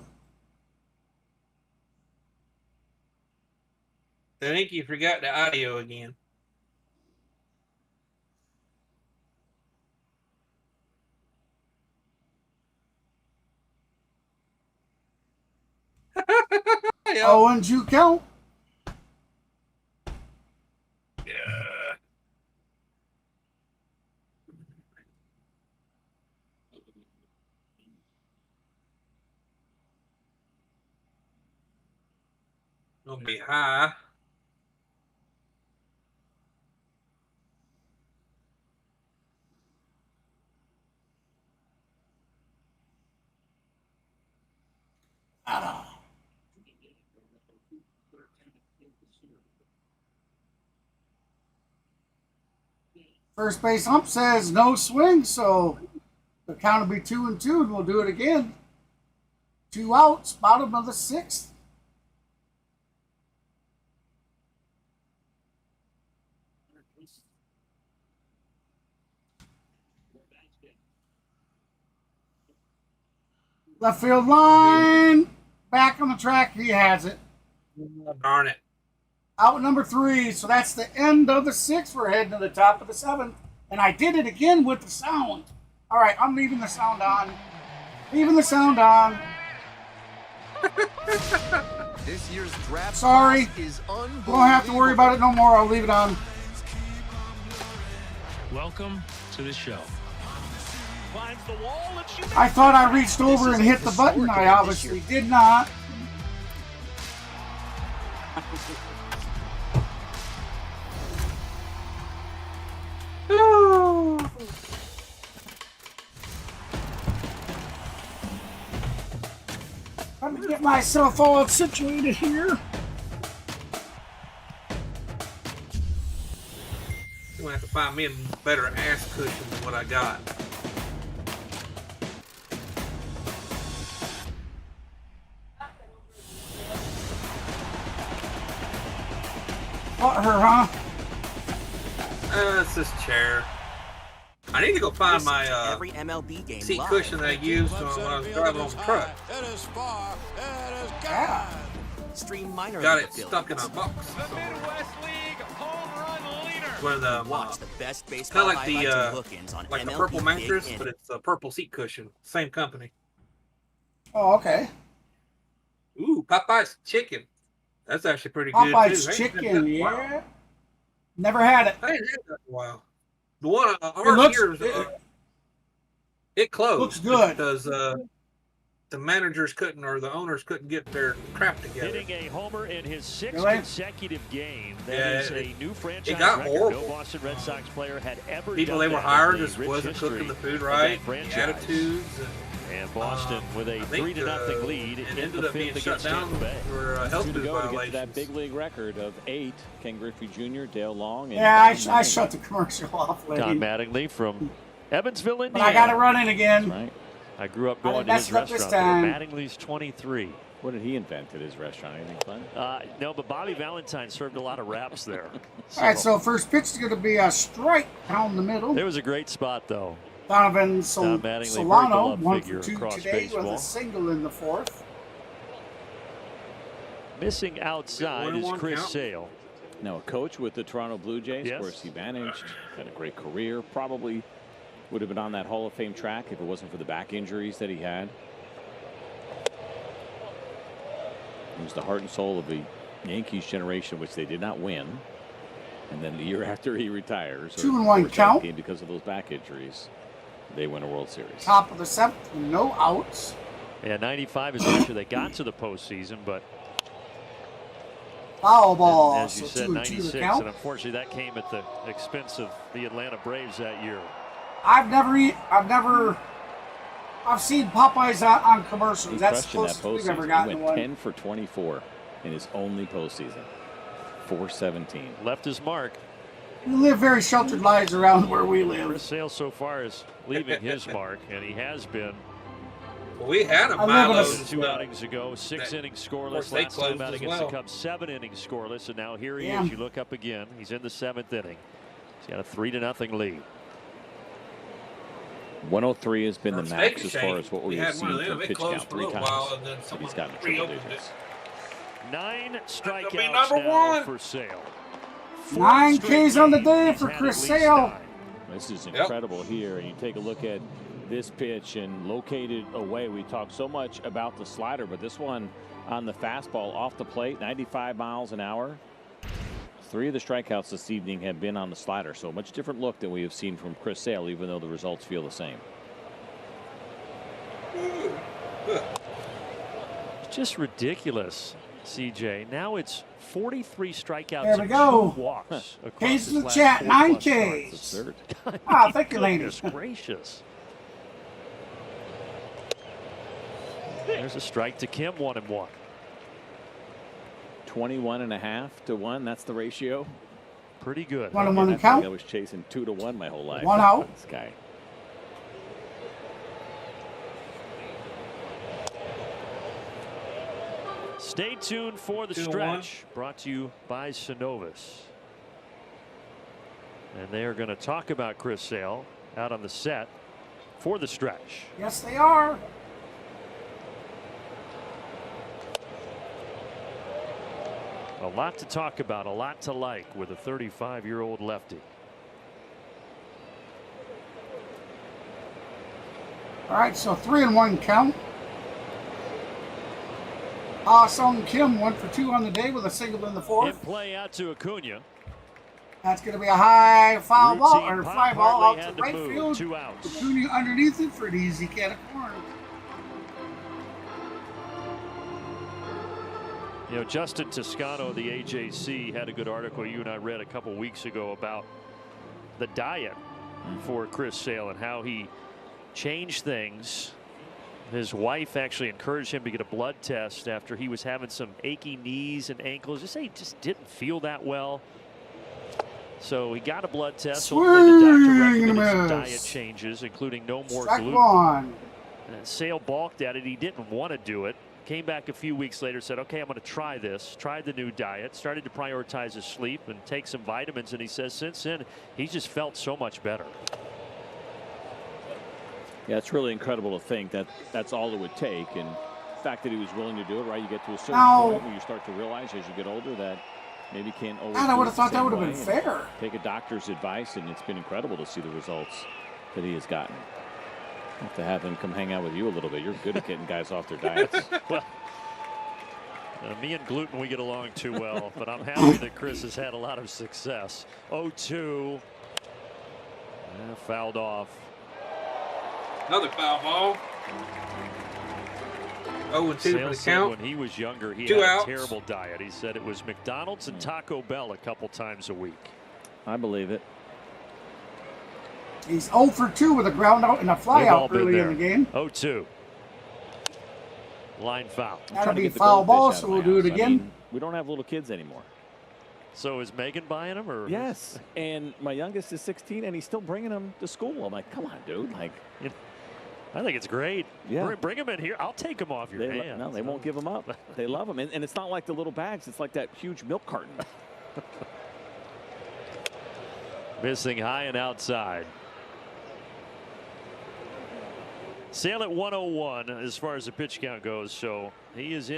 Speaker 10: I think you forgot the audio again.
Speaker 1: Oh, and you count.
Speaker 10: Yeah. Gonna be high.
Speaker 1: First base ump says no swing, so the count will be 2-2, and we'll do it again. 2 outs, bottom of the 6th. Left field line, back on the track, he has it.
Speaker 10: Darn it.
Speaker 1: Out number 3, so that's the end of the 6th. We're heading to the top of the 7th. And I did it again with the sound. All right, I'm leaving the sound on. Leaving the sound on.
Speaker 12: This year's draft
Speaker 1: Sorry.
Speaker 12: Is
Speaker 1: don't have to worry about it no more. I'll leave it on.
Speaker 2: Welcome to the show.
Speaker 1: I thought I reached over and hit the button. I obviously did not. Let me get myself all situated here.
Speaker 10: I'm gonna have to find me a better ass cushion than what I got.
Speaker 1: Caught her, huh?
Speaker 10: It's this chair. I need to go find my
Speaker 4: every MLB game
Speaker 10: seat cushion that I used when I was driving on the truck.
Speaker 4: It is far. It is gone. Stream minor
Speaker 10: Got
Speaker 4: league
Speaker 10: it stuck in a box.
Speaker 4: The Midwest League home run leader.
Speaker 10: One of the
Speaker 4: Watch the best baseball
Speaker 10: kind of like
Speaker 4: highlights on
Speaker 10: like
Speaker 4: MLB
Speaker 10: the purple mattress,
Speaker 4: Big
Speaker 10: but it's a purple seat cushion. Same company.
Speaker 1: Oh, okay.
Speaker 10: Ooh, Popeye's chicken. That's actually pretty
Speaker 1: Popeye's
Speaker 10: good too.
Speaker 1: chicken, yeah. Never had it.
Speaker 10: I ain't had that in a while. The one ours here is it closed.
Speaker 1: Looks good
Speaker 10: because the managers couldn't, or the owners couldn't get their crap together.
Speaker 5: Hitting a homer in his sixth
Speaker 10: Really?
Speaker 5: consecutive game. That is a new franchise
Speaker 10: it got
Speaker 5: record.
Speaker 10: horrible.
Speaker 5: No Boston Red Sox player had ever
Speaker 10: People
Speaker 5: done
Speaker 10: they were
Speaker 5: that
Speaker 10: hired
Speaker 5: in the
Speaker 10: just
Speaker 5: rich
Speaker 10: wasn't
Speaker 5: history
Speaker 10: cooking the food
Speaker 5: of that
Speaker 10: right, the
Speaker 5: franchise.
Speaker 10: attitudes.
Speaker 5: And Boston with a
Speaker 10: I think,
Speaker 5: 3-0 lead
Speaker 10: it
Speaker 5: in
Speaker 10: ended
Speaker 5: the
Speaker 10: up being
Speaker 5: fifth
Speaker 10: shut
Speaker 5: against
Speaker 10: down
Speaker 5: Tampa Bay.
Speaker 10: for health
Speaker 3: Two to
Speaker 10: food
Speaker 3: go to get to
Speaker 10: violations.
Speaker 3: that big league record of 8. Ken Griffey Jr., Dale Long, and
Speaker 1: Yeah, I shut the commercial off late.
Speaker 5: Tom Mattingly from Evansville,
Speaker 1: But
Speaker 5: Indiana.
Speaker 1: I got to run in again.
Speaker 3: That's right.
Speaker 5: I grew up
Speaker 1: I
Speaker 5: going to his
Speaker 1: messed up this
Speaker 5: restaurant there.
Speaker 1: time.
Speaker 5: Mattingly's 23.
Speaker 3: What did he invent at his restaurant? Anything fun?
Speaker 5: No, but Bobby Valentine served a lot of wraps there.
Speaker 1: All right, so first pitch is going to be a strike down the middle.
Speaker 5: It was a great spot, though.
Speaker 1: Donovan
Speaker 5: Tom Mattingly, very
Speaker 1: Solano,
Speaker 5: beloved
Speaker 1: 1
Speaker 5: figure
Speaker 1: for 2
Speaker 5: across
Speaker 1: today
Speaker 5: baseball.
Speaker 1: with a single in the 4th.
Speaker 5: Missing outside is
Speaker 10: 1-1
Speaker 5: Chris
Speaker 10: count.
Speaker 5: Sale.
Speaker 3: Now, a coach with the Toronto Blue Jays.
Speaker 5: Yes.
Speaker 3: Of course, he managed, had a great career. Probably would have been on that Hall of Fame track if it wasn't for the back injuries that he had. He was the heart and soul of the Yankees generation, which they did not win. And then the year after he retires,
Speaker 1: 2-1 count.
Speaker 3: game because of those back injuries, they win a World Series.
Speaker 1: Top of the 7th, no outs.
Speaker 5: Yeah, 95 is after they got to the postseason, but
Speaker 1: Foul ball.
Speaker 5: as you
Speaker 1: So
Speaker 5: said,
Speaker 1: 2-2 the
Speaker 5: 96,
Speaker 1: count.
Speaker 5: and unfortunately that came at the expense of the Atlanta Braves that year.
Speaker 1: I've seen Popeyes on commercials.
Speaker 3: He
Speaker 1: That's the
Speaker 3: crushed in that
Speaker 1: closest we've
Speaker 3: postseason.
Speaker 1: ever
Speaker 3: He
Speaker 1: gotten
Speaker 3: went
Speaker 1: one.
Speaker 3: 10 for 24 in his only postseason. 417.
Speaker 5: Left his mark.
Speaker 1: We live very sheltered lives around where we live.
Speaker 5: Chris Sale so far is leaving his mark, and he has been.
Speaker 10: Well, we had a
Speaker 1: I live in
Speaker 10: Milo
Speaker 1: a-
Speaker 5: 2 outings ago, 6 innings scoreless.
Speaker 10: they
Speaker 5: Last time
Speaker 10: closed
Speaker 5: out
Speaker 10: as
Speaker 5: against the
Speaker 10: well.
Speaker 5: Cubs, 7 innings scoreless, and now here he
Speaker 1: Damn.
Speaker 5: is. You look up again. He's in the 7th inning. He's got a 3-0 lead.
Speaker 3: 103 has been the
Speaker 10: Steak
Speaker 3: max as far
Speaker 10: Shake,
Speaker 3: as what
Speaker 10: we
Speaker 3: we have
Speaker 10: had one
Speaker 3: seen
Speaker 10: of
Speaker 3: from
Speaker 10: them. It
Speaker 3: pitch
Speaker 10: closed
Speaker 3: count
Speaker 10: for a
Speaker 3: 3
Speaker 10: little
Speaker 3: times.
Speaker 10: while, and then
Speaker 3: But
Speaker 10: someone
Speaker 3: he's gotten triple
Speaker 10: reopened
Speaker 3: digits.
Speaker 5: 9
Speaker 10: be
Speaker 5: strikeouts
Speaker 10: number
Speaker 5: now
Speaker 10: 1.
Speaker 5: for Sale.
Speaker 1: 9
Speaker 5: straight
Speaker 1: Ks on the
Speaker 5: games,
Speaker 1: day
Speaker 5: he's
Speaker 1: for
Speaker 5: had
Speaker 1: Chris
Speaker 5: at least
Speaker 1: Sale.
Speaker 5: 9.
Speaker 3: This is incredible here, and you take a look at this pitch and located away. We talk so much about the slider, but this one on the fastball off the plate, 95 miles an hour. 3 of the strikeouts this evening have been on the slider, so a much different look than we have seen from Chris Sale, even though the results feel the same.
Speaker 5: It's just ridiculous, CJ. Now it's 43 strikeouts
Speaker 1: There we
Speaker 5: and
Speaker 1: go.
Speaker 5: 2 walks across
Speaker 1: Ks
Speaker 5: his
Speaker 1: in the
Speaker 5: last
Speaker 1: chat,
Speaker 5: 4+
Speaker 1: 9
Speaker 5: starts.
Speaker 1: Ks.
Speaker 3: Third.
Speaker 1: Ah, thank you, ladies.
Speaker 5: Goodness gracious. There's a strike to Kim, 1-1.
Speaker 3: 21.5 to 1. That's the ratio.
Speaker 5: Pretty good.
Speaker 1: 1-1
Speaker 3: I feel like
Speaker 1: count.
Speaker 3: I was chasing 2 to 1 my whole life.
Speaker 1: 1 out.
Speaker 3: This guy.
Speaker 5: Stay tuned for the
Speaker 10: 2-1.
Speaker 5: stretch, brought to you by Synovus. And they are going to talk about Chris Sale out on the set for the stretch.
Speaker 1: Yes, they are.
Speaker 5: A lot to talk about, a lot to like with a 35-year-old lefty.
Speaker 1: All right, so 3-1 count. Sung Kim 1 for 2 on the day with a single in the 4th.
Speaker 5: In play out to Acuna.
Speaker 1: That's going to be a high foul ball or
Speaker 5: Routine
Speaker 1: fly
Speaker 5: pop,
Speaker 1: ball
Speaker 5: hardly
Speaker 1: out
Speaker 5: had
Speaker 1: to right
Speaker 5: move.
Speaker 1: field.
Speaker 5: 2 outs.
Speaker 1: Acuna underneath it for an easy can of corn.
Speaker 5: You know, Justin Toscano, the AJC, had a good article you and I read a couple weeks ago about the diet for Chris Sale and how he changed things His wife actually encouraged him to get a blood test after he was having some achy knees and ankles. Just say he just didn't feel that well. So he got a blood test. Hopefully the doctor recommended some diet changes, including no more gluten. Sale balked at it. He didn't want to do it. Came back a few weeks later, said, okay, I'm going to try this. Tried the new diet, started to prioritize his sleep and take some vitamins. And he says since then, he's just felt so much better.
Speaker 3: Yeah, it's really incredible to think that that's all it would take. And the fact that he was willing to do it, right? You get to a certain point where you start to realize as you get older that maybe you can't always.
Speaker 1: I would have thought that would have been fair.
Speaker 3: Take a doctor's advice, and it's been incredible to see the results that he has gotten. Have to have him come hang out with you a little bit. You're good at getting guys off their diets.
Speaker 5: Well, me and gluten, we get along too well, but I'm happy that Chris has had a lot of success. 0-2. Fouled off.
Speaker 10: Another foul ball. 0-2 for the count.
Speaker 5: When he was younger, he
Speaker 10: 2
Speaker 5: had
Speaker 10: outs.
Speaker 5: a terrible diet. He said it was McDonald's and Taco Bell a couple times a week.
Speaker 3: I believe it.
Speaker 1: He's 0 for 2 with a ground out and a fly out early in the game.
Speaker 5: 0-2. Line foul.
Speaker 1: That'll be foul ball, so we'll do it again.
Speaker 3: I mean, we don't have little kids anymore.
Speaker 5: So is Megan buying them? Or?
Speaker 3: Yes. And my youngest is 16, and he's still bringing them to school. I'm like, come on, dude. Like,
Speaker 5: I think it's great.
Speaker 3: Yeah.
Speaker 5: Bring them in here. I'll take them off your hands.
Speaker 3: No, they won't give them up. They love them. And it's not like the little bags. It's like that huge milk carton.
Speaker 5: Missing high and outside. Sale at 101 as far as the pitch count goes. So he is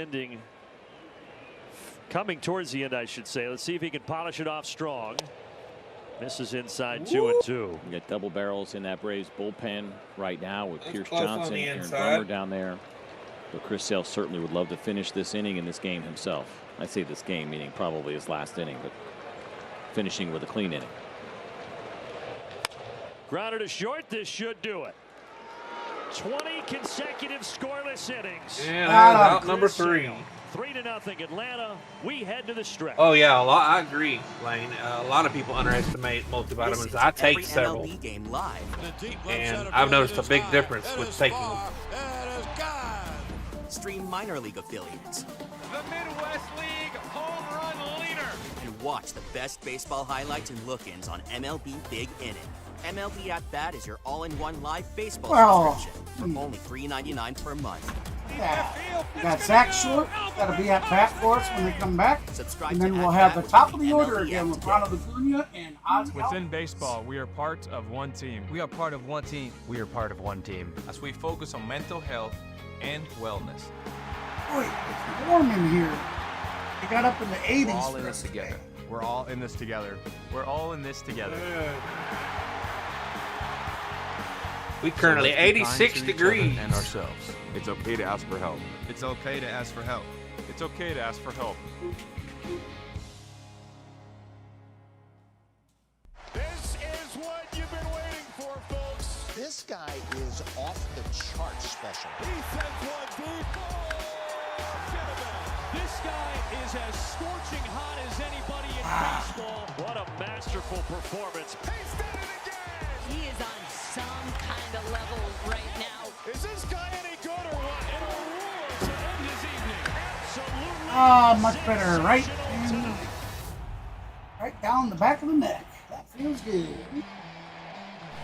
Speaker 5: coming towards the end, I should say. Let's see if he can polish it off strong. Misses inside 2-2.
Speaker 3: You got double barrels in that Braves bullpen right now with Pierce Johnson, Aaron Burner down there. But Chris Sale certainly would love to finish this inning in this game himself. I say this game, meaning probably his last inning, but finishing with a clean inning.
Speaker 5: Grounded to short. This should do it. 20 consecutive scoreless innings.
Speaker 10: And out number 3.
Speaker 5: 3-0 Atlanta. We head to the stretch.
Speaker 10: Oh yeah, I agree, Lane. A lot of people underestimate multivitamins. I take several,
Speaker 13: game live.
Speaker 10: and I've noticed a big difference with taking them.
Speaker 13: Stream minor league affiliates.
Speaker 16: The Midwest League home run leader.
Speaker 13: And watch the best baseball highlights and look-ins on MLB Big Inning. MLB At Bat is your all-in-one live baseball subscription for only $3.99 per month.
Speaker 1: Got Zach Short. That'll be at bat for us when they come back. And then we'll have the top of the order again with Ronald Acuna and Ozzy.
Speaker 18: Within baseball, we are part of one team.
Speaker 23: We are part of one team.
Speaker 7: We are part of one team.
Speaker 23: As we focus on mental health and wellness.
Speaker 1: Boy, it's warm in here. It got up in the 80s.
Speaker 23: We're all in this together. We're all in this together. We're all in this together.
Speaker 10: We currently 86 degrees.
Speaker 23: And ourselves.
Speaker 24: It's okay to ask for help.
Speaker 23: It's okay to ask for help.
Speaker 24: It's okay to ask for help.
Speaker 16: This is what you've been waiting for, folks.
Speaker 25: This guy is off the charts special.
Speaker 16: He sends one deep.
Speaker 5: This guy is as scorching hot as anybody in baseball. What a masterful performance.
Speaker 16: He's done it again.
Speaker 19: He is on some kind of level right now.
Speaker 16: Is this guy any good or what? And a roar to end his evening.
Speaker 1: Ah,
Speaker 16: Absolutely.
Speaker 1: much better. Right down the back of the neck. That feels good.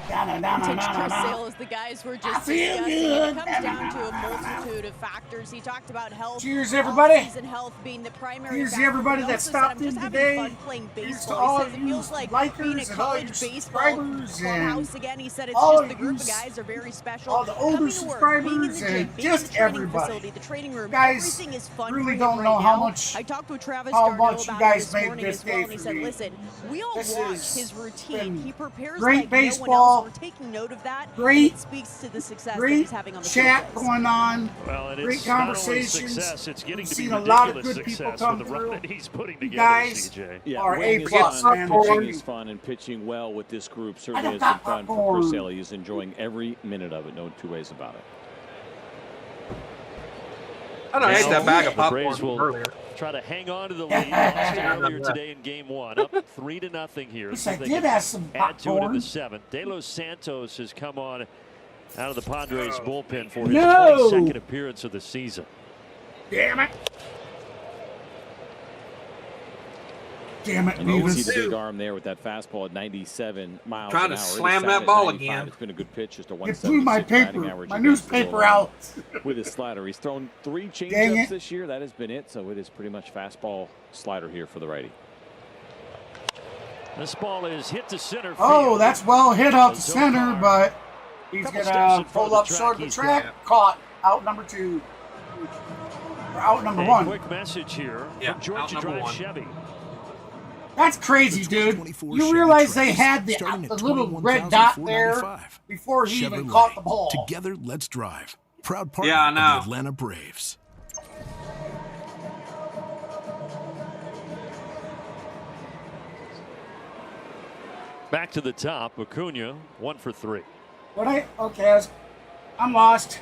Speaker 8: Vintage Chris Sale, as the guys were just discussing. It comes down to a multitude of factors. He talked about health.
Speaker 1: Cheers, everybody.
Speaker 8: Season health being the primary
Speaker 1: Cheers to
Speaker 8: factor.
Speaker 1: everybody
Speaker 8: He
Speaker 1: that
Speaker 8: also
Speaker 1: stopped
Speaker 8: said,
Speaker 1: in
Speaker 8: I'm just
Speaker 1: today.
Speaker 8: having fun playing
Speaker 1: Cheers to
Speaker 8: baseball.
Speaker 1: all
Speaker 8: He says
Speaker 1: of
Speaker 8: it feels
Speaker 1: you
Speaker 8: like
Speaker 1: likers
Speaker 8: being a
Speaker 1: and all your
Speaker 8: college baseball
Speaker 1: subscribers
Speaker 8: clubhouse
Speaker 1: and
Speaker 8: again. He said it's
Speaker 1: all
Speaker 8: just
Speaker 1: of
Speaker 8: the group
Speaker 1: you
Speaker 8: of guys are very special.
Speaker 1: all the older
Speaker 8: Coming to work, being in the
Speaker 1: subscribers
Speaker 8: gym,
Speaker 1: and
Speaker 8: being in the
Speaker 1: just
Speaker 8: training
Speaker 1: everybody.
Speaker 8: facility, the training room,
Speaker 1: Guys,
Speaker 8: everything is fun
Speaker 1: really
Speaker 8: for him
Speaker 1: don't
Speaker 8: right
Speaker 1: know
Speaker 8: now.
Speaker 1: how much
Speaker 8: I talked with Travis
Speaker 1: how
Speaker 8: Darno
Speaker 1: much you
Speaker 8: about
Speaker 1: guys
Speaker 8: it this
Speaker 1: make
Speaker 8: morning
Speaker 1: this
Speaker 8: as well,
Speaker 1: day
Speaker 8: and he
Speaker 1: for
Speaker 8: said,
Speaker 1: me.
Speaker 8: listen, we all
Speaker 1: This
Speaker 8: watch
Speaker 1: is
Speaker 8: his routine. He prepares
Speaker 1: great
Speaker 8: like
Speaker 1: baseball,
Speaker 8: no one else. We're taking note of that.
Speaker 1: great,
Speaker 8: and it speaks to the success that
Speaker 1: great
Speaker 8: he's having on the
Speaker 1: chat
Speaker 8: field.
Speaker 1: going on.
Speaker 5: Well, and
Speaker 1: Great
Speaker 5: it's not only
Speaker 1: conversations.
Speaker 5: success, it's getting
Speaker 1: We've
Speaker 5: to be
Speaker 1: seen a lot of
Speaker 5: ridiculous
Speaker 1: good people
Speaker 5: success
Speaker 1: come
Speaker 5: with the run
Speaker 1: through.
Speaker 5: that he's putting
Speaker 1: You
Speaker 5: together,
Speaker 1: guys
Speaker 5: CJ.
Speaker 3: Yeah,
Speaker 1: are
Speaker 3: winning
Speaker 1: A
Speaker 3: is
Speaker 1: plus,
Speaker 3: fun,
Speaker 1: man.
Speaker 3: pitching is fun, and pitching well with this group certainly has been fun for Chris Sale. He's enjoying every minute of it, no two ways about it.
Speaker 10: I don't hate that bag of
Speaker 5: The
Speaker 10: popcorn
Speaker 5: Braves
Speaker 10: from
Speaker 5: will
Speaker 10: earlier.
Speaker 5: try to hang on to the lead. Lost it earlier today in Game 1, up 3-0 here.
Speaker 1: Yes,
Speaker 5: So
Speaker 1: I
Speaker 5: they
Speaker 1: did
Speaker 5: can
Speaker 1: have some
Speaker 5: add to it in
Speaker 1: popcorn.
Speaker 5: the 7th. De Los Santos has come on out of the Padres bullpen for his 22nd appearance of the season.
Speaker 1: Damn it. Damn it,
Speaker 3: and you can see the big arm there with that fastball at 97 miles an hour.
Speaker 10: Trying to slam that ball again.
Speaker 3: It's been a good pitch, just a
Speaker 1: It blew my
Speaker 3: 176 batting
Speaker 1: paper,
Speaker 3: average.
Speaker 1: my newspaper out.
Speaker 3: With his slider. He's thrown 3 changeups this year. That has been it. So it is pretty much fastball slider here for the righty.
Speaker 5: This ball is hit to center field.
Speaker 1: Oh, that's well hit out to center, but he's going to pull up short of the track. Caught. Out number 2. Or out number 1.
Speaker 5: Quick message here from Georgia Drive Chevy.
Speaker 1: That's crazy, dude. You realize they had the little red dot there before he even caught the ball.
Speaker 12: Together, let's drive. Proud partner
Speaker 10: of the
Speaker 12: Atlanta Braves.
Speaker 5: Back to the top. Acuna, 1 for 3.
Speaker 1: Okay, I'm lost.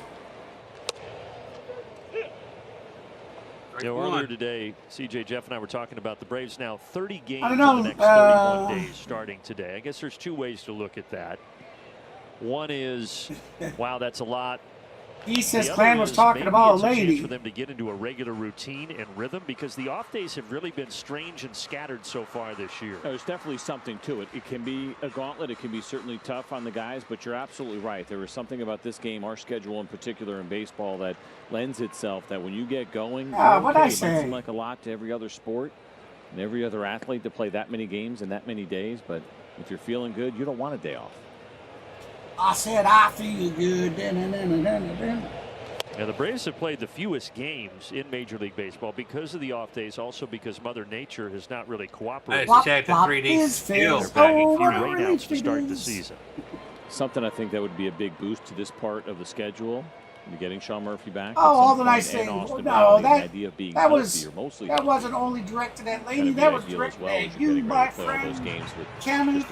Speaker 5: Earlier today, CJ, Jeff, and I were talking about the Braves now 30 games in the next 31 days starting today. I guess there's 2 ways to look at that. One is, wow, that's a lot.
Speaker 1: He says Clan was talking about a lady.
Speaker 5: For them to get into a regular routine and rhythm, because the off days have really been strange and scattered so far this year.
Speaker 3: There's definitely something to it. It can be a gauntlet. It can be certainly tough on the guys, but you're absolutely right. There is something about this game, our schedule in particular in baseball, that lends itself that when you get going,
Speaker 1: what'd I
Speaker 3: it
Speaker 1: say?
Speaker 3: might seem like a lot to every other sport and every other athlete to play that many games in that many days, but if you're feeling good, you don't want a day off.
Speaker 1: I said I feel good.
Speaker 5: Now, the Braves have played the fewest games in Major League Baseball because of the off days, also because Mother Nature has not really cooperated.
Speaker 10: I checked the 3D skills.
Speaker 5: Rainouts to start the season.
Speaker 3: Something I think that would be a big boost to this part of the schedule. You're getting Sean Murphy back.
Speaker 1: Oh, all the nice things. No, that wasn't
Speaker 3: mostly
Speaker 1: only directed at Lady. That was directed at you, my friend, Kevin,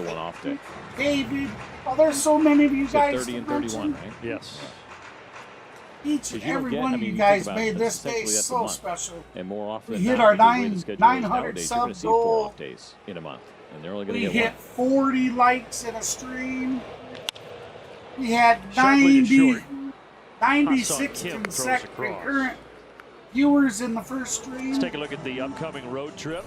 Speaker 1: David. Oh, there's so many of you guys.
Speaker 3: 30 and 31, right?
Speaker 5: Yes.
Speaker 1: Each and every one of you guys made this day so special.
Speaker 3: And more often
Speaker 1: we hit our 900 sub goal
Speaker 3: days in a month, and they're only going to get
Speaker 1: we hit 40 likes in a stream. We had 96 consecutive concurrent viewers in the first stream.
Speaker 5: Let's take a look at the upcoming road trip.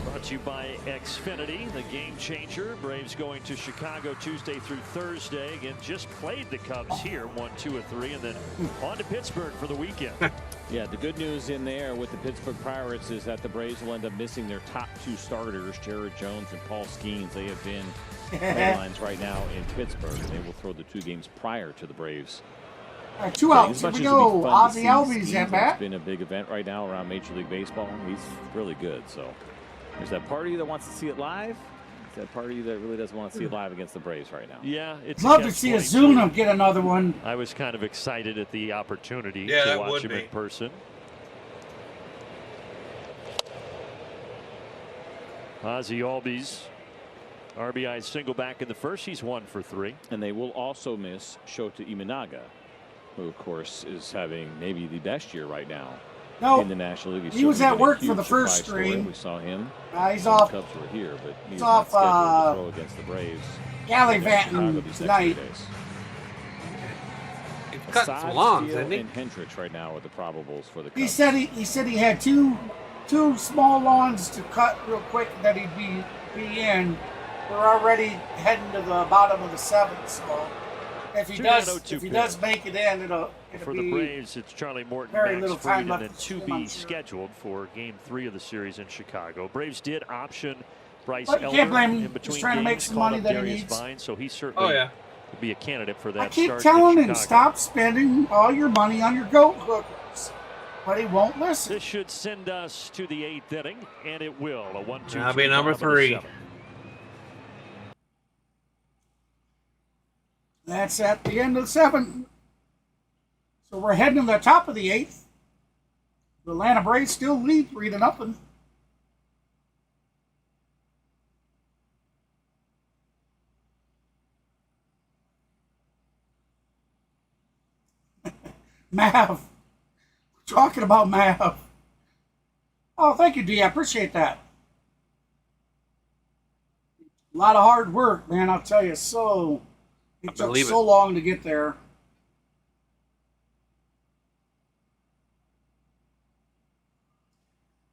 Speaker 5: Brought to you by Xfinity, the game changer. Braves going to Chicago Tuesday through Thursday. Again, just played the Cubs here, 1, 2, and 3, and then on to Pittsburgh for the weekend.
Speaker 3: Yeah, the good news in there with the Pittsburgh Pirates is that the Braves will end up missing their top 2 starters, Jared Jones and Paul Skeens. They have been headlines right now in Pittsburgh, and they will throw the 2 games prior to the Braves.
Speaker 1: 2 outs. Here we go. Ozzie Albies at bat.
Speaker 3: It's been a big event right now around Major League Baseball. He's really good, so. There's that part of you that wants to see it live. There's that part of you that really doesn't want to see it live against the Braves right now.
Speaker 5: Yeah, it's
Speaker 1: love to see Ozuna get another one.
Speaker 5: I was kind of excited at the opportunity to watch him in person. Ozzie Albies, RBI single back in the first. He's 1 for 3.
Speaker 3: And they will also miss Shota Imanaga, who of course is having maybe the best year right now.
Speaker 1: No,
Speaker 3: in the National League.
Speaker 1: He was at work for the first stream.
Speaker 3: We saw him.
Speaker 1: He's off.
Speaker 3: The Cubs were here, but
Speaker 1: he's off.
Speaker 3: To throw against the Braves.
Speaker 1: Gallivanting tonight.
Speaker 10: He's cutting some lawns, isn't he?
Speaker 3: And Hendricks right now are the probables for the Cubs.
Speaker 1: He said he had two small lawns to cut real quick that he'd be in. We're already heading to the bottom of the 7th, so if he does make it in, it'll
Speaker 5: for
Speaker 1: be
Speaker 5: the Braves, it's Charlie Morton, Max Fried, and then to be scheduled for Game 3 of the series in Chicago. Braves did option Bryce Elder in between
Speaker 1: trying to make some money that he needs.
Speaker 5: Vine, so he certainly would be a candidate for that.
Speaker 1: I keep telling him, stop spending all your money on your goat hookers, but he won't listen.
Speaker 5: This should send us to the 8th inning, and it will. A 1-2.
Speaker 10: That'll be number 3.
Speaker 1: That's at the end of the 7th. So we're heading to the top of the 8th. The Atlanta Braves still lead 3-0. Mav. We're talking about Mav. Oh, thank you, D. I appreciate that. A lot of hard work, man. I'll tell you. So It took so long to get there.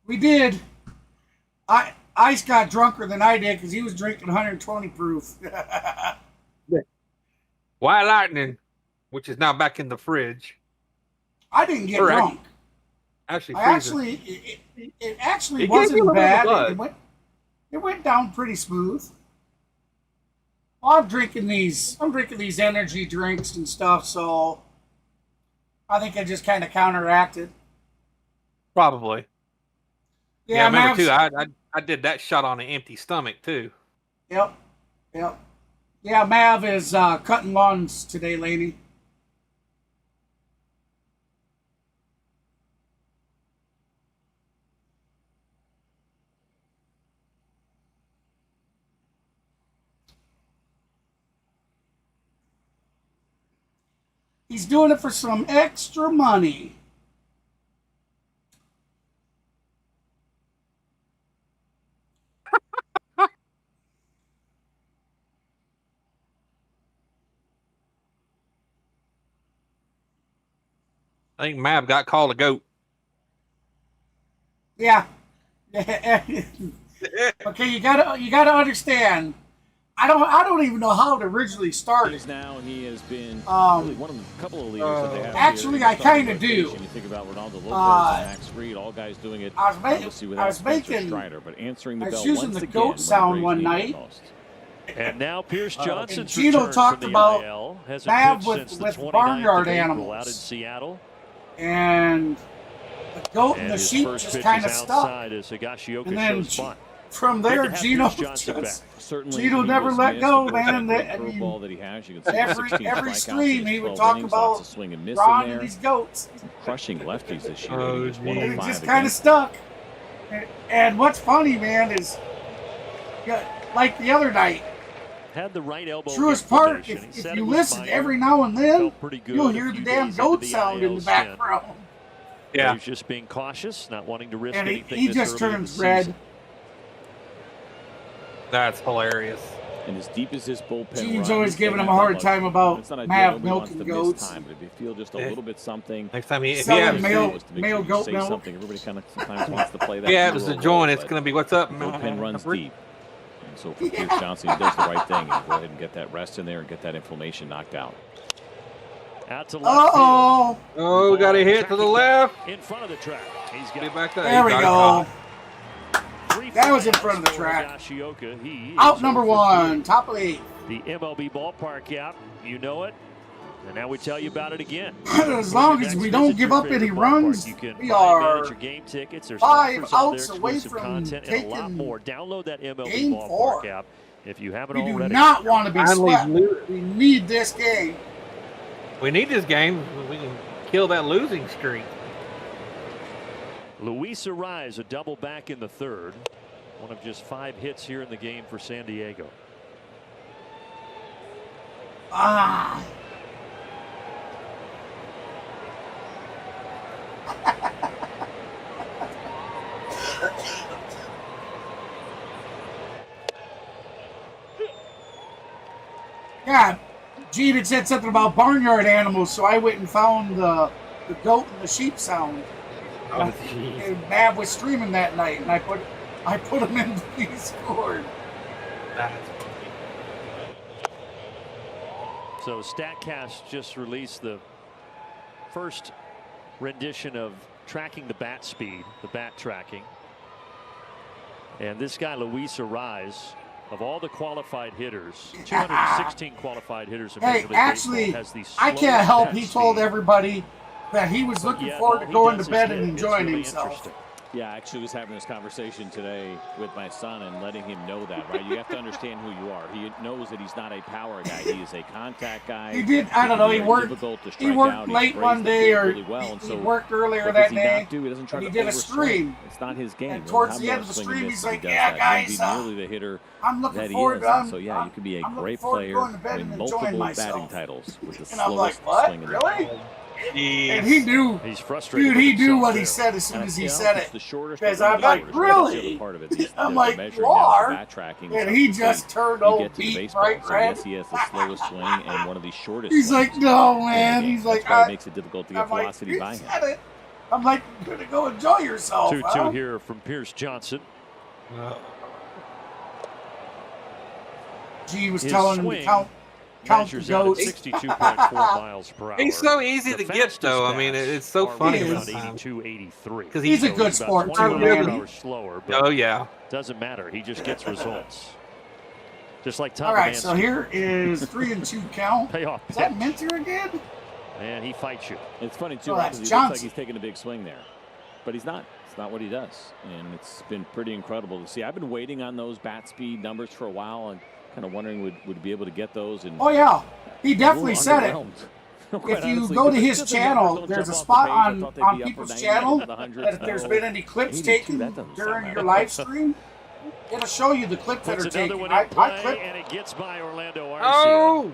Speaker 1: We did. Ice got drunker than I did because he was drinking 120 proof.
Speaker 10: White Lightning, which is now back in the fridge.
Speaker 1: I didn't get drunk. It actually wasn't bad. It went down pretty smooth. Well, I'm drinking these energy drinks and stuff, so I think I just kind of counteracted.
Speaker 10: Probably. Yeah, I remember too. I did that shot on an empty stomach too.
Speaker 1: Yep. Yeah, Mav is cutting lawns today, lady. He's doing it for some extra money.
Speaker 10: I think Mav got called a goat.
Speaker 1: Yeah. Okay, you gotta understand. I don't even know how it originally started.
Speaker 3: Now he has been really one of the couple of leaders that they have.
Speaker 1: Actually, I kind of do.
Speaker 3: You think about Ronaldo Lopez and Max Fried, all guys doing it.
Speaker 1: I was making
Speaker 3: Strider, but answering the bell
Speaker 1: using
Speaker 3: once
Speaker 1: the
Speaker 3: again
Speaker 1: goat sound one night.
Speaker 5: And now Pierce Johnson's
Speaker 1: Gino talked
Speaker 5: from the
Speaker 1: about
Speaker 5: IL, has
Speaker 1: Mav
Speaker 5: with
Speaker 1: barnyard
Speaker 5: animals
Speaker 1: animals
Speaker 5: out in Seattle.
Speaker 1: And the goat and the sheep just kind of stuck.
Speaker 5: And
Speaker 1: then from there, Gino never let go, man. Every stream he would talk about Ron and these goats.
Speaker 3: Crushing lefties this year. And
Speaker 1: it just kind of stuck. And what's funny, man, is like the other night,
Speaker 5: had the right elbow.
Speaker 1: Truist Park, if you listen every now and then, you'll hear the damn goat sound in the background.
Speaker 5: Yeah. He's just being cautious, not wanting to risk anything.
Speaker 1: And he just turns red.
Speaker 10: That's hilarious.
Speaker 3: And as deep as his bullpen
Speaker 1: Gene's always giving him a hard time about Mav milking goats.
Speaker 3: But if you feel just a little bit something,
Speaker 10: next time if
Speaker 1: male goat milk.
Speaker 3: Something, everybody kind of sometimes wants to play that.
Speaker 10: Yeah, it was a joint. It's going to be what's up.
Speaker 3: Bullpen runs deep. And so for Pierce Johnson, he does the right thing and go ahead and get that rest in there and get that inflammation knocked out.
Speaker 5: Out to left
Speaker 10: field. Oh, we got a hit to the left.
Speaker 5: In front of the track. He's got
Speaker 10: get back there.
Speaker 1: There we go. That was in front of the track. Out number one, top of the eighth.
Speaker 5: The MLB ballpark app, you know it. And now we tell you about it again.
Speaker 1: As long as we don't give up any runs, we are 5 outs away from taking
Speaker 5: a lot more. Download that MLB
Speaker 1: game
Speaker 5: ballpark
Speaker 1: 4.
Speaker 5: app if you haven't
Speaker 1: already.
Speaker 5: already.
Speaker 1: We do not want to be swept. We need this game.
Speaker 10: We need this game. We can kill that losing streak.
Speaker 5: Luis Arraez, a double back in the third. One of just 5 hits here in the game for San Diego.
Speaker 1: Ah. Yeah, Gene had said something about barnyard animals, so I went and found the goat and the sheep sound. And Mav was streaming that night, and I put him in. He scored.
Speaker 5: So StatCast just released the first rendition of tracking the bat speed, the bat tracking. And this guy, Luis Arraez, of all the qualified hitters, 216 qualified hitters in Major League
Speaker 1: actually,
Speaker 5: Baseball, has the
Speaker 1: I can't help. He
Speaker 5: speed.
Speaker 1: told everybody that he was looking forward to going to bed and enjoying himself.
Speaker 3: Yeah, I actually was having this conversation today with my son and letting him know that, right? You have to understand who you are. He knows that he's not a power guy. He is a contact guy.
Speaker 1: He did, I don't know, he worked late one day or he worked earlier that day.
Speaker 3: He doesn't try
Speaker 1: and
Speaker 3: to
Speaker 1: he did a stream.
Speaker 3: It's not his game.
Speaker 1: And towards the end of the stream, he's like, yeah, guys,
Speaker 3: the hitter
Speaker 1: I'm looking
Speaker 3: that
Speaker 1: forward
Speaker 3: he is.
Speaker 1: to
Speaker 3: So, yeah, you could be a great
Speaker 1: forward to
Speaker 3: player,
Speaker 1: going to bed
Speaker 3: win
Speaker 1: and
Speaker 3: multiple
Speaker 1: enjoying
Speaker 3: batting
Speaker 1: myself.
Speaker 3: titles with the
Speaker 1: And I'm like,
Speaker 3: slowest
Speaker 1: what?
Speaker 3: swing in the
Speaker 1: Really?
Speaker 3: game.
Speaker 1: And he knew.
Speaker 5: He's frustrated.
Speaker 1: Dude, he knew what he said as soon as he said it. Because I'm like, really? I'm like, you are? And he just turned old beat right red.
Speaker 3: Yes, he has the slowest swing and one of the shortest.
Speaker 1: He's like, no, man. He's like,
Speaker 3: that makes it difficult to get velocity by him.
Speaker 1: I'm like, you're gonna go enjoy yourself.
Speaker 5: 2-2 here from Pierce Johnson.
Speaker 1: G was telling him to count the goats.
Speaker 5: 62.4 miles per hour.
Speaker 10: He's so easy to get, though. I mean, it's so funny.
Speaker 5: About 82-83.
Speaker 1: Because he's a good sport, too, man.
Speaker 5: Slower,
Speaker 10: oh, yeah.
Speaker 5: Doesn't matter. He just gets results. Just like Tom.
Speaker 1: All right, so here is 3-2 count.
Speaker 5: Payoff
Speaker 1: is that Minter again?
Speaker 5: And he fights you.
Speaker 3: It's funny, too,
Speaker 1: that's
Speaker 3: because he
Speaker 1: Johnson.
Speaker 3: looks like he's taking a big swing there. But he's not. It's not what he does. And it's been pretty incredible to see. I've been waiting on those bat speed numbers for a while and kind of wondering would be able to get those. And
Speaker 1: oh, yeah. He definitely said it. If you go to his channel, there's a spot on people's channel that if there's been any clips taken during your live stream, it'll show you the clips that are taken. I clip.
Speaker 5: And it gets by Orlando Arcia.
Speaker 10: Oh!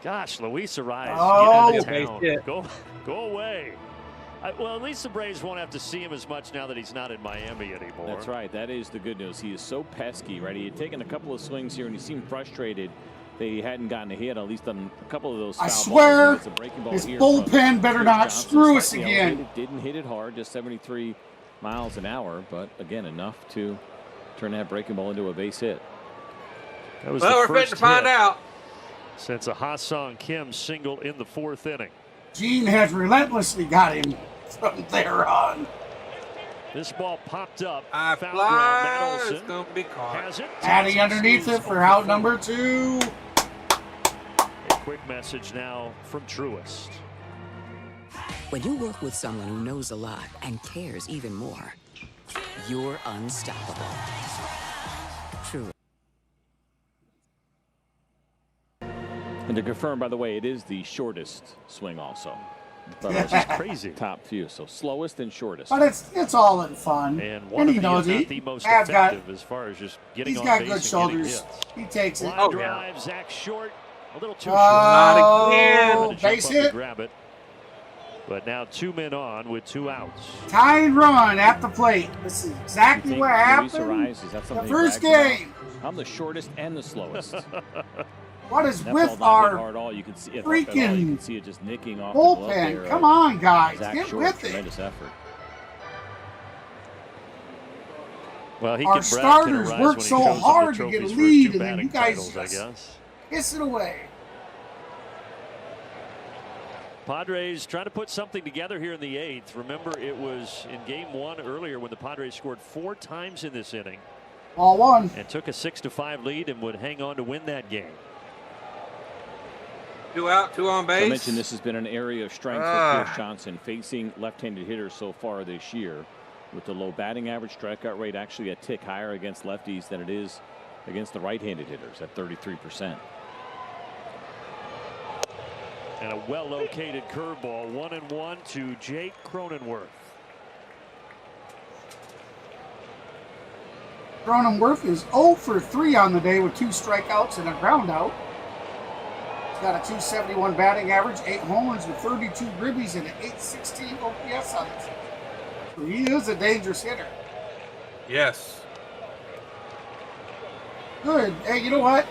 Speaker 5: Gosh, Luis Arias,
Speaker 1: oh,
Speaker 5: get out of town. Go away. Well, at least the Braves won't have to see him as much now that he's not in Miami anymore.
Speaker 3: That's right. That is the good news. He is so pesky, right? He had taken a couple of swings here, and he seemed frustrated that he hadn't gotten a hit, at least on a couple of those foul
Speaker 1: I swear,
Speaker 3: balls.
Speaker 1: his bullpen better not screw us again.
Speaker 3: It didn't hit it hard, just 73 miles an hour, but again, enough to turn that breaking ball into a base hit.
Speaker 5: That was
Speaker 10: well, we're fitting to find out.
Speaker 5: Since a Ha-Sung Kim single in the 4th inning.
Speaker 1: Gene has relentlessly got him from there on.
Speaker 5: This ball popped up.
Speaker 10: I
Speaker 5: foul
Speaker 10: fly.
Speaker 5: ground. Matt Olson
Speaker 10: it's going to be caught.
Speaker 5: has it.
Speaker 1: Adding underneath it for out number 2.
Speaker 5: A quick message now from Truist.
Speaker 6: When you work with someone who knows a lot and cares even more, you're unstoppable. Truist.
Speaker 3: And to confirm, by the way, it is the shortest swing also.
Speaker 5: But that's just crazy.
Speaker 3: Top few, so slowest and shortest.
Speaker 1: But it's all in fun.
Speaker 5: And one of
Speaker 1: he knows
Speaker 5: not the most effective as far as just getting on base.
Speaker 1: He's got good shoulders. He takes it.
Speaker 5: Line drive, Zach Short, a little too short.
Speaker 10: Not again.
Speaker 1: Base hit.
Speaker 5: Grab it. But now 2 men on with 2 outs.
Speaker 1: Tying run at the plate. This is exactly what happened the first game.
Speaker 3: I'm the shortest and the slowest.
Speaker 1: What is with our freaking
Speaker 3: see it just nicking off
Speaker 1: bullpen? Come on, guys.
Speaker 3: Zach
Speaker 1: Get
Speaker 3: Short,
Speaker 1: with
Speaker 3: tremendous
Speaker 1: it.
Speaker 3: Effort.
Speaker 5: Well,
Speaker 1: our starters work so hard to get a lead, and then you guys kiss it away.
Speaker 5: Padres trying to put something together here in the 8th. Remember, it was in game 1 earlier when the Padres scored 4 times in this inning.
Speaker 1: All one.
Speaker 5: And took a 6-5 lead and would hang on to win that game.
Speaker 10: 2 out, 2 on base.
Speaker 3: I mentioned this has been an area of strength for Pierce Johnson, facing left-handed hitters so far this year. With the low batting average, strikeout rate actually a tick higher against lefties than it is against the right-handed hitters at 33%.
Speaker 5: And a well-located curveball, 1-1 to Jake Cronenworth.
Speaker 1: Cronenworth is 0 for 3 on the day with 2 strikeouts and a ground out. He's got a 271 batting average, 8 homers with 32 ribbies and an 816 OPS on it. So he is a dangerous hitter.
Speaker 10: Yes.
Speaker 1: Good. Hey, you know what?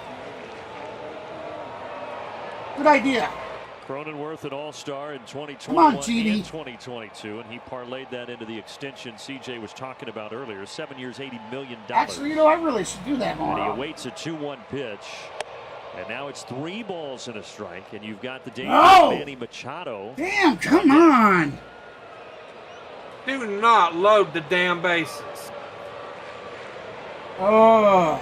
Speaker 1: Good idea.
Speaker 5: Cronenworth, an all-star in 2021
Speaker 1: Come on, Genie.
Speaker 5: and 2022, and he parlayed that into the extension CJ was talking about earlier. 7 years, $80 million.
Speaker 1: Actually, you know, I really should do that more.
Speaker 5: And he awaits a 2-1 pitch. And now it's 3 balls and a strike, and you've got the danger of Manny Machado.
Speaker 1: Damn, come on.
Speaker 10: Do not load the damn bases.
Speaker 1: Oh.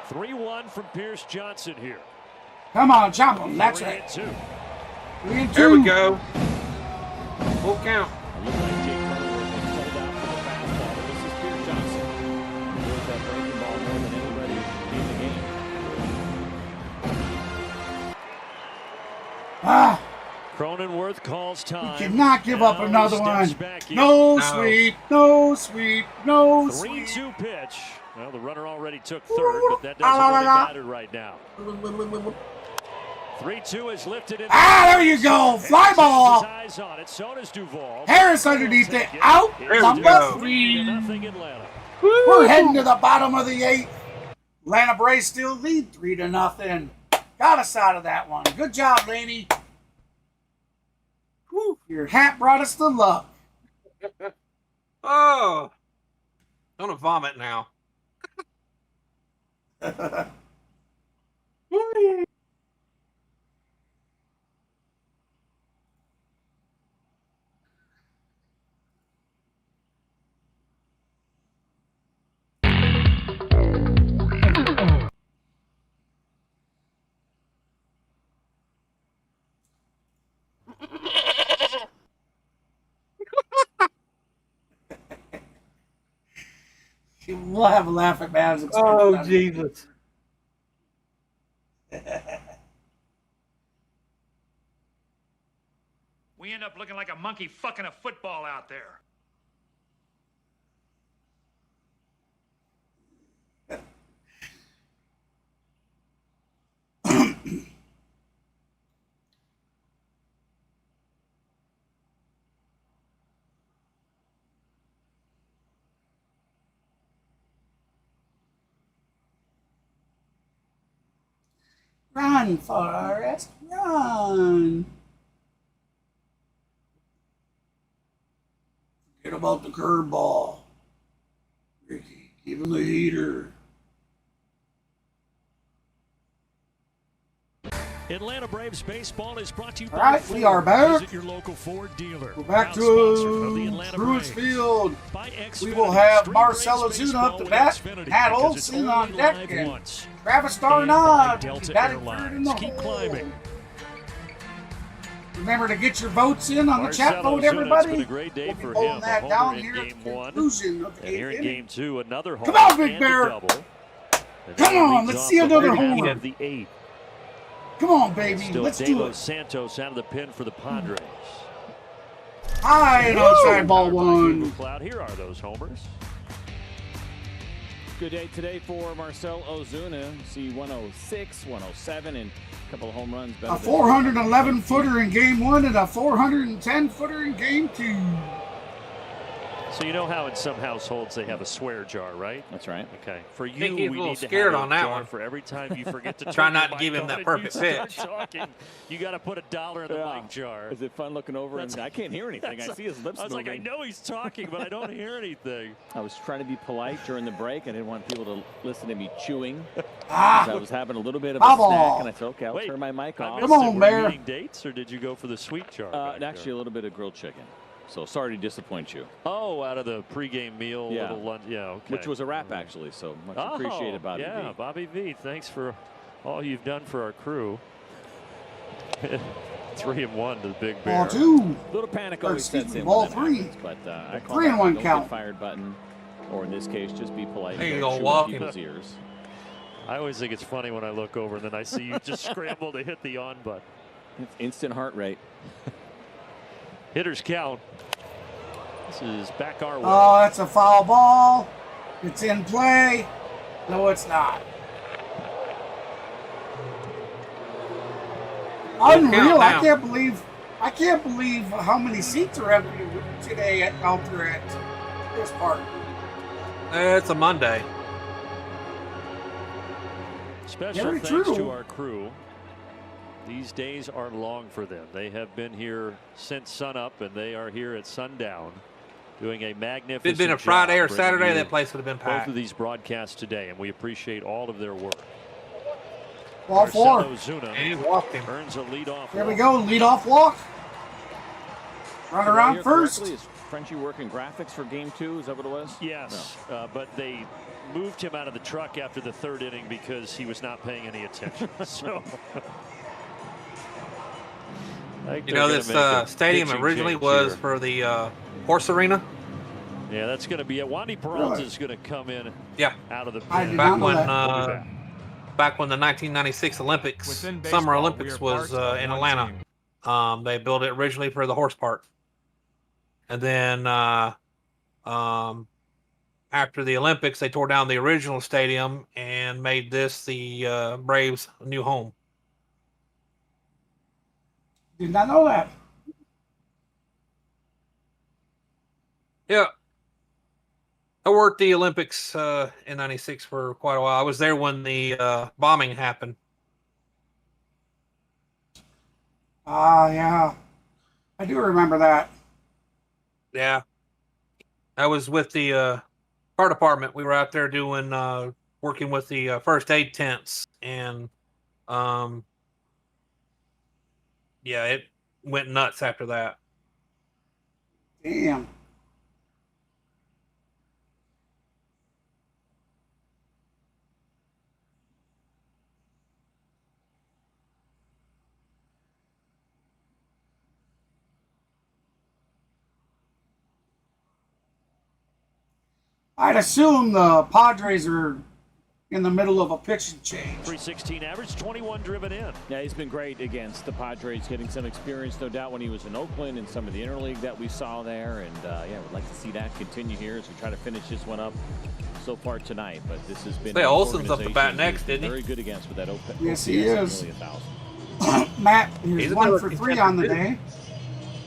Speaker 5: 3-1 from Pierce Johnson here.
Speaker 1: Come on, chop him. That's right.
Speaker 5: 3-2.
Speaker 1: 3-2.
Speaker 10: There we go. Full count. Ah.
Speaker 5: Cronenworth calls time.
Speaker 1: We cannot give up another one. No sweep, no sweep, no sweep.
Speaker 5: 3-2 pitch. Well, the runner already took third, but that doesn't really matter right now. 3-2 is lifted in.
Speaker 1: There you go. Fly ball.
Speaker 5: Eyes on it. So does Duvall.
Speaker 1: Harris underneath it. Out. Number 3. We're heading to the bottom of the 8th. Atlanta Braves still lead 3-0. Got us out of that one. Good job, Laney. Whew, your hat brought us the luck.
Speaker 10: Oh, I'm gonna vomit now.
Speaker 1: We'll have a laugh at Mavs.
Speaker 10: Oh, Jesus.
Speaker 16: We end up looking like a monkey fucking a football out there.
Speaker 1: Run, Forrest, run. Forget about the curveball. Ricky, give him the heater.
Speaker 5: Atlanta Braves baseball is brought to you by
Speaker 1: All right, we are back.
Speaker 5: Visit your local Ford dealer.
Speaker 1: We're back to Truist Field. We will have Marcell Ozuna up to bat. Pat Olson on deck. And Travis Darnod batting third in the hole. Remember to get your votes in on the chat vote, everybody.
Speaker 5: It's been a great day for
Speaker 1: holding
Speaker 5: him.
Speaker 1: that down here at the conclusion of the
Speaker 5: and here in game 2, another home.
Speaker 1: Come on, Big Bear. Come on, let's see another home run.
Speaker 5: The 8th.
Speaker 1: Come on, baby.
Speaker 5: Still
Speaker 1: Let's
Speaker 5: De
Speaker 1: do
Speaker 5: Los
Speaker 1: it.
Speaker 5: Santos out of the pen for the Padres.
Speaker 1: High and outside ball one.
Speaker 5: Cloud. Here are those homers.
Speaker 3: Good day today for Marcell Ozuna. See 106, 107, and a couple of home runs.
Speaker 1: A 411-footer in game 1 and a 410-footer in game 2.
Speaker 5: So you know how in some households they have a swear jar, right?
Speaker 3: That's right.
Speaker 5: Okay. For you,
Speaker 10: Think he's
Speaker 5: we
Speaker 10: a little
Speaker 5: need to
Speaker 10: scared
Speaker 5: have
Speaker 10: on
Speaker 5: a
Speaker 10: that
Speaker 5: jar
Speaker 10: one.
Speaker 5: for every time you forget to
Speaker 10: Try
Speaker 5: turn
Speaker 10: not
Speaker 5: your
Speaker 10: to give
Speaker 5: mic
Speaker 10: him
Speaker 5: on
Speaker 10: that
Speaker 5: and
Speaker 10: perfect
Speaker 5: you start
Speaker 10: pitch.
Speaker 5: talking. You got to put $1 in the mic jar.
Speaker 3: Is it fun looking over? And I can't hear anything. I see his lips
Speaker 5: I was
Speaker 3: moving.
Speaker 5: like, I know he's talking, but I don't hear anything.
Speaker 3: I was trying to be polite during the break. I didn't want people to listen to me chewing.
Speaker 1: Ah.
Speaker 3: I was having a little bit of a
Speaker 1: Bubble.
Speaker 3: snack, and I said, okay, I'll
Speaker 5: Wait,
Speaker 3: turn my mic off.
Speaker 1: Come on,
Speaker 5: Were you
Speaker 1: Bear.
Speaker 5: eating dates, or did you go for the sweet jar?
Speaker 3: Actually, a little bit of grilled chicken. So sorry to disappoint you.
Speaker 5: Oh, out of the pregame meal,
Speaker 3: Yeah.
Speaker 5: little lunch. Yeah, okay.
Speaker 3: Which was a wrap, actually. So much appreciated, Bobby
Speaker 5: yeah,
Speaker 3: V.
Speaker 5: Bobby V. Thanks for all you've done for our crew. 3-1 to the Big Bear.
Speaker 1: Ball 2.
Speaker 3: Little panic
Speaker 1: Or
Speaker 3: always
Speaker 1: excuse
Speaker 3: sets
Speaker 1: me,
Speaker 3: in.
Speaker 1: ball
Speaker 3: when that
Speaker 1: 3.
Speaker 3: happens, but I call
Speaker 1: 3 and
Speaker 3: that
Speaker 1: 1
Speaker 3: the don't
Speaker 1: count.
Speaker 3: get fired button, or in this case, just be polite.
Speaker 10: There you
Speaker 3: and
Speaker 10: go,
Speaker 3: don't chew
Speaker 10: walking.
Speaker 3: in people's ears.
Speaker 5: I always think it's funny when I look over and then I see you just scramble to hit the on button.
Speaker 3: It's instant heart rate.
Speaker 5: Hitters count. This is back our way.
Speaker 1: Oh, that's a foul ball. It's in play. No, it's not. Unreal. I can't believe how many seats are empty today out there at Truist Park.
Speaker 10: It's a Monday.
Speaker 5: Special
Speaker 1: Very
Speaker 5: thanks
Speaker 1: true.
Speaker 5: to our crew. These days are long for them. They have been here since sunup, and they are here at sundown doing a magnificent
Speaker 10: If it'd been a
Speaker 5: job
Speaker 10: Friday or
Speaker 5: bringing
Speaker 10: Saturday,
Speaker 5: you
Speaker 10: that place would have been
Speaker 5: both
Speaker 10: packed.
Speaker 5: of these broadcasts today, and we appreciate all of their work.
Speaker 1: Ball 4.
Speaker 5: Ozuna
Speaker 10: And he walked him.
Speaker 5: earns a leadoff.
Speaker 1: There we go. Leadoff walk. Run around
Speaker 3: Here
Speaker 1: first.
Speaker 3: correctly, Is Frenchie working graphics for game 2? Is that what it was?
Speaker 5: Yes, but they moved him out of the truck after the third inning because he was not paying any attention. So,
Speaker 10: You know, this stadium originally was for the horse arena.
Speaker 5: Yeah, that's going to be it. Wandy Peralta is going to come in.
Speaker 10: Yeah.
Speaker 5: Out of the
Speaker 1: I did
Speaker 10: back
Speaker 1: not know
Speaker 10: when
Speaker 1: that.
Speaker 10: back when the 1996 Olympics,
Speaker 23: Within
Speaker 10: Summer
Speaker 23: baseball,
Speaker 10: Olympics
Speaker 23: we are
Speaker 10: was
Speaker 23: part of
Speaker 10: in
Speaker 23: one
Speaker 10: Atlanta.
Speaker 23: team.
Speaker 10: They built it originally for the horse park, and then after the Olympics, they tore down the original stadium and made this the Braves' new home.
Speaker 1: Did not know that.
Speaker 10: Yeah. I worked the Olympics in '96 for quite a while. I was there when the bombing happened.
Speaker 1: Yeah. I do remember that.
Speaker 10: Yeah. I was with the fire department. We were out there doing working with the first aid tents, and yeah, it went nuts after that.
Speaker 1: Damn. I'd assume the Padres are in the middle of a pitching change.
Speaker 5: 316 average, 21 driven in.
Speaker 3: Yeah, he's been great against the Padres, getting some experience, no doubt, when he was in Oakland and some of the interleague that we saw there. And yeah, we'd like to see that continue here as we try to finish this one up so far tonight. But this has been.
Speaker 10: Olsen's up the bat next, didn't he?
Speaker 3: Very good against with that open.
Speaker 1: Yes, he is. Matt, he's 1 for 3 on the day.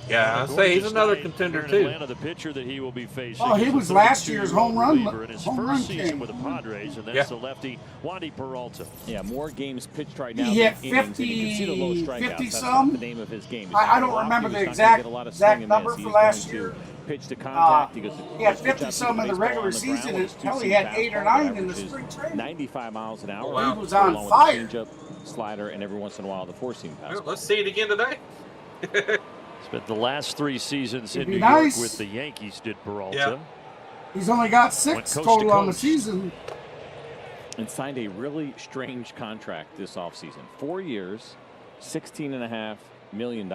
Speaker 10: Yeah, I say he's another contender too.
Speaker 5: Atlanta, the pitcher that he will be facing.
Speaker 1: Oh, he was last year's home run
Speaker 5: in his first season with the Padres, and that's the lefty Wandy Peralta.
Speaker 3: Yeah, more games pitched right now.
Speaker 1: He hit 50 some.
Speaker 3: The name of his game.
Speaker 1: I don't remember the exact number for last year.
Speaker 3: Pitch to contact.
Speaker 1: He had 50 some in the regular season, and hell, he had 8 or 9 in the spring training.
Speaker 3: 95 miles an hour.
Speaker 1: He was on fire.
Speaker 3: Changeup, slider, and every once in a while the four-seam pass.
Speaker 10: Let's see it again today.
Speaker 5: Spent the last 3 seasons in New York with the Yankees, did Peralta.
Speaker 10: Yeah.
Speaker 1: He's only got 6 total on the season.
Speaker 3: And signed a really strange contract this offseason. 4 years, $16.5 million.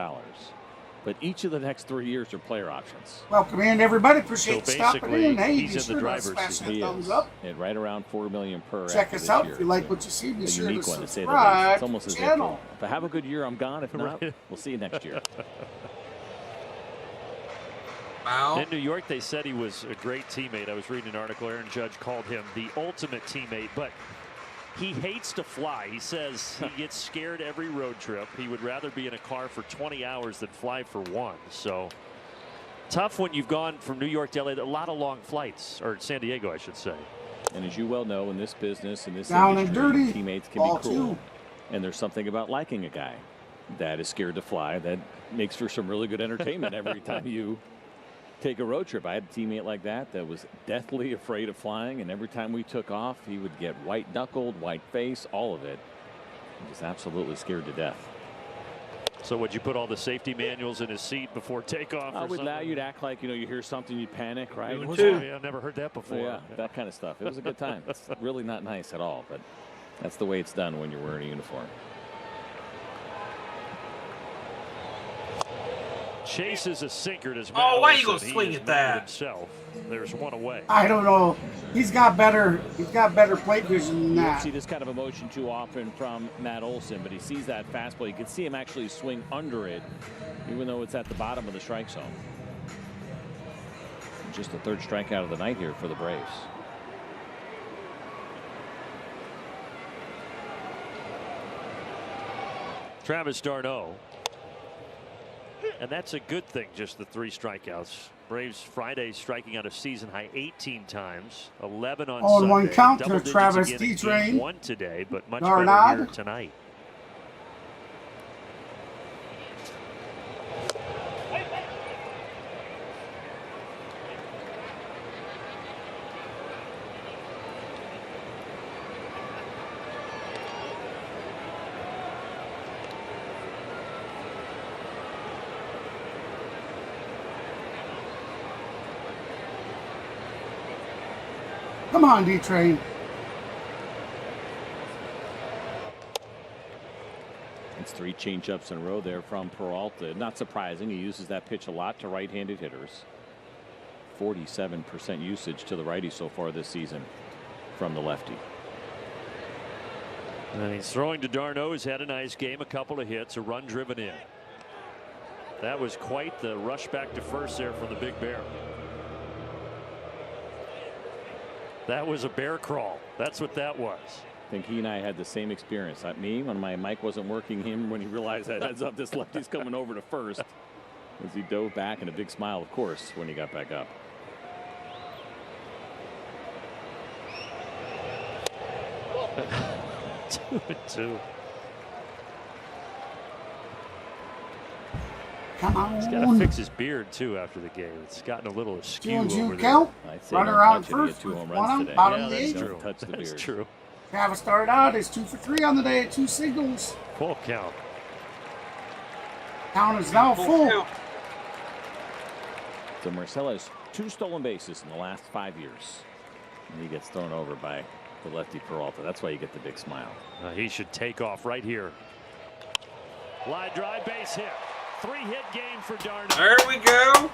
Speaker 3: But each of the next 3 years are player options.
Speaker 1: Welcome in, everybody. Appreciate you stopping in. Hey,
Speaker 5: he's in the driver's seat.
Speaker 1: That thumbs up.
Speaker 3: And right around $4 million per.
Speaker 1: Check us out if you like what you see. Be sure to
Speaker 3: subscribe. It's almost
Speaker 1: to the channel.
Speaker 3: If I have a good year, I'm gone. If not, we'll see you next year.
Speaker 10: Wow.
Speaker 5: In New York, they said he was a great teammate. I was reading an article. Aaron Judge called him the ultimate teammate, but he hates to fly. He says he gets scared every road trip. He would rather be in a car for 20 hours than fly for 1. So tough when you've gone from New York to LA. A lot of long flights, or San Diego, I should say.
Speaker 3: And as you well know, in this business, in this
Speaker 1: down
Speaker 3: industry,
Speaker 1: and dirty,
Speaker 3: teammates can be cruel. And there's something about liking a guy that is scared to fly that makes for some really good entertainment every time you take a road trip. I had a teammate like that was deathly afraid of flying, and every time we took off, he would get white knuckled, white face, all of it. He was absolutely scared to death.
Speaker 5: So would you put all the safety manuals in his seat before takeoff?
Speaker 3: With that, you'd act like, you hear something, you'd panic, right?
Speaker 5: Yeah, I've never heard that before.
Speaker 3: Yeah, that kind of stuff. It was a good time. It's really not nice at all, but that's the way it's done when you're wearing a uniform.
Speaker 5: Chases a sinker as
Speaker 10: Matt why are you gonna swing at that?
Speaker 5: Himself. There's one away.
Speaker 1: I don't know. He's got better plate vision than that.
Speaker 3: You don't see this kind of emotion too often from Matt Olson, but he sees that fastball. You can see him actually swing under it, even though it's at the bottom of the strike zone. Just the 3rd strikeout of the night here for the Braves.
Speaker 5: Travis d'Arnaud. And that's a good thing, just the 3 strikeouts. Braves Friday striking out a season high 18 times, 11 on Sunday.
Speaker 1: 1 count to
Speaker 5: Double digits
Speaker 1: Travis
Speaker 5: again in
Speaker 1: D-Train.
Speaker 5: Game 1 today, but much better here tonight.
Speaker 1: Come on, D-Train.
Speaker 3: It's 3 changeups in a row there from Peralta. Not surprising. He uses that pitch a lot to right-handed hitters. 47% usage to the righty so far this season from the lefty.
Speaker 5: And he's throwing to d'Arnaud. He's had a nice game, a couple of hits, a run driven in. That was quite the rush back to first there from the Big Bear. That was a bear crawl. That's what that was.
Speaker 3: I think he and I had the same experience. Me, when my mic wasn't working, him when he realized that heads up, this lefty's coming over to first. As he dove back, and a big smile, of course, when he got back up.
Speaker 5: Two.
Speaker 1: Come on.
Speaker 5: He's got to fix his beard, too, after the game. It's gotten a little askew over
Speaker 1: count.
Speaker 5: there.
Speaker 1: Runner on first. One out, bottom of the eighth.
Speaker 5: That's true.
Speaker 1: Travis started out as 2 for 3 on the day, 2 singles.
Speaker 5: Full count.
Speaker 1: Count is now full.
Speaker 3: So Marcell has 2 stolen bases in the last 5 years. And he gets thrown over by the lefty Peralta. That's why you get the big smile.
Speaker 5: He should take off right here. Line drive, base hit. 3-hit game for d'Arnaud.
Speaker 10: There we go.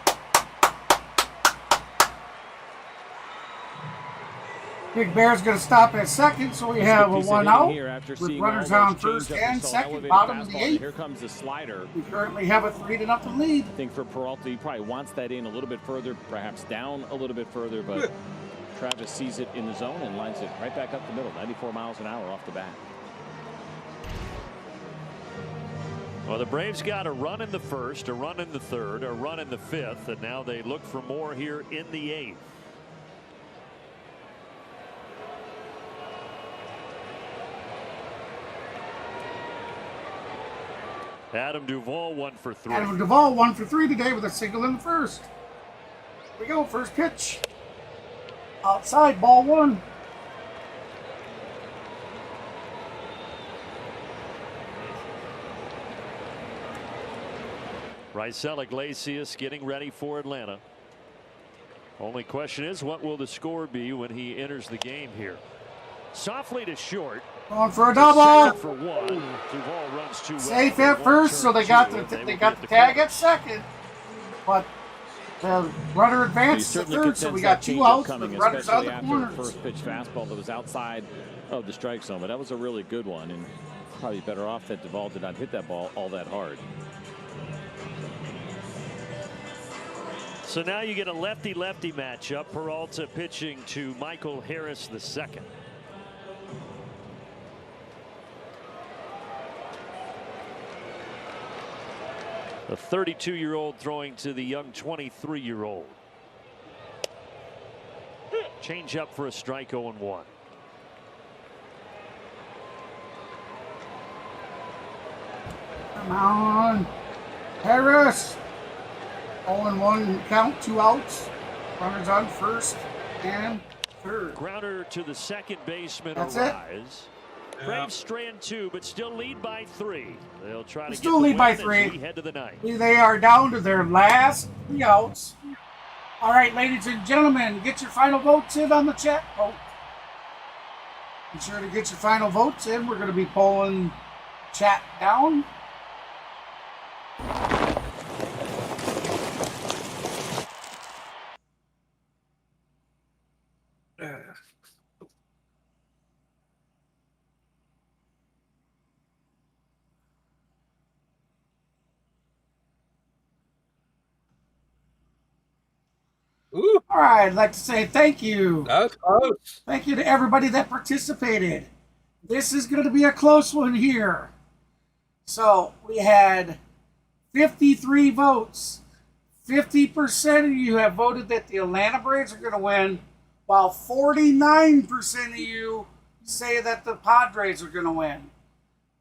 Speaker 1: Big Bear's going to stop at second, so we have a 1 out with runners on first and second, bottom of the 8th.
Speaker 3: Here comes the slider.
Speaker 1: We currently have a 3-0 lead.
Speaker 3: I think for Peralta, he probably wants that in a little bit further, perhaps down a little bit further, but Travis sees it in the zone and lines it right back up the middle, 94 miles an hour off the bat.
Speaker 5: Well, the Braves got a run in the first, a run in the third, a run in the fifth, and now they look for more here in the 8th. Adam Duvall 1 for 3.
Speaker 1: Adam Duvall 1 for 3 today with a single in the first. Here we go, first pitch. Outside, ball 1.
Speaker 5: Raisel Iglesias getting ready for Atlanta. Only question is, what will the score be when he enters the game here? Softly to short.
Speaker 1: Going for a double.
Speaker 5: For 1. Duvall runs too well.
Speaker 1: Safe at first, so they got the tag at second. But the runner advances to third, so we got 2 outs with runners on the corners.
Speaker 3: First pitch fastball that was outside of the strike zone, but that was a really good one, and probably better off that Duvall did not hit that ball all that hard.
Speaker 5: So now you get a lefty-lefty matchup. Peralta pitching to Michael Harris II. The 32-year-old throwing to the young 23-year-old. Change up for a strike, 0-1.
Speaker 1: Come on, Harris. 0-1 count, 2 outs. Runners on first and third.
Speaker 5: Grounder to the second baseman.
Speaker 1: That's
Speaker 5: Arise. Braves strand 2, but still lead by 3. They'll try to
Speaker 1: still lead by 3.
Speaker 5: We head to the 9th.
Speaker 1: They are down to their last 3 outs. All right, ladies and gentlemen, get your final votes in on the chat. Oh, be sure to get your final votes in. We're going to be pulling chat down.
Speaker 10: Ooh.
Speaker 1: All right, I'd like to say thank you.
Speaker 10: That was close.
Speaker 1: Thank you to everybody that participated. This is going to be a close one here. So we had 53 votes. 50% of you have voted that the Atlanta Braves are going to win, while 49% of you say that the Padres are going to win.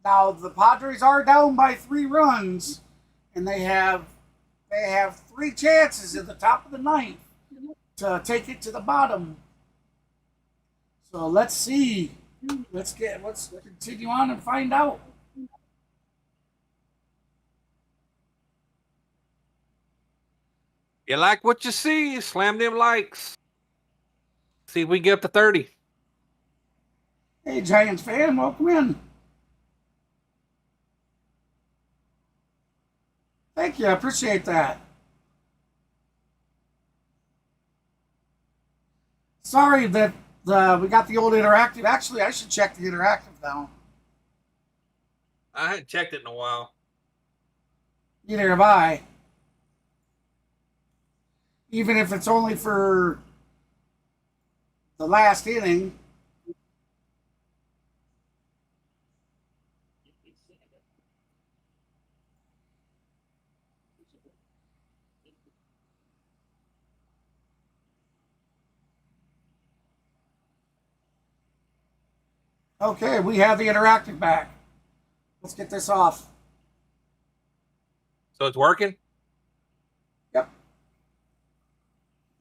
Speaker 1: Now, the Padres are down by 3 runs, and they have 3 chances at the top of the 9th to take it to the bottom. So let's see. Let's continue on and find out.
Speaker 10: You like what you see, slam them likes. See if we get up to 30.
Speaker 1: Hey, Giants fan, welcome in. Thank you, I appreciate that. Sorry that we got the old interactive. Actually, I should check the interactive now.
Speaker 10: I hadn't checked it in a while.
Speaker 1: Neither have I. Even if it's only for the last inning. Okay, we have the interactive back. Let's get this off.
Speaker 10: So it's working?
Speaker 1: Yep.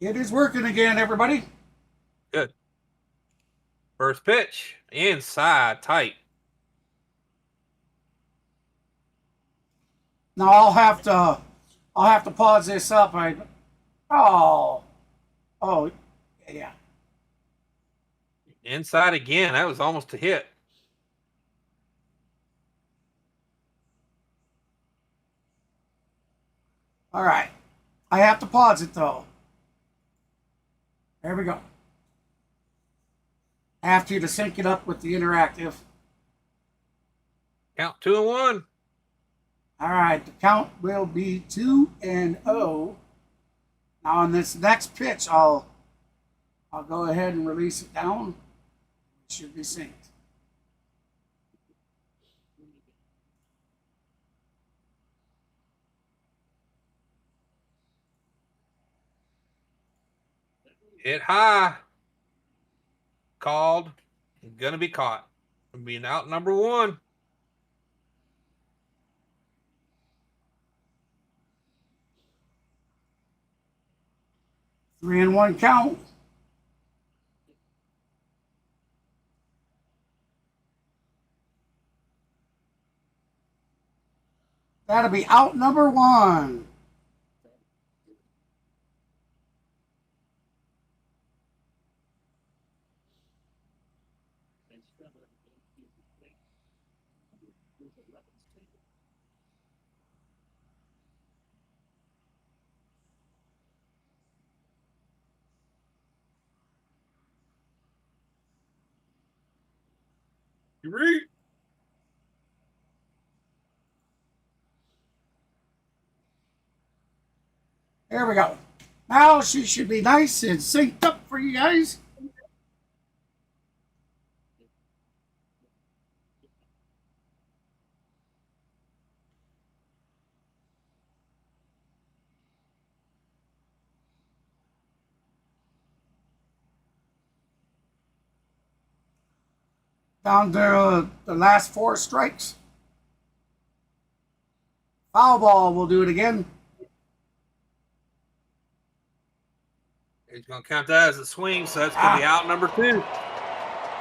Speaker 1: It is working again, everybody.
Speaker 10: Good. First pitch. Inside, tight.
Speaker 1: Now I'll have to pause this up. Oh, yeah.
Speaker 10: Inside again. That was almost a hit.
Speaker 1: All right. I have to pause it, though. There we go. I have to sync it up with the interactive.
Speaker 10: Count 2-1.
Speaker 1: All right. The count will be 2-0. Now on this next pitch, I'll go ahead and release it down. It should be synced.
Speaker 10: Hit high. Called. Gonna be caught. Being out number 1.
Speaker 1: Three and 1 count. That'll be out number 1.
Speaker 10: You read?
Speaker 1: There we go. Now she should be nice and synced up for you guys. Down to the last 4 strikes. Foul ball, we'll do it again.
Speaker 10: He's going to count that as a swing, so that's going to be out number 2.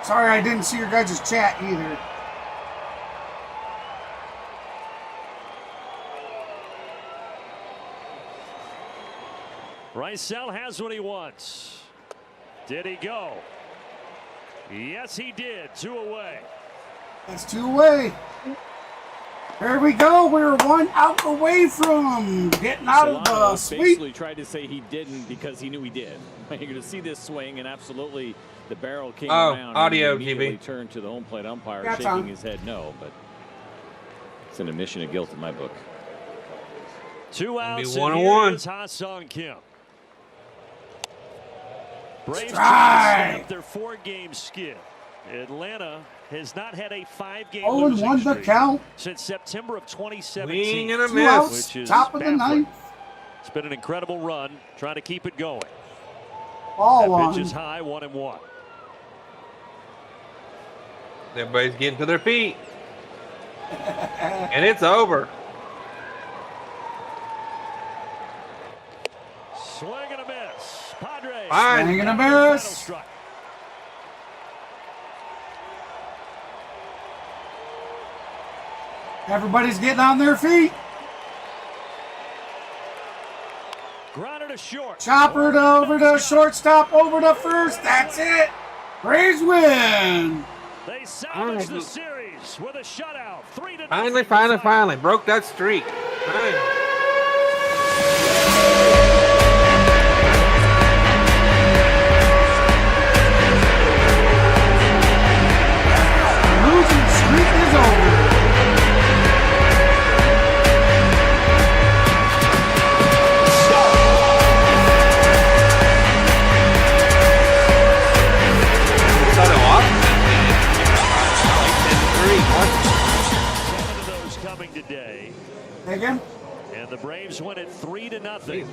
Speaker 1: Sorry, I didn't see your guys' chat either.
Speaker 5: Rysel has what he wants. Did he go? Yes, he did. 2 away.
Speaker 1: That's 2 away. There we go. We're 1 out away from getting out of the sweep.
Speaker 3: Basically tried to say he didn't because he knew he did. You're going to see this swing, and absolutely the barrel came around.
Speaker 10: Audio,
Speaker 3: and he immediately
Speaker 10: GB.
Speaker 3: turned to the home plate umpire,
Speaker 1: That's
Speaker 3: shaking
Speaker 1: on.
Speaker 3: his head no. But it's an admission of guilt in my book.
Speaker 5: 2 outs.
Speaker 10: 1-1.
Speaker 5: Ha-Sung Kim. Braves
Speaker 1: Strike.
Speaker 5: their 4-game skid. Atlanta has not had a 5-game
Speaker 1: 0-1 the count.
Speaker 5: since September of 2017.
Speaker 10: Swing and a
Speaker 1: 2
Speaker 10: miss.
Speaker 1: outs,
Speaker 5: Which is
Speaker 1: top of the
Speaker 5: baffling.
Speaker 1: 9th.
Speaker 5: It's been an incredible run, trying to keep it going.
Speaker 1: Ball
Speaker 5: That pitch
Speaker 1: on.
Speaker 5: is high, 1-1.
Speaker 10: Everybody's getting to their feet. And it's over.
Speaker 5: Swing and a miss. Padres.
Speaker 10: Fine.
Speaker 1: Swing and a
Speaker 5: Final
Speaker 1: miss.
Speaker 5: strike.
Speaker 1: Everybody's getting on their feet.
Speaker 5: Grounded to short.
Speaker 1: Chopper it over to shortstop, over to first. That's it. Braves win.
Speaker 5: They salvage the series with a shutout. 3-0.
Speaker 10: Finally. Broke that streak. Fine.
Speaker 1: Losing streak is over.
Speaker 5: coming today.
Speaker 1: Again?
Speaker 5: And the Braves win it 3-0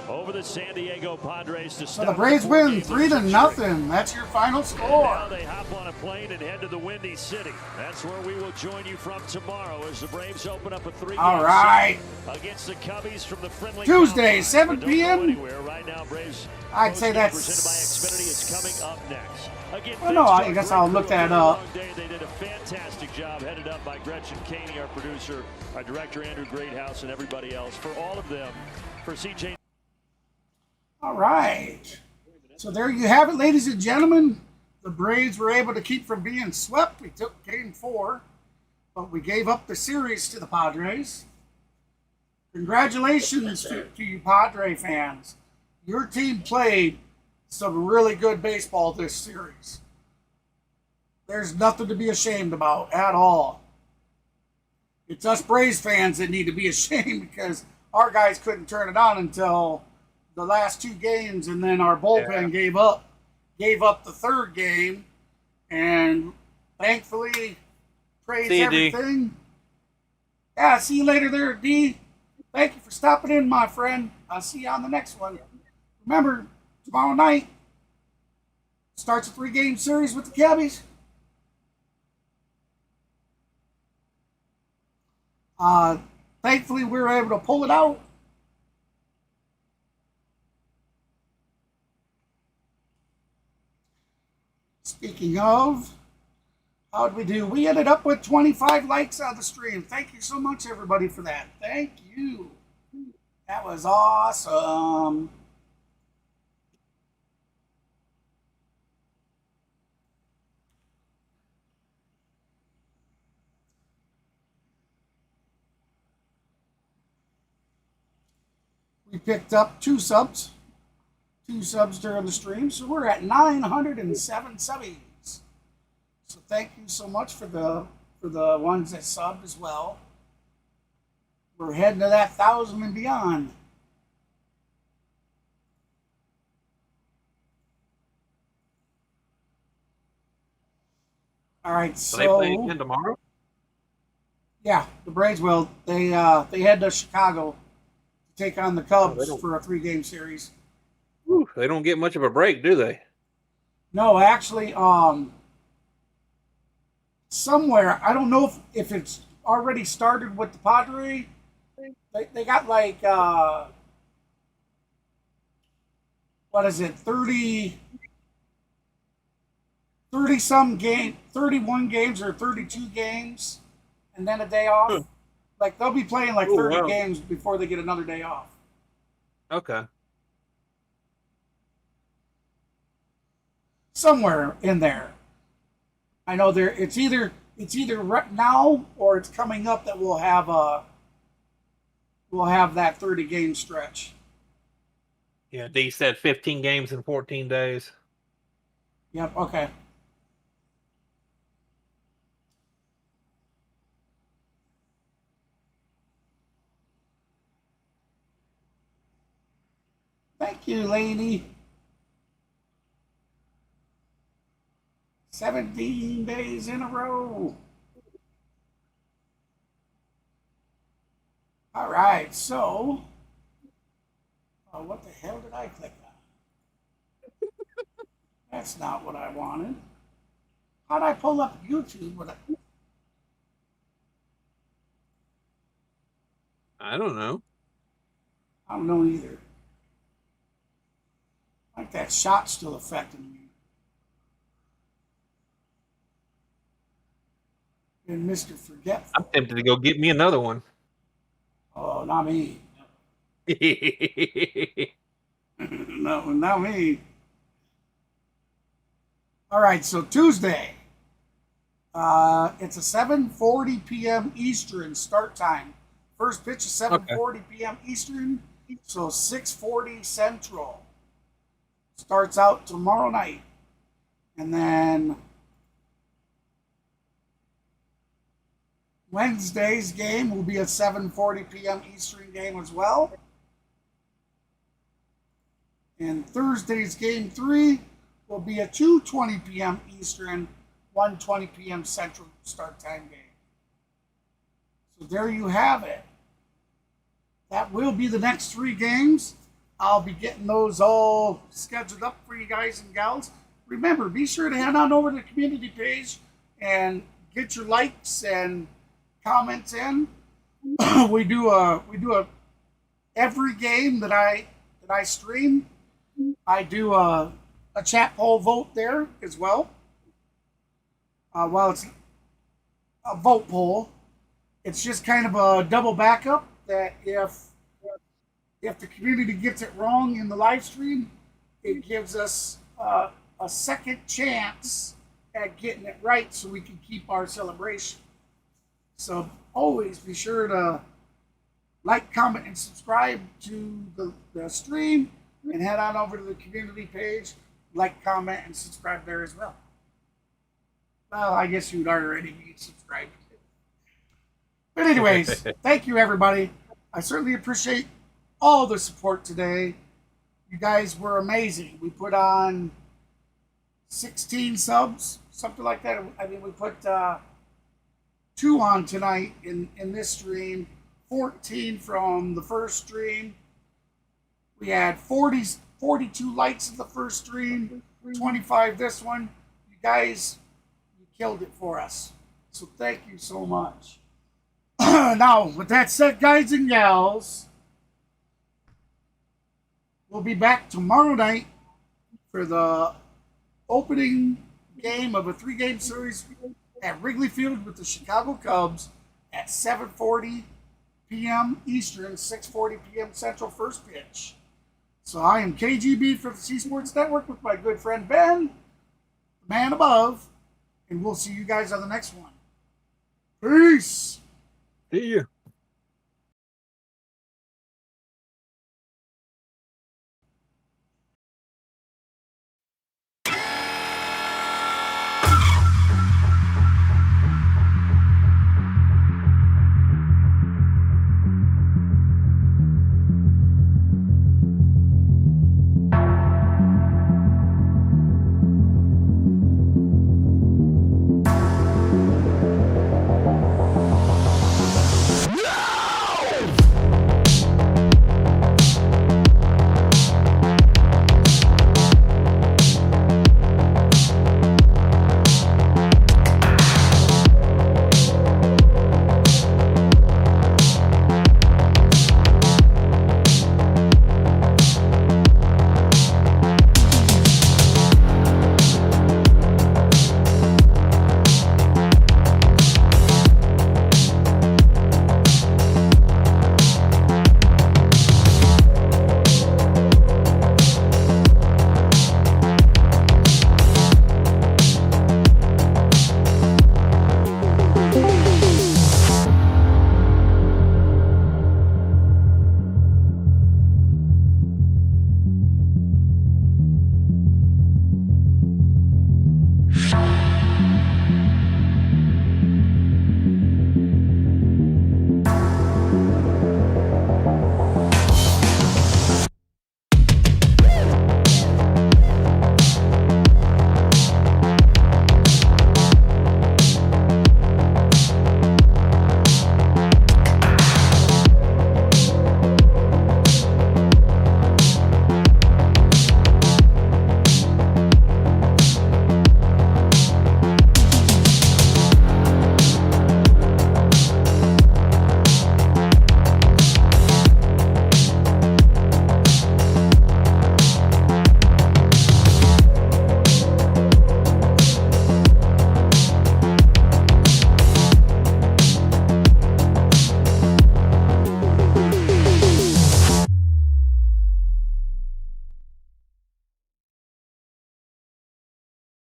Speaker 5: over the San Diego Padres to
Speaker 1: So
Speaker 5: start.
Speaker 1: the Braves win 3-0. That's your final score.
Speaker 5: Now they hop on a plane and head to the Windy City. That's where we will join you from tomorrow as the Braves open up a 3-game series against the Cubbies from the friendly
Speaker 1: Tuesday, 7 p.m.
Speaker 5: Right now, Braves
Speaker 1: I'd say that's
Speaker 5: presented by Xfinity is coming up next. Again,
Speaker 1: well, no, I guess I'll look that up.
Speaker 5: They did a fantastic job, headed up by Gretchen Caney, our producer, our director Andrew Greathouse, and everybody else. For all of them, for CJ.
Speaker 1: All right. So there you have it, ladies and gentlemen. The Braves were able to keep from being swept. We took game 4, but we gave up the series to the Padres. Congratulations to you Padre fans. Your team played some really good baseball this series. There's nothing to be ashamed about at all. It's us Braves fans that need to be ashamed because our guys couldn't turn it on until the last 2 games, and then our bullpen gave up the 3rd game, and thankfully, praise everything. Yeah, see you later there, D. Thank you for stopping in, my friend. I'll see you on the next one. Remember, tomorrow night starts a 3-game series with the Cubbies. Thankfully, we were able to pull it out. Speaking of, how'd we do? We ended up with 25 likes on the stream. Thank you so much, everybody, for that. Thank you. That was awesome. We picked up 2 subs during the stream, so we're at 907 subbies. So thank you so much for the ones that subbed as well. We're heading to that 1,000 and beyond. All right, so
Speaker 10: they play again tomorrow?
Speaker 1: Yeah, the Braves will. They head to Chicago to take on the Cubs for a 3-game series.
Speaker 10: Whew, they don't get much of a break, do they?
Speaker 1: No, actually, somewhere, I don't know if it's already started with the Padres. They got like, what is it, 30-some game, 31 games or 32 games, and then a day off. Like, they'll be playing like 30 games before they get another day off.
Speaker 10: Okay. Somewhere in there.
Speaker 1: I know it's either right now or it's coming up that we'll have that 30-game stretch.
Speaker 10: Yeah, D said 15 games in 14 days.
Speaker 1: Yep, okay. Thank you, lady. 17 days in a row. All right, so what the hell did I click on? That's not what I wanted. How'd I pull up YouTube?
Speaker 10: I don't know.
Speaker 1: I don't know either. Like that shot still affecting me. And Mr. Forgetful.
Speaker 10: I'm tempted to go get me another one.
Speaker 1: Oh, not me. No, not me. All right, so Tuesday. It's a 7:40 p.m. Eastern start time. First pitch is 7:40 p.m. Eastern, so 6:40 Central. Starts out tomorrow night. And then Wednesday's game will be a 7:40 p.m. Eastern game as well. And Thursday's game 3 will be a 2:20 p.m. Eastern, 1:20 p.m. Central start time game. So there you have it. That will be the next 3 games. I'll be getting those all scheduled up for you guys and gals. Remember, be sure to head on over to the community page and get your likes and comments in. we do every game that I stream. I do a chat poll vote there as well. Well, it's a vote poll. It's just kind of a double backup that if the community gets it wrong in the live stream, it gives us a second chance at getting it right so we can keep our celebration. So always be sure to like, comment, and subscribe to the stream, and head on over to the community page, like, comment, and subscribe there as well. Well, I guess you'd already be subscribed. But anyways, thank you, everybody. I certainly appreciate all the support today. You guys were amazing. We put on 16 subs, something like that. I mean, we put 2 on tonight in this stream, 14 from the first stream. We had 42 likes in the first stream, 25 this one. You guys, you killed it for us. So thank you so much. Now, with that said, guys and gals, we'll be back tomorrow night for the opening game of a 3-game series at Wrigley Field with the Chicago Cubs at 7:40 p.m. Eastern, 6:40 p.m. Central, first pitch. So I am KGB for the C Sports Network with my good friend Ben, the man above, and we'll see you guys on the next one. Peace.
Speaker 15: See you.